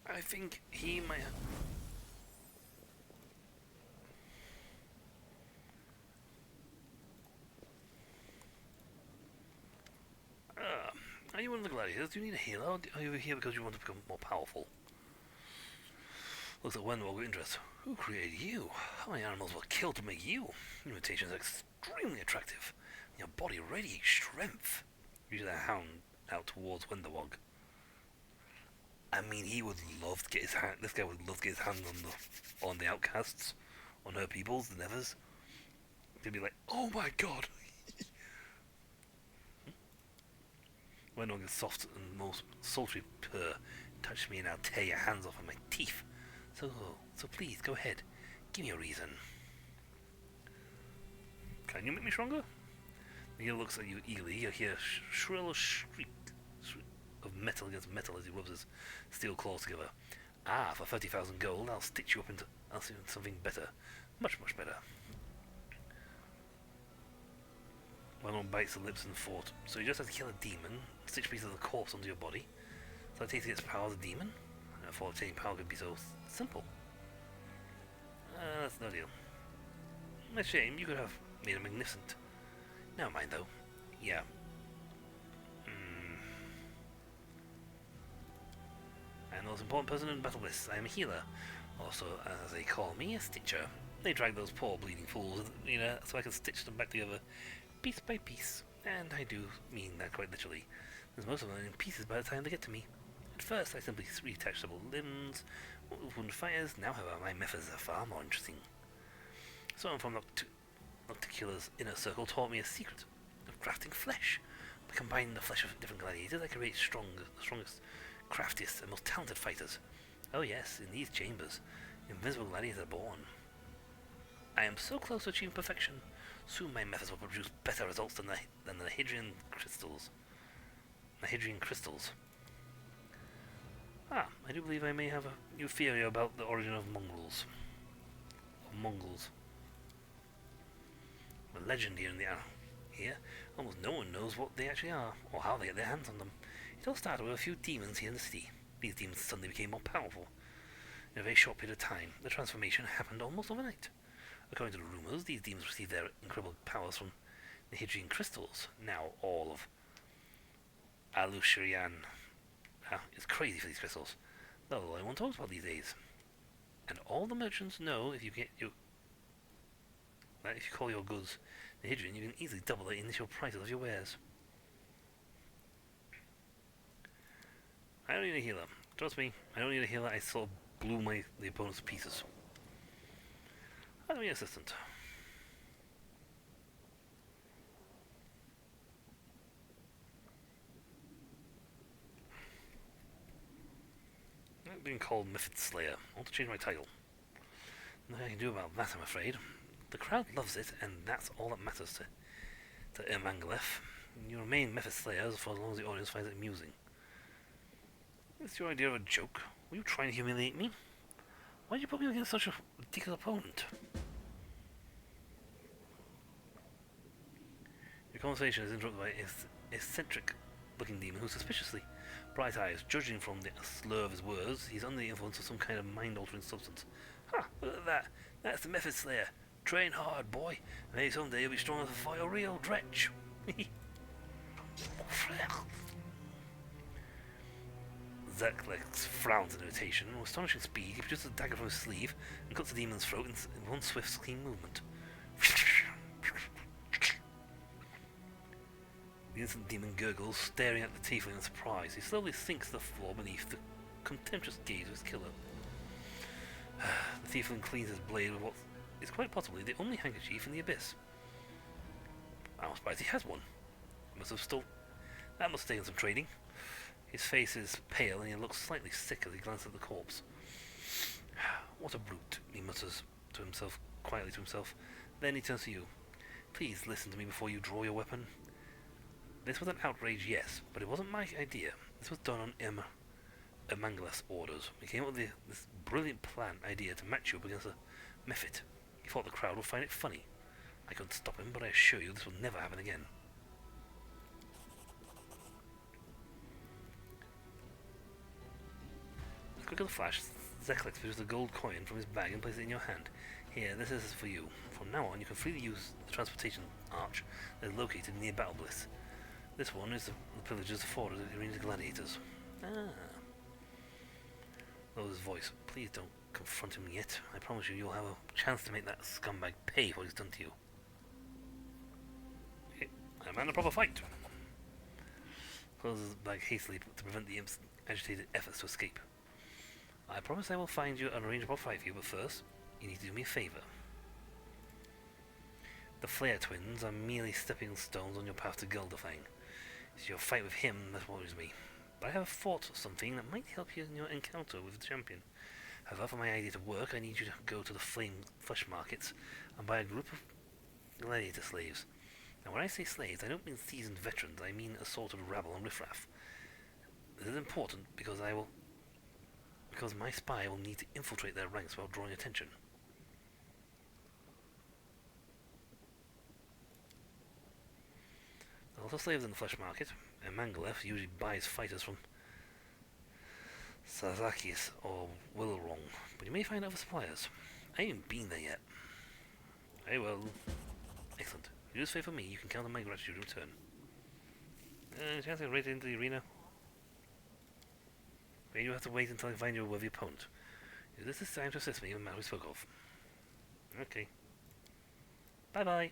I think he might. Are you one of the gladiators? Do you need a healer? Or are you here because you want to become more powerful? Looks like Wendell got interest. Who created you? How many animals were killed to make you? Your imitations are extremely attractive. Your body radiates strength. Uses a hound out towards Wenderwog. I mean, he would love to get his hand. This guy would love to get his hands on the outcasts, on her peoples, the Nevers. He'd be like, "Oh my god!" Wenderwog is soft and most sultry purr. Touch me and I'll tear your hands off with my teeth. So please go ahead. Give me a reason. Can you make me stronger? He looks at you eagerly. You hear a shrill shriek of metal against metal as he rubs his steel claws together. Ah, for 30,000 gold, I'll stitch you up into something better. Much, much better. Manon bites the lips and thought. So you just have to kill a demon, stitch pieces of the corpse onto your body. So I take its power as a demon? I thought obtaining power could be so simple. That's no deal. A shame, you could have made a magnificent. Never mind though. Yeah. I'm the most important person in Battle Bliss. I am a healer. Also, as they call me, a stitcher. They drag those poor bleeding fools, so I can stitch them back together piece by piece. And I do mean that quite literally, as most of them are in pieces by the time they get to me. At first, I simply reattached several limbs, wound fighters. Now, however, my methods are far more interesting. Someone from Nocticula's inner circle taught me a secret of crafting flesh. By combining the flesh of different gladiators, I can create the strongest, craftiest, and most talented fighters. Oh yes, in these chambers, invincible gladiators are born. I am so close to achieving perfection. Soon my methods will produce better results than the Nahidrian crystals. Nahidrian crystals. Ah, I do believe I may have a new theory about the origin of Mongols. Mongols. A legend here, almost no one knows what they actually are, or how they get their hands on them. It all started with a few demons here in the city. These demons suddenly became more powerful. In a very short period of time, the transformation happened almost overnight. According to the rumors, these demons received their incredible powers from the Nahidrian crystals. Now all of Alushirian is crazy for these crystals. That's all anyone talks about these days. And all the merchants know if you call your goods Nahidrian, you can easily double the initial prices of your wares. I don't need a healer. Trust me, I don't need a healer. I sort of blew the opponents to pieces. I don't need an assistant. I'm being called Mythid Slayer. I want to change my title. Nothing I can do about that, I'm afraid. The crowd loves it, and that's all that matters to Ermangalef. You remain Mythid Slayer for as long as the audience finds it amusing. Is your idea of a joke? Were you trying to humiliate me? Why did you put me against such a ridiculous opponent? Your conversation is interrupted by an eccentric-looking demon who suspiciously bright eyes, judging from the slur of his words. He's under the influence of some kind of mind-altering substance. Ha! Look at that! That's the Mythid Slayer. Train hard, boy. Maybe someday you'll be strong enough to fight a real dretch. Zerklex frowns in irritation. With astonishing speed, he produces a dagger from his sleeve and cuts the demon's throat in one swift, clean movement. The instant demon gurgles, staring at the tiefling in surprise. He slowly sinks to the floor beneath the contemptuous gaze of his killer. The tiefling cleans his blade with what is quite possibly the only handkerchief in the abyss. I'm surprised he has one. That must have taken some trading. His face is pale and he looks slightly sick as he glances at the corpse. What a brute, he mutters to himself, quietly to himself. Then he turns to you. Please listen to me before you draw your weapon. This was an outrage, yes, but it wasn't my idea. This was done on Ermangleth's orders. He came up with this brilliant idea to match you up against a Mephit. He thought the crowd would find it funny. I couldn't stop him, but I assure you this will never happen again. Quick as a flash, Zeklex produced a gold coin from his bag and placed it in your hand. Here, this is for you. From now on, you can freely use the transportation arch that is located near Battle Bliss. This one is the privileges afforded to Arena's gladiators. Ah. Lowe's voice. Please don't confront him yet. I promise you, you'll have a chance to make that scumbag pay for what he's done to you. Okay, I'm in a proper fight. Closes his bag hastily to prevent the imp's agitated efforts to escape. I promise I will find you and arrange a proper fight for you, but first, you need to do me a favour. The Flare twins are merely stepping stones on your path to Gelderfang. It's your fight with him that worries me. But I have thought of something that might help you in your encounter with the champion. However, for my idea to work, I need you to go to the flesh markets and buy a group of gladiator slaves. Now, when I say slaves, I don't mean seasoned veterans. I mean a sort of rabble and riffraff. This is important because my spy will need to infiltrate their ranks while drawing attention. There are also slaves in the flesh market, and Ermangleth usually buys fighters from Sazakis or Willowrong, but you may find other suppliers. I haven't been there yet. Very well. Excellent. If you do this favor for me, you can count on my gratitude in return. Chance to get right into the arena? But you have to wait until I find you a worthy opponent. This is time to assist me in the matter we spoke of. Okay. Bye-bye.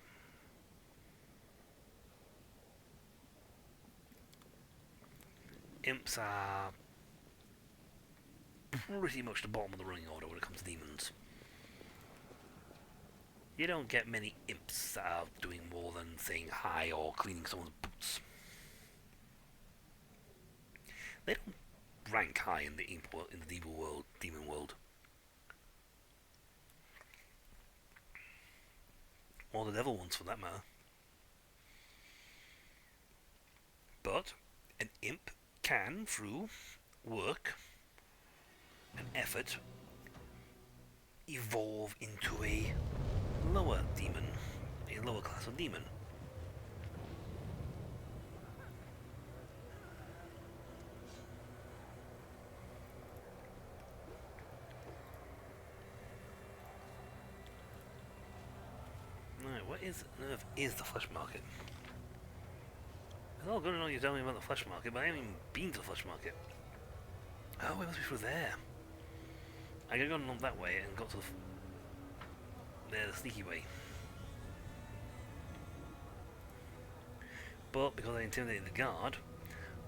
Imps are pretty much the bottom of the running order when it comes to demons. You don't get many imps that are doing more than saying hi or cleaning someone's boots. They don't rank high in the demon world. Or the devil ones, for that matter. But an imp can, through work and effort, evolve into a lower demon, a lower class of demon. Now, what on earth is the flesh market? It's all good and all you tell me about the flesh market, but I haven't even been to the flesh market. Oh, it must be through there. I could have gone along that way and got to the sneaky way. But because I intimidated the guard,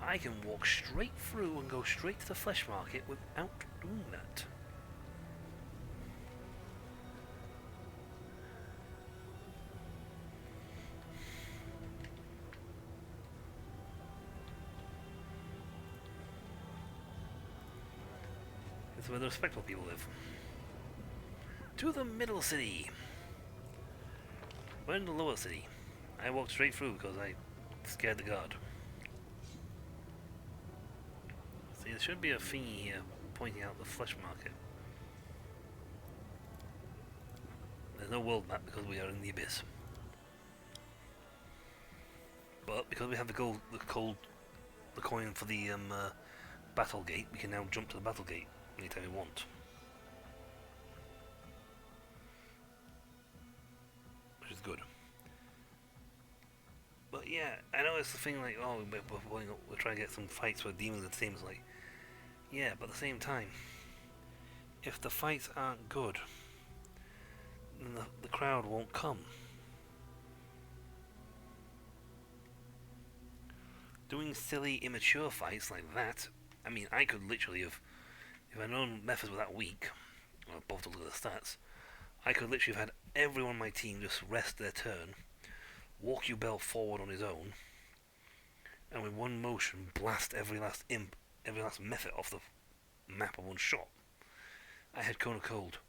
I can walk straight through and go straight to the flesh market without doing that. It's where the respectable people live. To the middle city. We're in the lower city. I walked straight through because I scared the guard. See, there should be a thingy here pointing out the flesh market. There's no world map because we are in the abyss. But because we have the coin for the battle gate, we can now jump to the battle gate anytime we want. Which is good. But yeah, I know it's the thing like, oh, we're trying to get some fights with demons and things like, yeah, but at the same time, if the fights aren't good, then the crowd won't come. Doing silly, immature fights like that, I mean, I could literally have, if I'd known methods were that weak, or both to look at the stats, I could literally have had everyone on my team just rest their turn, walk Ubel forward on his own, and with one motion blast every last imp, every last Mephit off the map of one shot. I had Cone of Cold.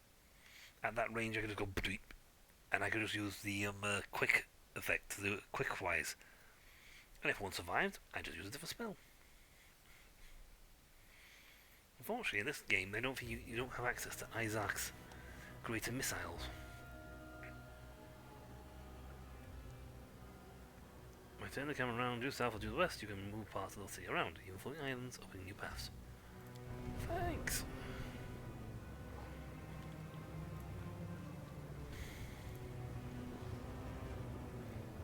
At that range I could just go bleep, and I could just use the quick effect to do it quick-wise. And if one survived, I just use a different spell. Unfortunately, in this game, they don't think you don't have access to Isaac's greater missiles. By turning the camera around due south or due west, you can move parts of the sea around, even floating islands, opening new paths. Thanks!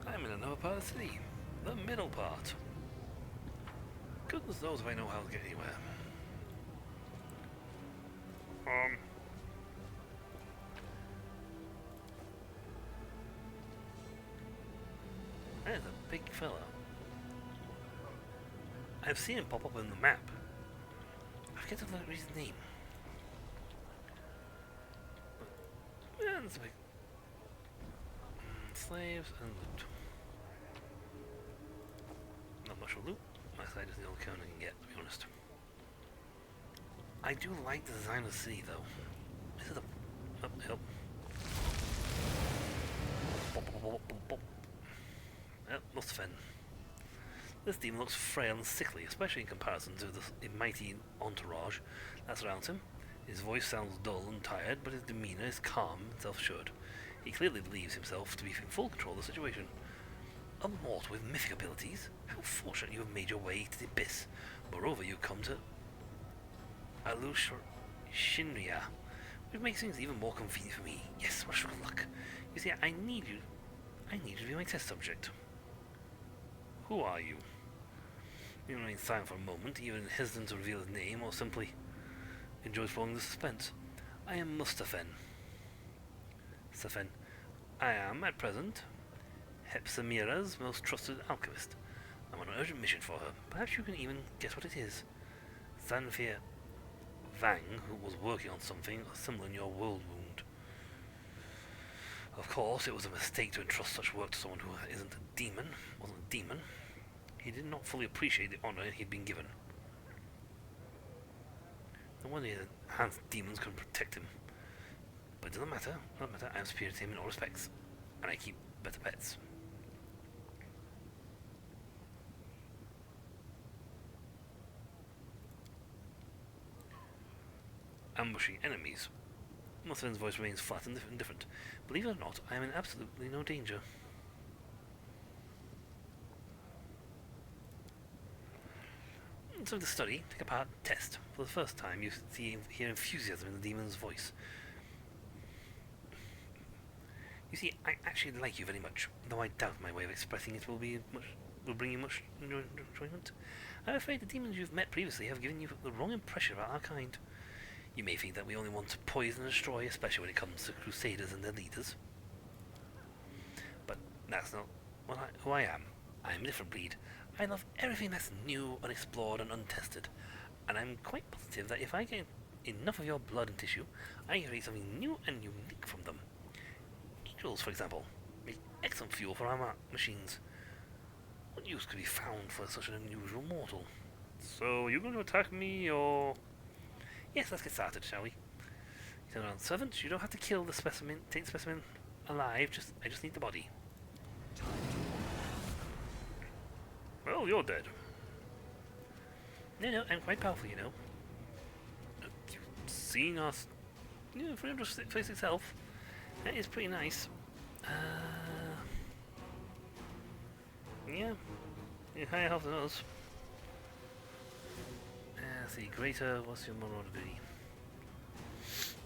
I'm in another part of the city. The middle part. Goodness knows if I know how to get anywhere. There's a big fella. I've seen him pop up on the map. I forget to look at his name. Yeah, there's a big... slaves and loot. Not much for loot. My side is the only count I can get, to be honest. I do like the design of the city, though. This is a... uphill. Yep, Mustafan. This demon looks frail and sickly, especially in comparison to the mighty entourage that surrounds him. His voice sounds dull and tired, but his demeanor is calm and self-assured. He clearly believes himself to be in full control of the situation. A mortal with mythic abilities? How fortunate you have made your way to the abyss. Moreover, you come to Alush Shinria, which makes things even more convenient for me. Yes, wish of luck. You see, I need you to be my test subject. Who are you? He remains silent for a moment, even hesitant to reveal his name, or simply enjoys following the suspense. I am Mustafan. Mustafan. I am, at present, Hepsamira's most trusted alchemist. I'm on an urgent mission for her. Perhaps you can even guess what it is. Zanfir Vang, who was working on something similar in your world wound. Of course, it was a mistake to entrust such work to someone who wasn't a demon. He did not fully appreciate the honor he'd been given. No wonder the enhanced demons couldn't protect him. But it doesn't matter. I am superior to him in all respects. And I keep better pets. Ambushing enemies. Mustafen's voice remains flat and indifferent. Believe it or not, I am in absolutely no danger. So to study, take apart, test. For the first time, you hear enthusiasm in the demon's voice. You see, I actually like you very much, though I doubt my way of expressing it will bring you much enjoyment. I'm afraid the demons you've met previously have given you the wrong impression about our kind. You may think that we only want to poison and destroy, especially when it comes to crusaders and their leaders. But that's not who I am. I am a different breed. I love everything that's new, unexplored, and untested. And I'm quite positive that if I get enough of your blood and tissue, I can create something new and unique from them. Angels, for example, make excellent fuel for our machines. What use could be found for such an unusual mortal? So, are you going to attack me, or...? Yes, let's get started, shall we? You turn around, servant. You don't have to kill the specimen. Take the specimen alive. I just need the body. Well, you're dead. No, I'm quite powerful, you know. You've seen us, 356 health. That is pretty nice. Yeah, you're higher health than us. Let's see, greater, what's your moral ability?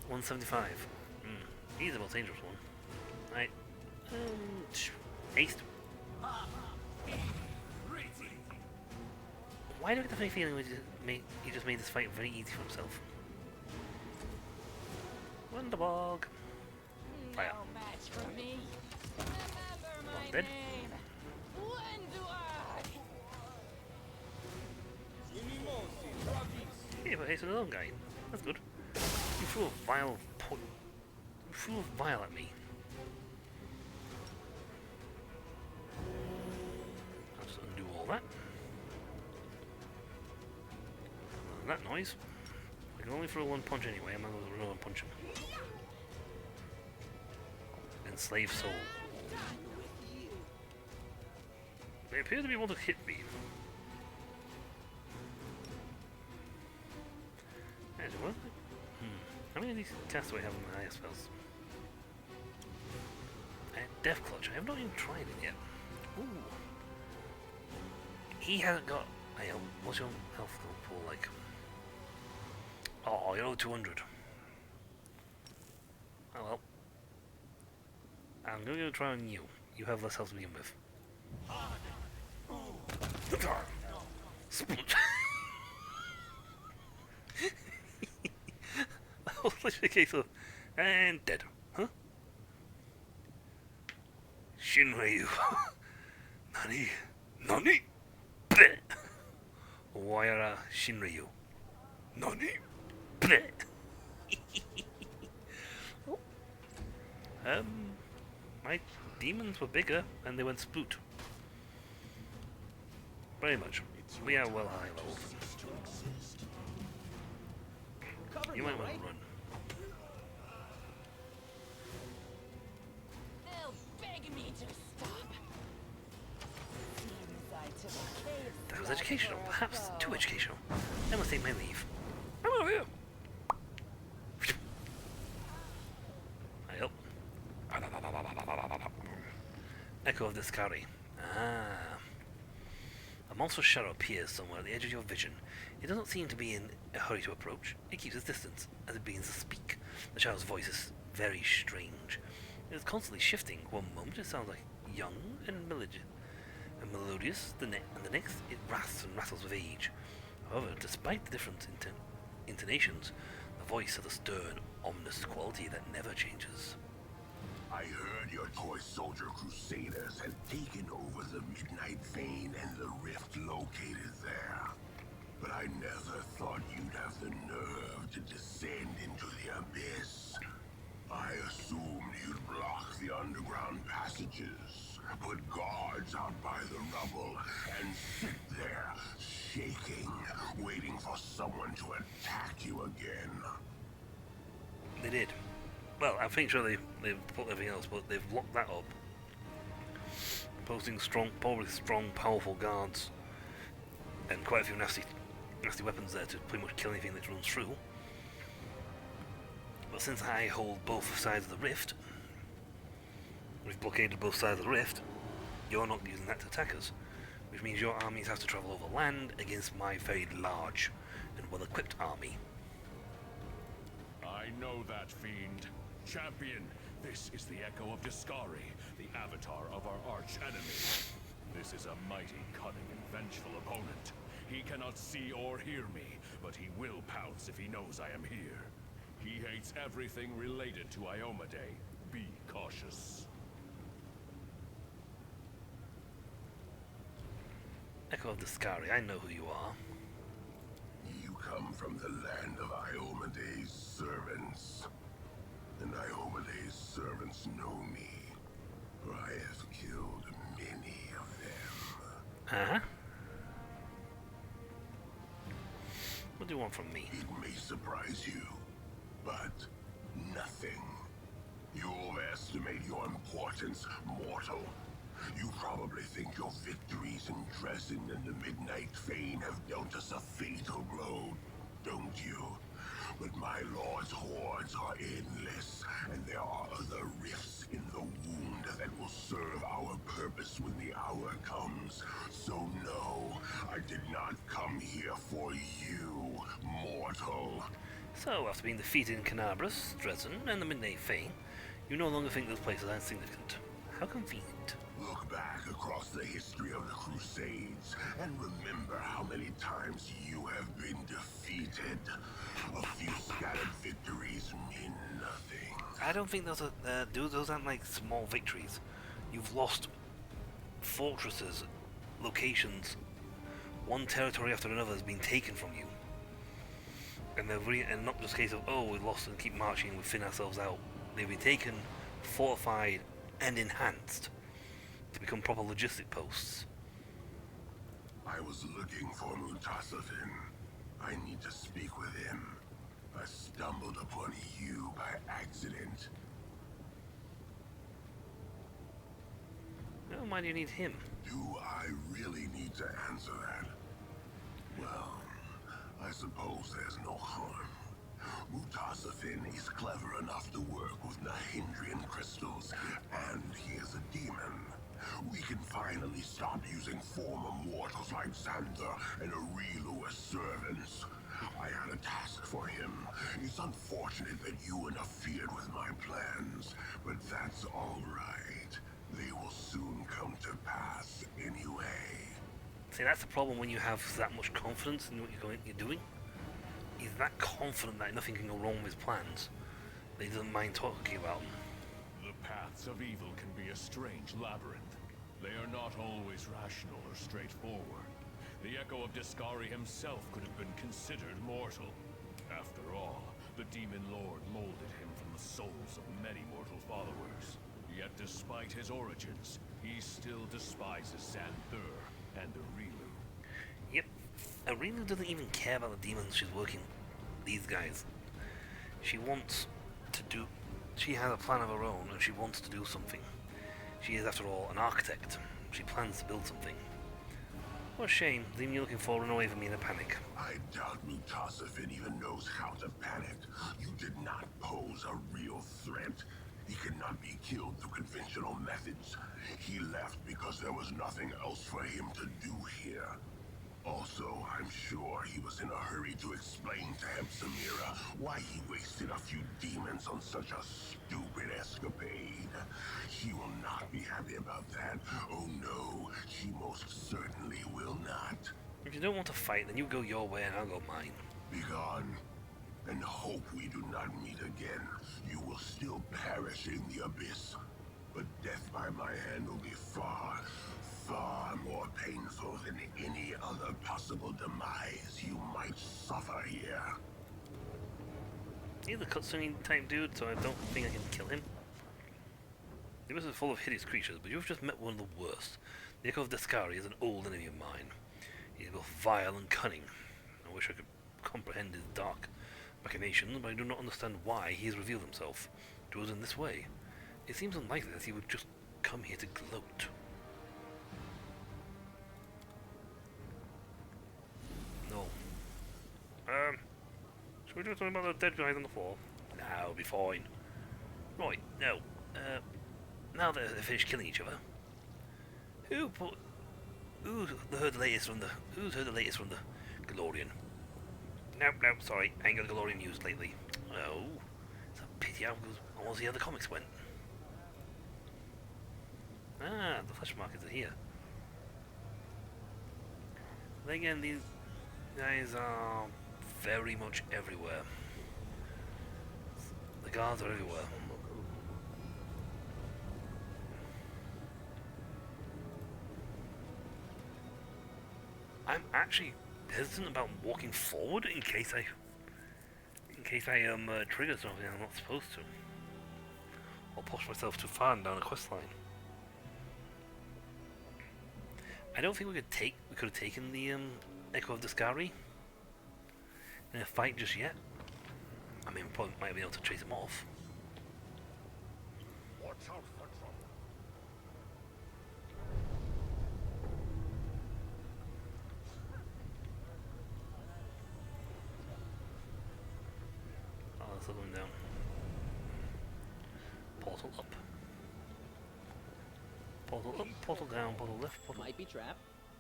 175. He's the most dangerous one. Right. Haste. Why do I get the funny feeling he just made this fight very easy for himself? Wonderbog. Fire. No match for me. Remember my dead. name. Yeah, but he's another guy. That's good. You threw a vial at me. I'll just undo all that. That noise. I can only throw one punch anyway. I'm not going to throw one punch him. Enslave soul. They appear to be able to hit me. these castaways have in the higher spells? Death Clutch. I have not even tried it yet. Ooh. He hasn't got. Hey, what's your health pool like? Oh, you're over 200. Oh well. I'm going to try on you. You have less health to begin with. Split. That was literally a case of. And dead. Huh? Shinryu. Nani? Nani? Bleh. Wayara Shinryu. Nani? Bleh. My demons were bigger and they went spoot. Very much. We are well high level. You might want to run. They'll beg me to stop. Seems I took a cave That was slap educational, for a perhaps foe. too educational. I must take my leave. I'm over here. I help. Echo of the Skari. Ah. A monstrous shadow appears somewhere at the edge of your vision. It does not seem to be in a hurry to approach. It keeps its distance as it begins to speak. The shadow's voice is very strange. It is constantly shifting. One moment it sounds like young and melodious, and the next it rasps and rattles with age. However, despite the different intonations, the voice has a stern, ominous quality that never changes. I heard your toy soldier crusaders had taken over the Midnight Vein and the rift located there. But I never thought you'd have the nerve to descend into the abyss. I assumed you'd block the underground passages, put guards out by the rubble, and sit there, shaking, waiting for someone to attack you again. They did. Well, I think sure they've put everything else, but they've locked that up. Posting strong, probably strong, powerful guards, and quite a few nasty weapons there to pretty much kill anything that runs through. But since I hold both sides of the rift, we've blockaded both sides of the rift, you're not using that to attack us, which means your armies have to travel over land against my very large and well-equipped army. I know that, fiend. Champion, this is the Echo of Discari, the avatar of our arch-enemy. This is a mighty, cunning, and vengeful opponent. He cannot see or hear me, but he will pounce if he knows I am here. He hates everything related to Iomedae. Be cautious. Echo of the Skari, I know who you are. You come from the land of Iomedae's servants. And Iomedae's servants know me, for I have killed many of them. Uh-huh. What do you want from me? It may surprise you, but nothing. You overestimate your importance, mortal. You probably think your victories in Dresden and the Midnight Vein have dealt us a fatal blow, don't you? But my lord's hordes are endless, and there are other rifts in the wound that will serve our purpose when the hour comes. So no, I did not come here for you, mortal. So, after being defeated in Canabras, Dresden, and the Midnight Vein, you no longer think those places are insignificant. How convenient. Look back across the history of the Crusades and remember how many times you have been defeated. A few scattered victories mean nothing. I don't think those are, those aren't like small victories. You've lost fortresses, locations, one territory after another has been taken from you. And and not just a case of, oh, we lost and keep marching and we thin ourselves out. They've been taken, fortified, and enhanced to become proper logistic posts. I was looking for Mutasafin. I need to speak with him. I stumbled upon you by accident. Well, why do you need him? Do I really need to answer that? Well, I suppose there's no harm. Mutasafin is clever enough to work with Nahindrian crystals, and he is a demon. We can finally stop using former mortals like Xanther and Arilu as servants. I had a task for him. It's unfortunate that you interfered with my plans, but that's all right. They will soon come to pass anyway. See, that's the problem when you have that much confidence in what you're doing. He's that confident that nothing can go wrong with his plans, that he doesn't mind talking about them. The paths of evil can be a strange labyrinth. They are not always rational or straightforward. The Echo of Discari himself could have been considered mortal. After all, the Demon Lord molded him from the souls of many mortal followers. Yet despite his origins, he still despises Xanther and Arilu. Yep, Arilu doesn't even care about the demons she's working with, these guys. She wants to do... She has a plan of her own, and she wants to do something. She is, after all, an architect. She plans to build something. What a shame, leaving you looking for run away from me in a panic. I doubt Mutasafin even knows how to panic. You did not pose a real threat. He cannot be killed through conventional methods. He left because there was nothing else for him to do here. Also, I'm sure he was in a hurry to explain to Hepsamira why he wasted a few demons on such a stupid escapade. She will not be happy about that. Oh no, she most certainly will not. If you don't want to fight, then you go your way and I'll go mine. Begone, and hope we do not meet again. You will still perish in the abyss, but death by my hand will be far, far more painful than any other possible demise you might suffer here. He's a cutscene type dude, so I don't think I can kill him. The abyss is full of hideous creatures, but you've just met one of the worst. The Echo of Discari is an old enemy of mine. He is both vile and cunning. I wish I could comprehend his dark machinations, but I do not understand why he has revealed himself to us in this way. It seems unlikely that he would just come here to gloat. No. Should we do something about the dead guys on the floor? No, it'll be fine. Right, now, now that they've finished killing each other, who's heard the latest from the Galorian? Nope, sorry, I ain't got Galorian news lately. Oh, it's a pity. I want to see how the comics went. Ah, the flesh markers are here. Then again, these guys are very much everywhere. The guards are everywhere. I'm actually hesitant about walking forward in case I trigger something I'm not supposed to, or push myself too far down a quest line. I don't think we could have taken the Echo of Discari in a fight just yet. I mean, we probably might be able to chase him off. Watch out for trouble. Oh, let's look him down. Portal up. Portal up, portal down, portal left, portal... Might be trap,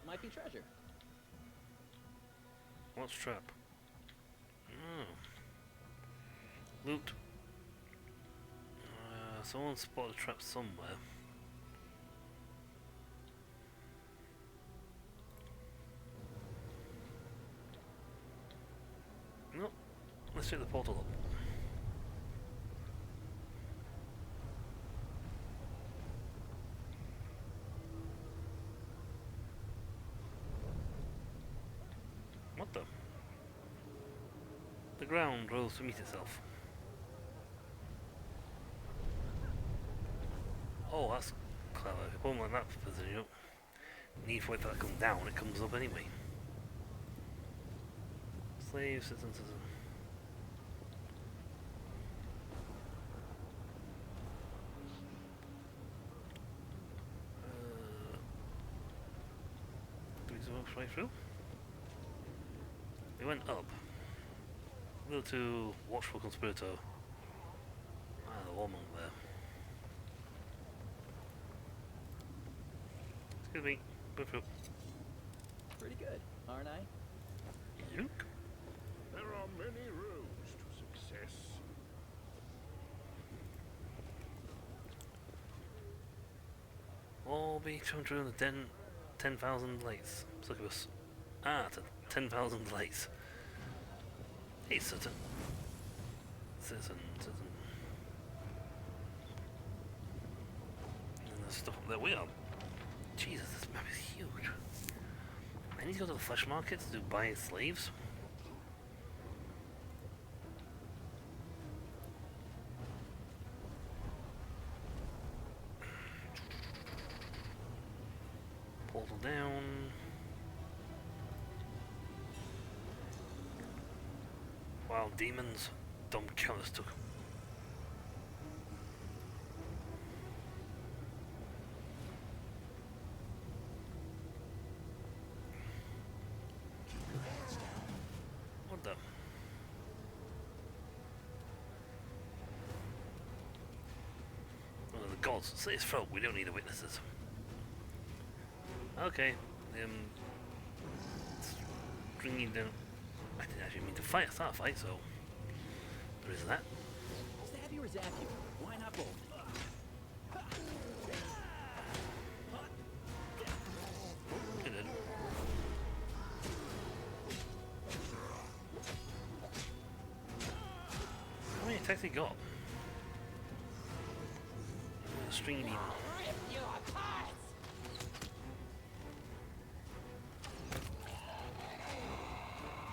might be treasure. What's trap? Loot. Someone spotted a trap somewhere. No. Let's check the portal up. What the? The ground rose to meet itself. Oh, that's clever. If you put them like that position, you don't need for it to come down, it comes up anyway. Slave, citizen. Do we zoom right through? We went up. Level 2, Watchful Conspirator. Ah, the warmonk there. Excuse me. Boop, boop. Pretty good, aren't I? Yook. There are many roads to success. All be 210,000 lights. Succubus. Ah, 10,000 lights. Hey, citizen. Citizen. And there's stuff up there. We are. Jesus, this map is huge. I need to go to the flesh markets to buy slaves. Portal down. Wild demons. Dumb killers took. What the? Oh, the gods. Slit his throat. We don't need the witnesses. Okay. Stringing down. I didn't actually mean to start a fight, so there is that. Stab you or zap you? Why not both? It did. How many attacks he got? Stringing demon.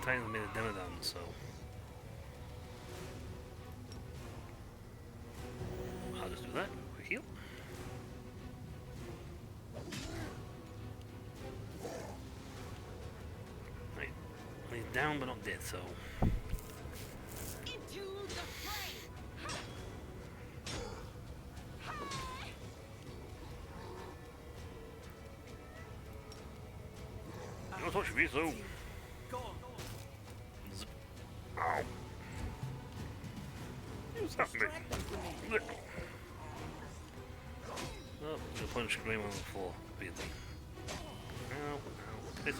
Titans made a demo down, so I'll just do that. Quick heal. Right. He's down but not dead, so Into the fray! don't touch me, so Zip. Ow. What's happening? Oh, the punch green on the floor. Weirdly. Ow, ow. Miss.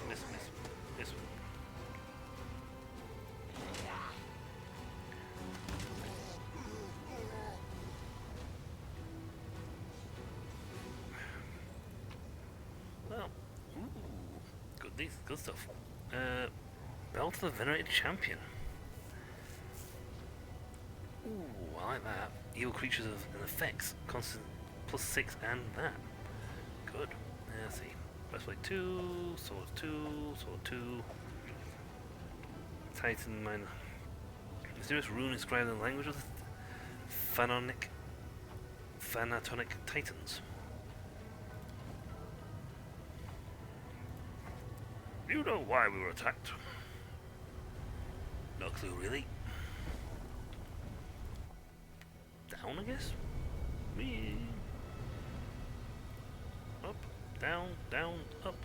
Well, ooh, good stuff. Belt of the Venerated Champion. Ooh, I like that. Evil creatures and effects, constant +6 and that. Good. Let's see. Breastplate 2, sword 2. Titan minor. Mysterious rune inscribed in the language of the Thanatonic Titans. You know why we were attacked? No clue, really. Down, I guess? Whee. Up, down, up.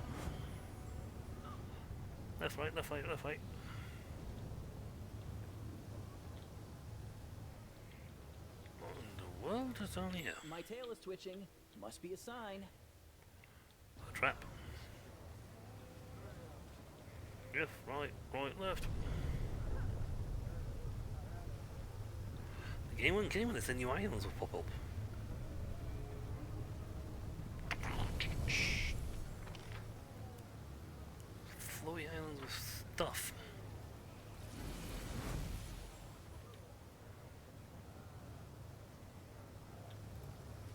Left, right. What in the world is on here? My tail is twitching. Must be a sign. A trap. Left, right, left. The game wouldn't kill when they said new islands will pop up. Floaty islands with stuff.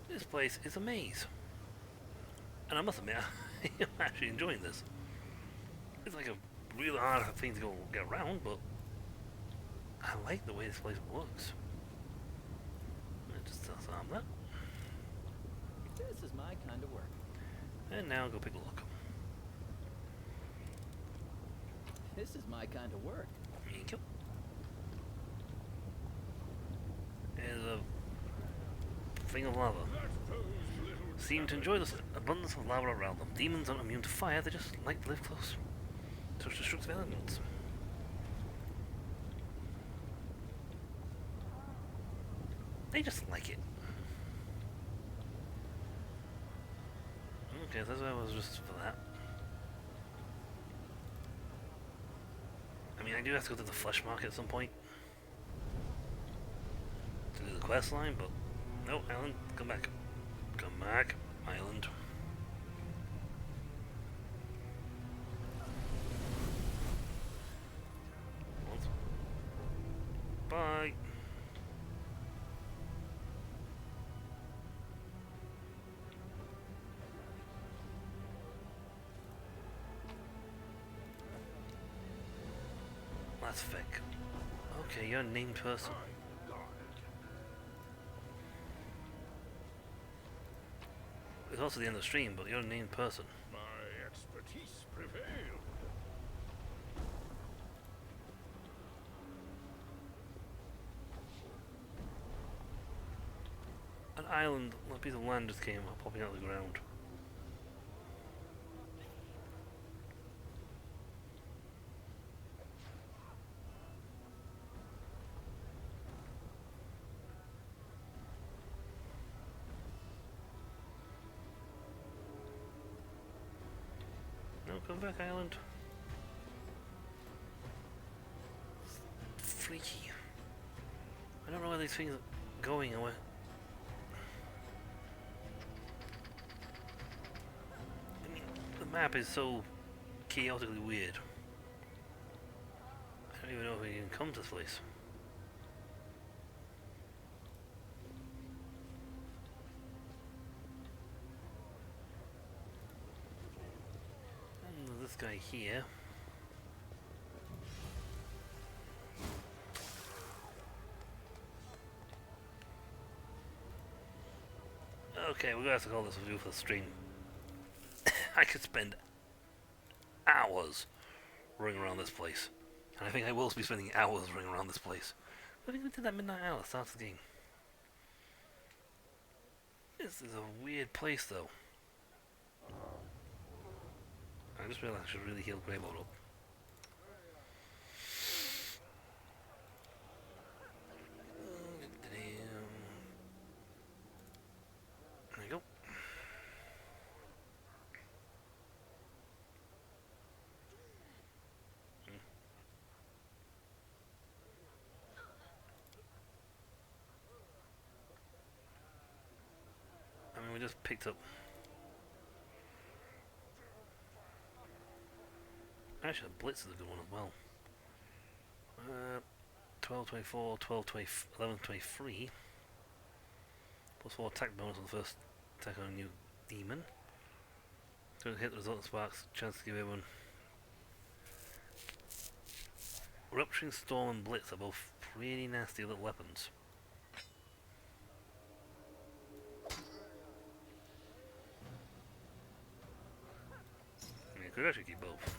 This place is a maze. And I must admit, I'm actually enjoying this. It's like a really hard thing to go get around, but I like the way this place looks. Just disarm that. This is my kind of work. And now go pick a lock. This is my kind of work. Thank you. There's a thing of lava. Seem to enjoy this abundance of lava around them. Demons aren't immune to fire, they just like to live close. Such destructive elements. They just like it. Okay, that's why I was just for that. I mean, I do have to go to the flesh market at some point to do the quest line, but no, Island, come back. Come back, Island. Bye. That's Vic. Okay, you're a named person. It's also the end of the stream, but you're a named person. My expertise prevailed. An island, a piece of land just came up, popping out of the ground. No, come back, island. Freaky. I don't know where these things are going or where. I mean, the map is so chaotically weird. I don't even know if we can come to this place. And this guy here. Okay, we're gonna have to call this a video for the stream. I could spend hours running around this place. And I think I will be spending hours running around this place. I think we did that midnight hour, start of the game. This is a weird place though. I just realized I should really heal Grey Mode up. There you go. I mean, we just picked up. Actually, the Blitz is a good one as well. 12, 24, 12, 20, 11, 23. Plus 4 attack bonus on the first attack on a new demon. Don't hit the resultant sparks, chance to give everyone. Rupturing Storm and Blitz are both pretty nasty little weapons. I mean, I could actually keep both.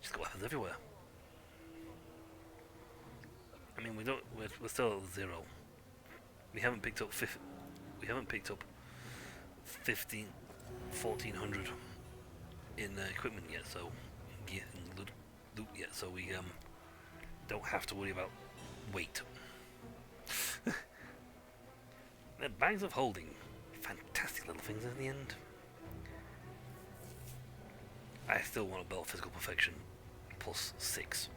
Just got weapons everywhere. I mean, we're still at 0. We haven't picked up 1400 in equipment yet, so gear and loot yet, so we don't have to worry about weight. They're bags of holding, fantastic little things at the end. I still want a belt of physical perfection plus 6.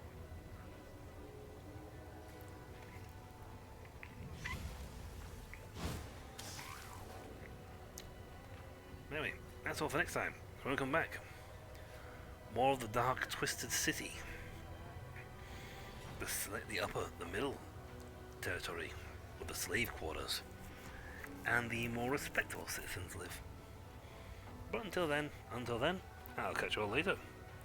Anyway, that's all for next time. When we come back, more of the dark, twisted city, the middle territory, where the slave quarters and the more respectable citizens live. But until then, I'll catch you all later.